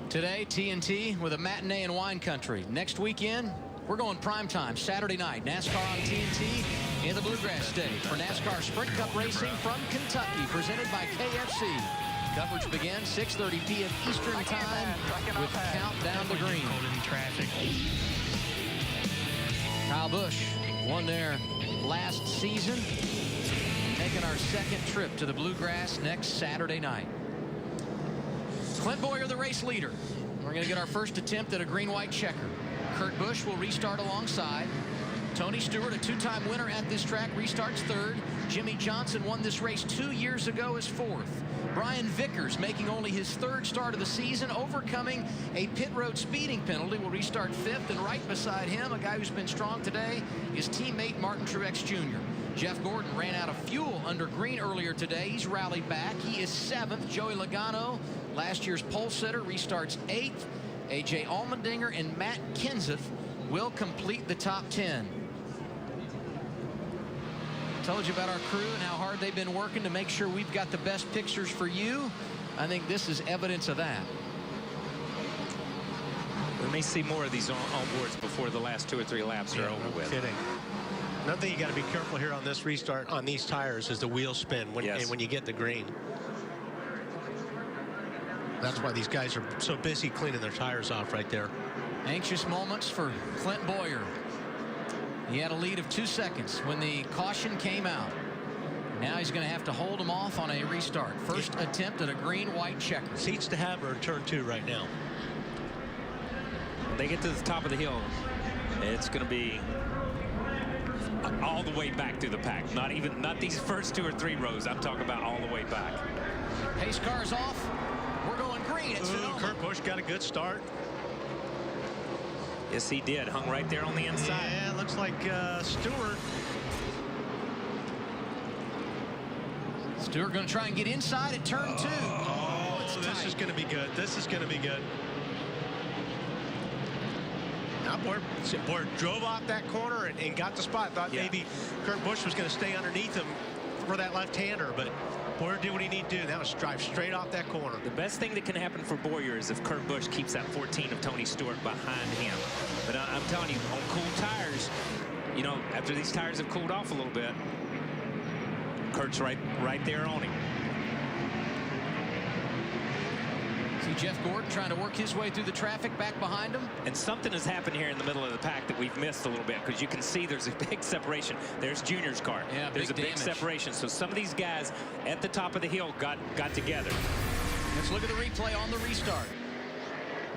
Today, TNT with a matinee in wine country. Next weekend, we're going prime time, Saturday night. NASCAR on TNT in the Bluegrass State for NASCAR Sprint Cup Racing from Kentucky, presented by KFC. Coverage begins 6:30 p.m. Eastern Time with Countdown to Green. Traffic. Kyle Busch won there last season, taking our second trip to the Bluegrass next Saturday night. Clint Boyer, the race leader. We're going to get our first attempt at a green-white checker. Kurt Busch will restart alongside. Tony Stewart, a 2-time winner at this track, restarts third. Jimmy Johnson won this race 2 years ago as fourth. Brian Vickers, making only his 3rd start of the season, overcoming a pit road speeding penalty, will restart 5th. And right beside him, a guy who's been strong today, is teammate Martin Truex Jr. Jeff Gordon ran out of fuel under green earlier today. He's rallied back. He is 7th. Joey Logano, last year's pole sitter, restarts 8th. A.J. Allmendinger and Matt Kenseth will complete the top 10. Told you about our crew and how hard they've been working to make sure we've got the best pictures for you. I think this is evidence of that. We may see more of these on boards before the last 2 or 3 laps are over with. Kidding. Another thing you got to be careful here on this restart on these tires is the wheel spin when you get the green. That's why these guys are so busy cleaning their tires off right there. Anxious moments for Clint Boyer. He had a lead of 2 seconds when the caution came out. Now he's going to have to hold him off on a restart. First attempt at a green-white checker. Seats to have are in turn 2 right now. When they get to the top of the hill, it's going to be all the way back through the pack. Not these first 2 or 3 rows. I'm talking about all the way back. Pace car's off. We're going green. Kurt Busch got a good start. Yes, he did. Hung right there on the inside. Yeah, looks like Stewart. Stewart going to try and get inside at turn 2. This is going to be good. This is going to be good. Now Boyer drove off that corner and got the spot. Thought maybe Kurt Busch was going to stay underneath him for that left-hander, but Boyer did what he needed to do. Now it's drive straight off that corner. The best thing that can happen for Boyer is if Kurt Busch keeps that 14 of Tony Stewart behind him. But I'm telling you, on cool tires, you know, after these tires have cooled off a little bit, Kurt's right there on him. See Jeff Gordon trying to work his way through the traffic back behind him. And something has happened here in the middle of the pack that we've missed a little bit, because you can see there's a big separation. There's Junior's car. Yeah, there's a big separation. So some of these guys at the top of the hill got together. Let's look at the replay on the restart.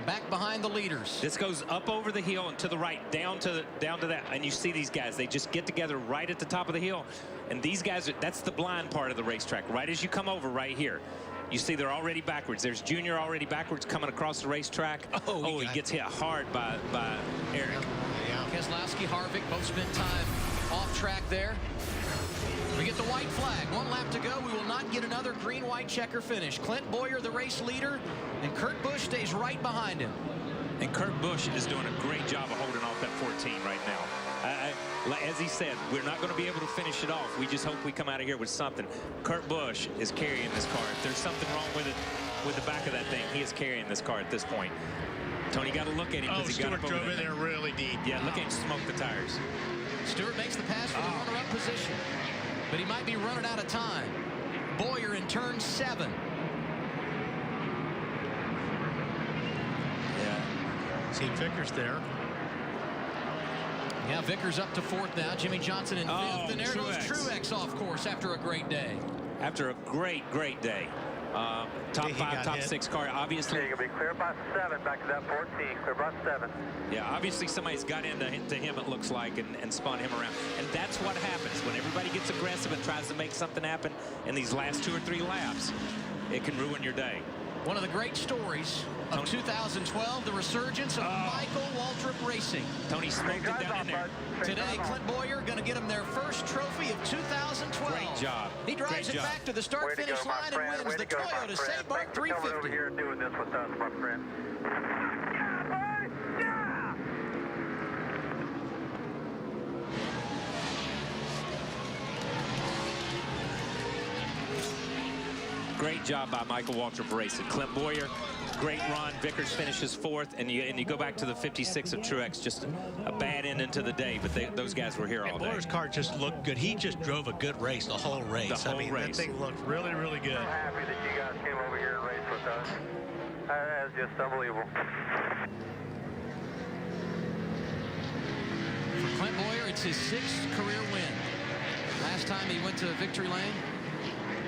Back behind the leaders. This goes up over the hill and to the right, down to that, and you see these guys. They just get together right at the top of the hill. And these guys, that's the blind part of the racetrack. Right as you come over right here, You see they're already backwards. There's Junior already backwards coming across the racetrack. Oh, he gets hit hard by Eric. Keselowski, Harvick both spent time off track there. We get the white flag. 1 lap to go. We will not get another green-white checker finish. Clint Boyer, the race leader, and Kurt Busch stays right behind him. And Kurt Busch is doing a great job of holding off that 14 right now. As he said, we're not going to be able to finish it off. We just hope we come out of here with something. Kurt Busch is carrying this car. If there's something wrong with it, with the back of that thing, he is carrying this car at this point. Tony, got to look at him because he got up over drove in there really deep. Yeah, look at him smoke the tires. Stewart makes the pass for the runner-up position, but he might be running out of time. Boyer in turn 7. Yeah. See Vickers there. Yeah, Vickers up to 4th now. Jimmy Johnson in 5th. And there goes Truex off course after a great day. After a great day. Top 5, top 6 car, obviously. You're going to be clear by 7 back to that 14. Clear by 7. Yeah, obviously somebody's got into him, it looks like, and spun him around. And that's what happens when everybody gets aggressive and tries to make something happen in these last 2 or 3 laps. It can ruin your day. One of the great stories of 2012, the resurgence of Michael Waltrip Racing. Tony smoked it down in there. Today, Clint Boyer going to get him their first trophy of 2012. Great job. He drives it back to the start-finish line and wins the Toyota Save Mart 350. Over here doing this with us, my friend. Great job by Michael Waltrip Racing. Clint Boyer, great run. Vickers finishes 4th, and you go back to the 56 of Truex. Just a bad end into the day, but those guys were here all day. Boyer's car just looked good. He just drove a good race the whole race. The whole race. That thing looked really, really good. I'm happy that you guys came over here and raced with us. That is just unbelievable. For Clint Boyer, it's his 6th career win. Last time he went to victory lane,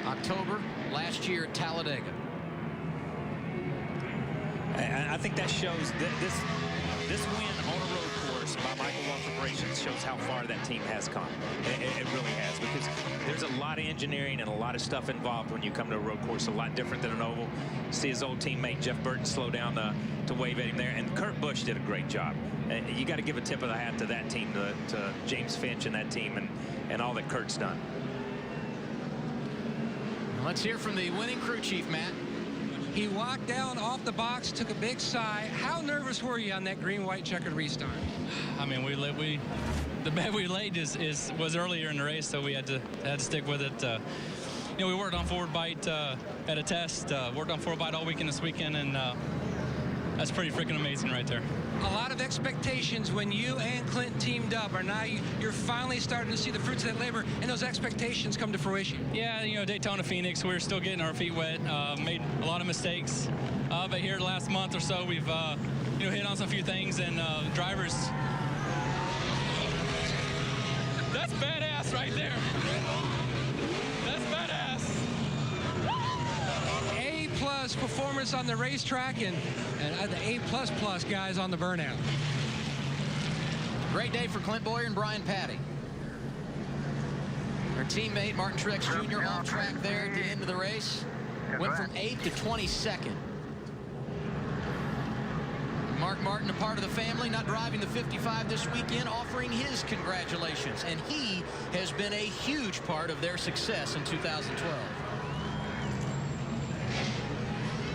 October last year at Talladega. I think that shows that this win on a road course by Michael Waltrip Racing shows how far that team has come. It really has, because there's a lot of engineering and a lot of stuff involved when you come to a road course, a lot different than an oval. See his old teammate Jeff Burton slow down to wave at him there, and Kurt Busch did a great job. You got to give a tip of the hat to that team, to James Finch and that team, and all that Kurt's done. Let's hear from the winning crew chief, Matt. He walked down off the box, took a big sigh. How nervous were you on that green-white checkered restart? I mean, the bet we laid was earlier in the race, so we had to stick with it. You know, we worked on forward bite at a test, worked on forward bite all weekend this weekend, and that's pretty freaking amazing right there. A lot of expectations when you and Clint teamed up, or now you're finally starting to see the fruits of that labor, and those expectations come to fruition. Yeah, you know, Daytona, Phoenix, we're still getting our feet wet, made a lot of mistakes, but here the last month or so, we've you know, hit on some few things, and drivers. That's badass right there. That's badass. A+ performance on the racetrack, and the A++ guys on the burnout. Great day for Clint Boyer and Brian Patty. Their teammate Martin Truex Jr. off track there at the end of the race. Went from 8th to 22nd. Mark Martin, a part of the family, not driving the 55 this weekend, offering his congratulations. And he has been a huge part of their success in 2012.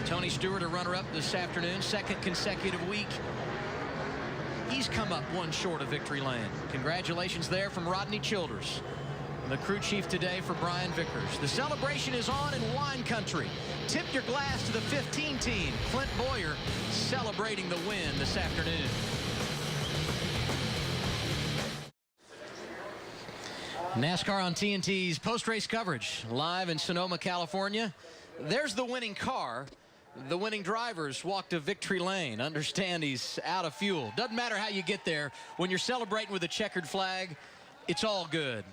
Tony Stewart, a runner-up this afternoon, 2nd consecutive week. He's come up 1 short of victory lane. Congratulations there from Rodney Childers. And the crew chief today for Brian Vickers. The celebration is on in wine country. Tip your glass to the 15 team. Clint Boyer celebrating the win this afternoon. NASCAR on TNT's post-race coverage, live in Sonoma, California. There's the winning car. The winning drivers walk to victory lane. Understand he's out of fuel. Doesn't matter how you get there. When you're celebrating with a checkered flag, it's all good.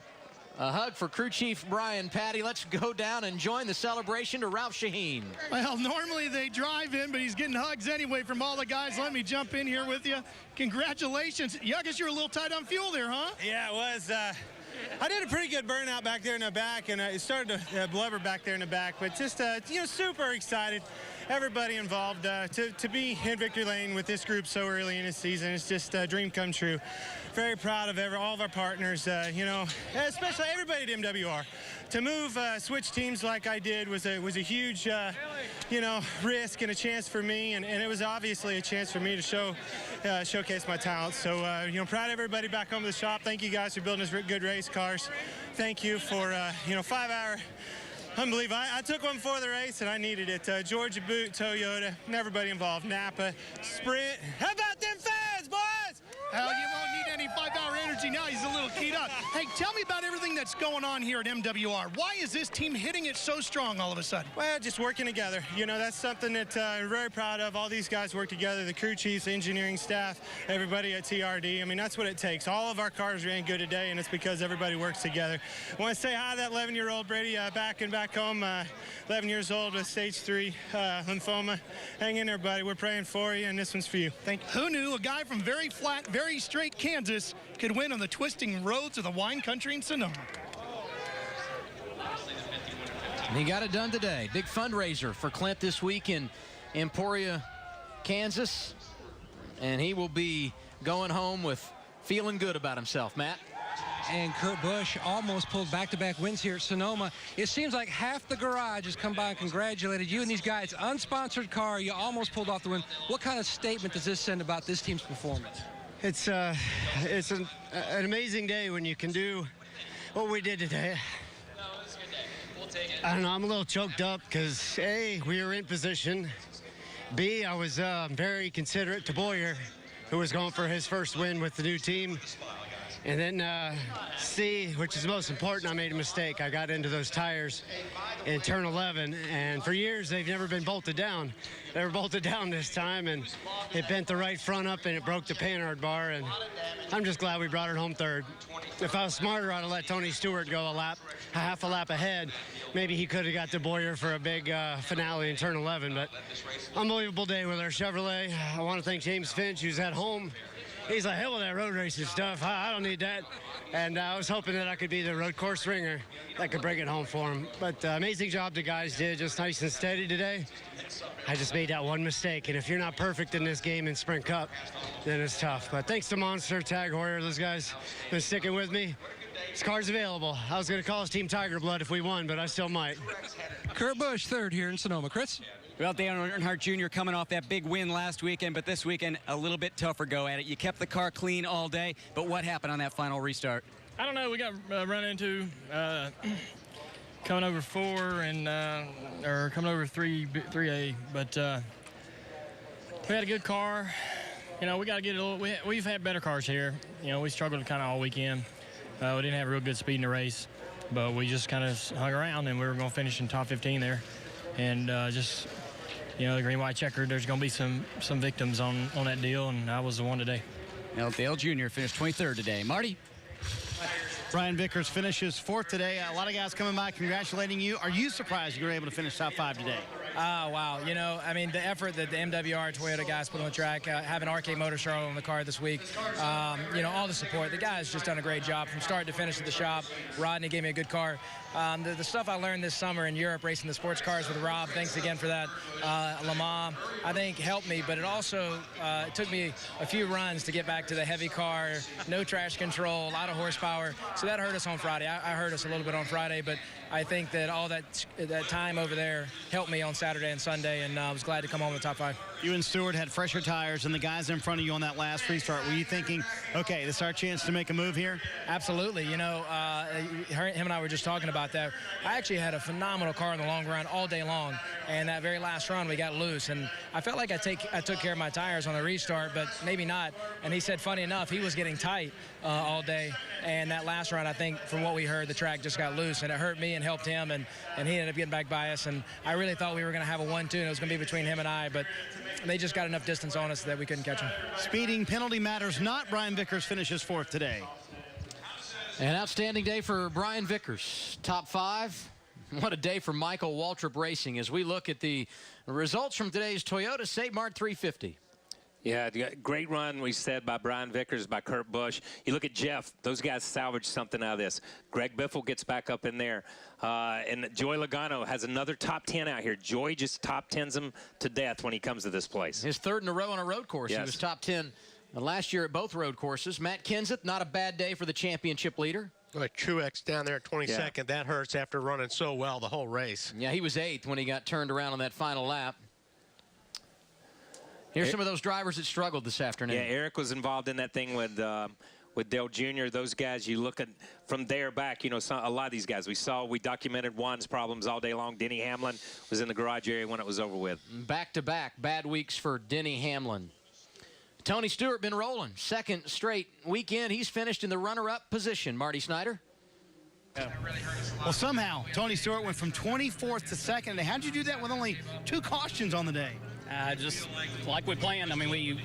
A hug for crew chief Brian Patty. Let's go down and join the celebration to Ralph Shaheen. Well, normally they drive in, but he's getting hugs anyway from all the guys. Let me jump in here with you. Congratulations. Yeah, I guess you're a little tight on fuel there, huh? Yeah, it was. I did a pretty good burnout back there in the back, and it started to blubber back there in the back. But just, super excited. Everybody involved to be in victory lane with this group so early in the season. It's just a dream come true. Very proud of all of our partners, especially everybody at MWR. To move, switch teams like I did was a huge, risk and a chance for me, and it was obviously a chance for me to showcase my talents. So, proud of everybody back home to the shop. Thank you guys for building us good race cars. Thank you for, 5-hour. Unbelievable. I took one before the race, and I needed it. Georgia Boot, Toyota, and everybody involved. Napa, Sprint. How about them fans, boys? Hell, you won't need any 5-hour energy now. He's a little keyed up. Hey, tell me about everything that's going on here at MWR. Why is this team hitting it so strong all of a sudden? Well, just working together. That's something that I'm very proud of. All these guys work together, the crew chiefs, engineering staff, everybody at TRD. I mean, that's what it takes. All of our cars ran good today, and it's because everybody works together. I want to say hi to that 11-year-old Brady back home, 11 years old with stage 3 lymphoma. Hang in there, buddy. We're praying for you, and this one's for you. Thank you. Who knew a guy from very flat, very straight Kansas could win on the twisting roads of the wine country in Sonoma? He got it done today. Big fundraiser for Clint this week in Emporia, Kansas. And he will be going home with feeling good about himself. Matt? And Kurt Busch almost pulled back-to-back wins here at Sonoma. It seems like half the garage has come by and congratulated you and these guys. Unsponsored car, you almost pulled off the win. What kind of statement does this send about this team's performance? It's an amazing day when you can do what we did today. I don't know, I'm a little choked up because, A, we were in position. B, I was very considerate to Boyer, who was going for his first win with the new team. And then C, which is most important, I made a mistake. I got into those tires in turn 11, and for years they've never been bolted down. They were bolted down this time, and it bent the right front up, and it broke the panhard bar, and I'm just glad we brought it home third. If I was smarter, I'd have let Tony Stewart go a half a lap ahead. Maybe he could have got to Boyer for a big finale in turn 11, but unbelievable day with our Chevrolet. I want to thank James Finch, who's at home. He's like, hell with that road racing stuff. I don't need that. And I was hoping that I could be the road course ringer that could bring it home for him. But amazing job the guys did, just nice and steady today. I just made that one mistake. And if you're not perfect in this game in Sprint Cup, then it's tough. But thanks to Monster, Tag Heuer, those guys been sticking with me. This car's available. I was going to call us Team Tiger Blood if we won, but I still might. Kurt Busch, third here in Sonoma. Chris? Well, Dale Earnhardt Jr. coming off that big win last weekend, but this weekend a little bit tougher go at it. You kept the car clean all day, but what happened on that final restart? I don't know. We got run into coming over 4 and or coming over 3A, but we had a good car. We got to get a little. We've had better cars here. We struggled kind of all weekend. We didn't have real good speed in the race, but we just kind of hung around, and we were going to finish in top 15 there, and just. The green-white checker, there's going to be some victims on that deal, and I was the one today. Well, Dale Jr. finished 23rd today. Marty? Brian Vickers finishes 4th today. A lot of guys coming by congratulating you. Are you surprised you were able to finish top 5 today? Oh, wow. The effort that the MWR Toyota guys put on the track, having RK Motor Charlotte on the car this week, all the support. The guys just done a great job from start to finish at the shop. Rodney gave me a good car. The stuff I learned this summer in Europe racing the sports cars with Rob, thanks again for that. Le Mans, I think, helped me, but it also took me a few runs to get back to the heavy car, no trash control, a lot of horsepower. So that hurt us on Friday. I hurt us a little bit on Friday, but I think that all that time over there helped me on Saturday and Sunday, and I was glad to come home with the top 5. You and Stewart had fresher tires, and the guys in front of you on that last restart. Were you thinking, okay, this is our chance to make a move here? Absolutely. Him and I were just talking about that. I actually had a phenomenal car in the long run all day long, and that very last run we got loose, and I felt like I took care of my tires on the restart, but maybe not. And he said, funny enough, he was getting tight all day, and that last run, I think, from what we heard, the track just got loose, and it hurt me and helped him, and he ended up getting back by us, and I really thought we were going to have a 1-2, and it was going to be between him and I, but they just got enough distance on us that we couldn't catch him. Speeding penalty matters not. Brian Vickers finishes 4th today. An outstanding day for Brian Vickers. Top 5. What a day for Michael Waltrip Racing as we look at the results from today's Toyota Save Mart 350. Yeah, great run, we said, by Brian Vickers, by Kurt Busch. You look at Jeff, those guys salvaged something out of this. Greg Biffle gets back up in there. And Joey Logano has another top 10 out here. Joey just top 10s him to death when he comes to this place. His third in a row on a road course. Yes. He was top 10 last year at both road courses. Matt Kenseth, not a bad day for the championship leader. Like Truex down there at 22nd. Yeah. That hurts after running so well the whole race. Yeah, he was 8th when he got turned around on that final lap. Here's some of those drivers that struggled this afternoon. Yeah, Eric was involved in that thing with Dale Jr. Those guys, you look at from there back, you know, a lot of these guys. We documented Juan's problems all day long. Denny Hamlin was in the garage area when it was over with. Back-to-back bad weeks for Denny Hamlin. Tony Stewart been rolling. Second straight weekend. He's finished in the runner-up position. Marty Snyder. Well, somehow, Tony Stewart went from 24th to 2nd. How'd you do that with only 2 cautions on the day? Just like we planned. I mean, we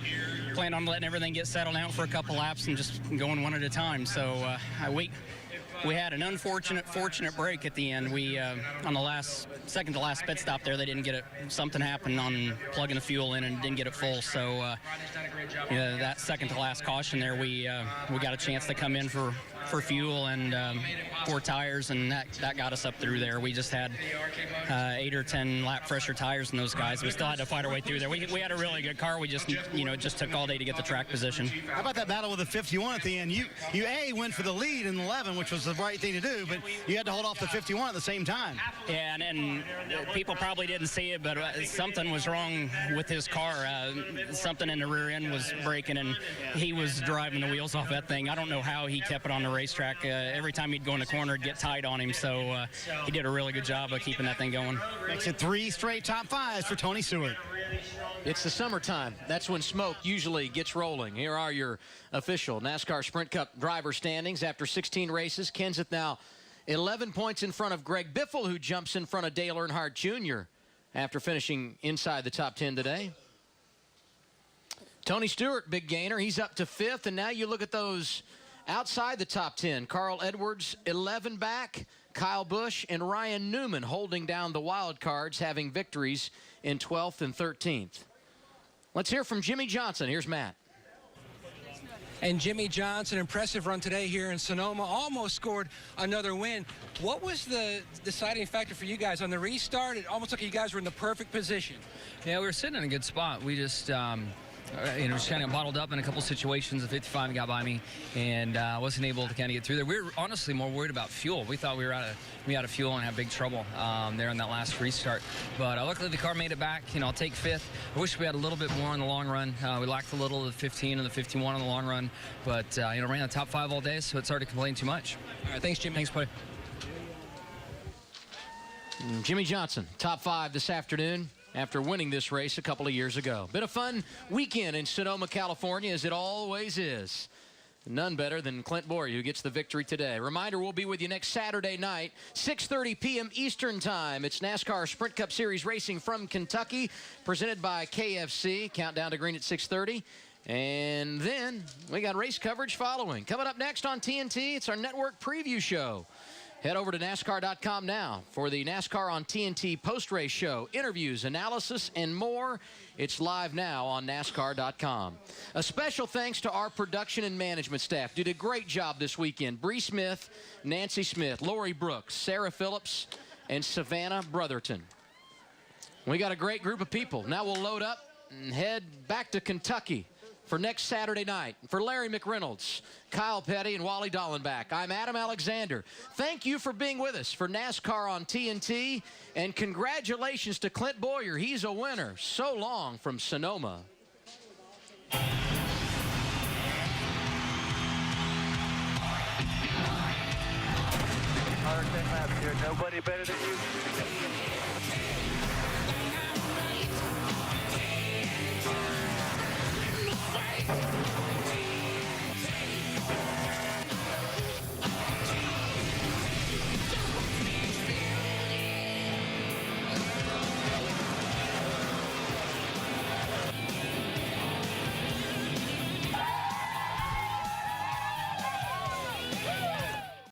planned on letting everything get settled out for a couple laps and just going one at a time. So we had an fortunate break at the end. We on the second to last pit stop there, they didn't get it. Something happened on plugging the fuel in and didn't get it full. So that second to last caution there, we got a chance to come in for fuel and 4 tires, and that got us up through there. We just had 8 or 10 lap fresher tires in those guys. We still had to fight our way through there. We had a really good car. We just, it just took all day to get the track position. How about that battle with the 51 at the end? You went for the lead in 11, which was the right thing to do, but you had to hold off the 51 at the same time. Yeah, and people probably didn't see it, but something was wrong with his car. Something in the rear end was breaking, and he was driving the wheels off that thing. I don't know how he kept it on the racetrack. Every time he'd go in the corner, it'd get tight on him, so he did a really good job of keeping that thing going. Makes it 3 straight top 5s for Tony Stewart. It's the summertime. That's when smoke usually gets rolling. Here are your official NASCAR Sprint Cup driver standings after 16 races. Kenseth now 11 points in front of Greg Biffle, who jumps in front of Dale Earnhardt Jr. after finishing inside the top 10 today. Tony Stewart, big gainer. He's up to 5th, and now you look at those outside the top 10. Carl Edwards, 11 back. Kyle Busch and Ryan Newman holding down the wild cards, having victories in 12th and 13th. Let's hear from Jimmy Johnson. Here's Matt. And Jimmy Johnson, impressive run today here in Sonoma, almost scored another win. What was the deciding factor for you guys on the restart? It almost looked like you guys were in the perfect position. Yeah, we were sitting in a good spot. We just just kind of bottled up in a couple situations. The 55 got by me, and wasn't able to kind of get through there. We were honestly more worried about fuel. We thought we were out of fuel and had big trouble there in that last restart. But luckily the car made it back. I'll take 5th. I wish we had a little bit more in the long run. We lacked a little of the 15 and the 51 in the long run, but ran the top 5 all day, so it's hard to complain too much. All right, thanks, Jim. Thanks, buddy. Jimmy Johnson, top 5 this afternoon after winning this race a couple of years ago. Been a fun weekend in Sonoma, California, as it always is. None better than Clint Boyer, who gets the victory today. Reminder, we'll be with you next Saturday night, 6:30 p.m. Eastern Time. It's NASCAR Sprint Cup Series racing from Kentucky, presented by KFC. Countdown to green at 6:30. And then we got race coverage following. Coming up next on TNT, it's our network preview show. Head over to NASCAR.com now for the NASCAR on TNT post-race show. Interviews, analysis, and more. It's live now on NASCAR.com. A special thanks to our production and management staff. Did a great job this weekend. Bree Smith, Nancy Smith, Lori Brooks, Sarah Phillips, and Savannah Brotherton. We got a great group of people. Now we'll load up and head back to Kentucky for next Saturday night. For Larry McReynolds, Kyle Petty, and Wally Dallenbach, I'm Adam Alexander. Thank you for being with us for NASCAR on TNT, and congratulations to Clint Boyer. He's a winner. So long from Sonoma. Nobody better than you.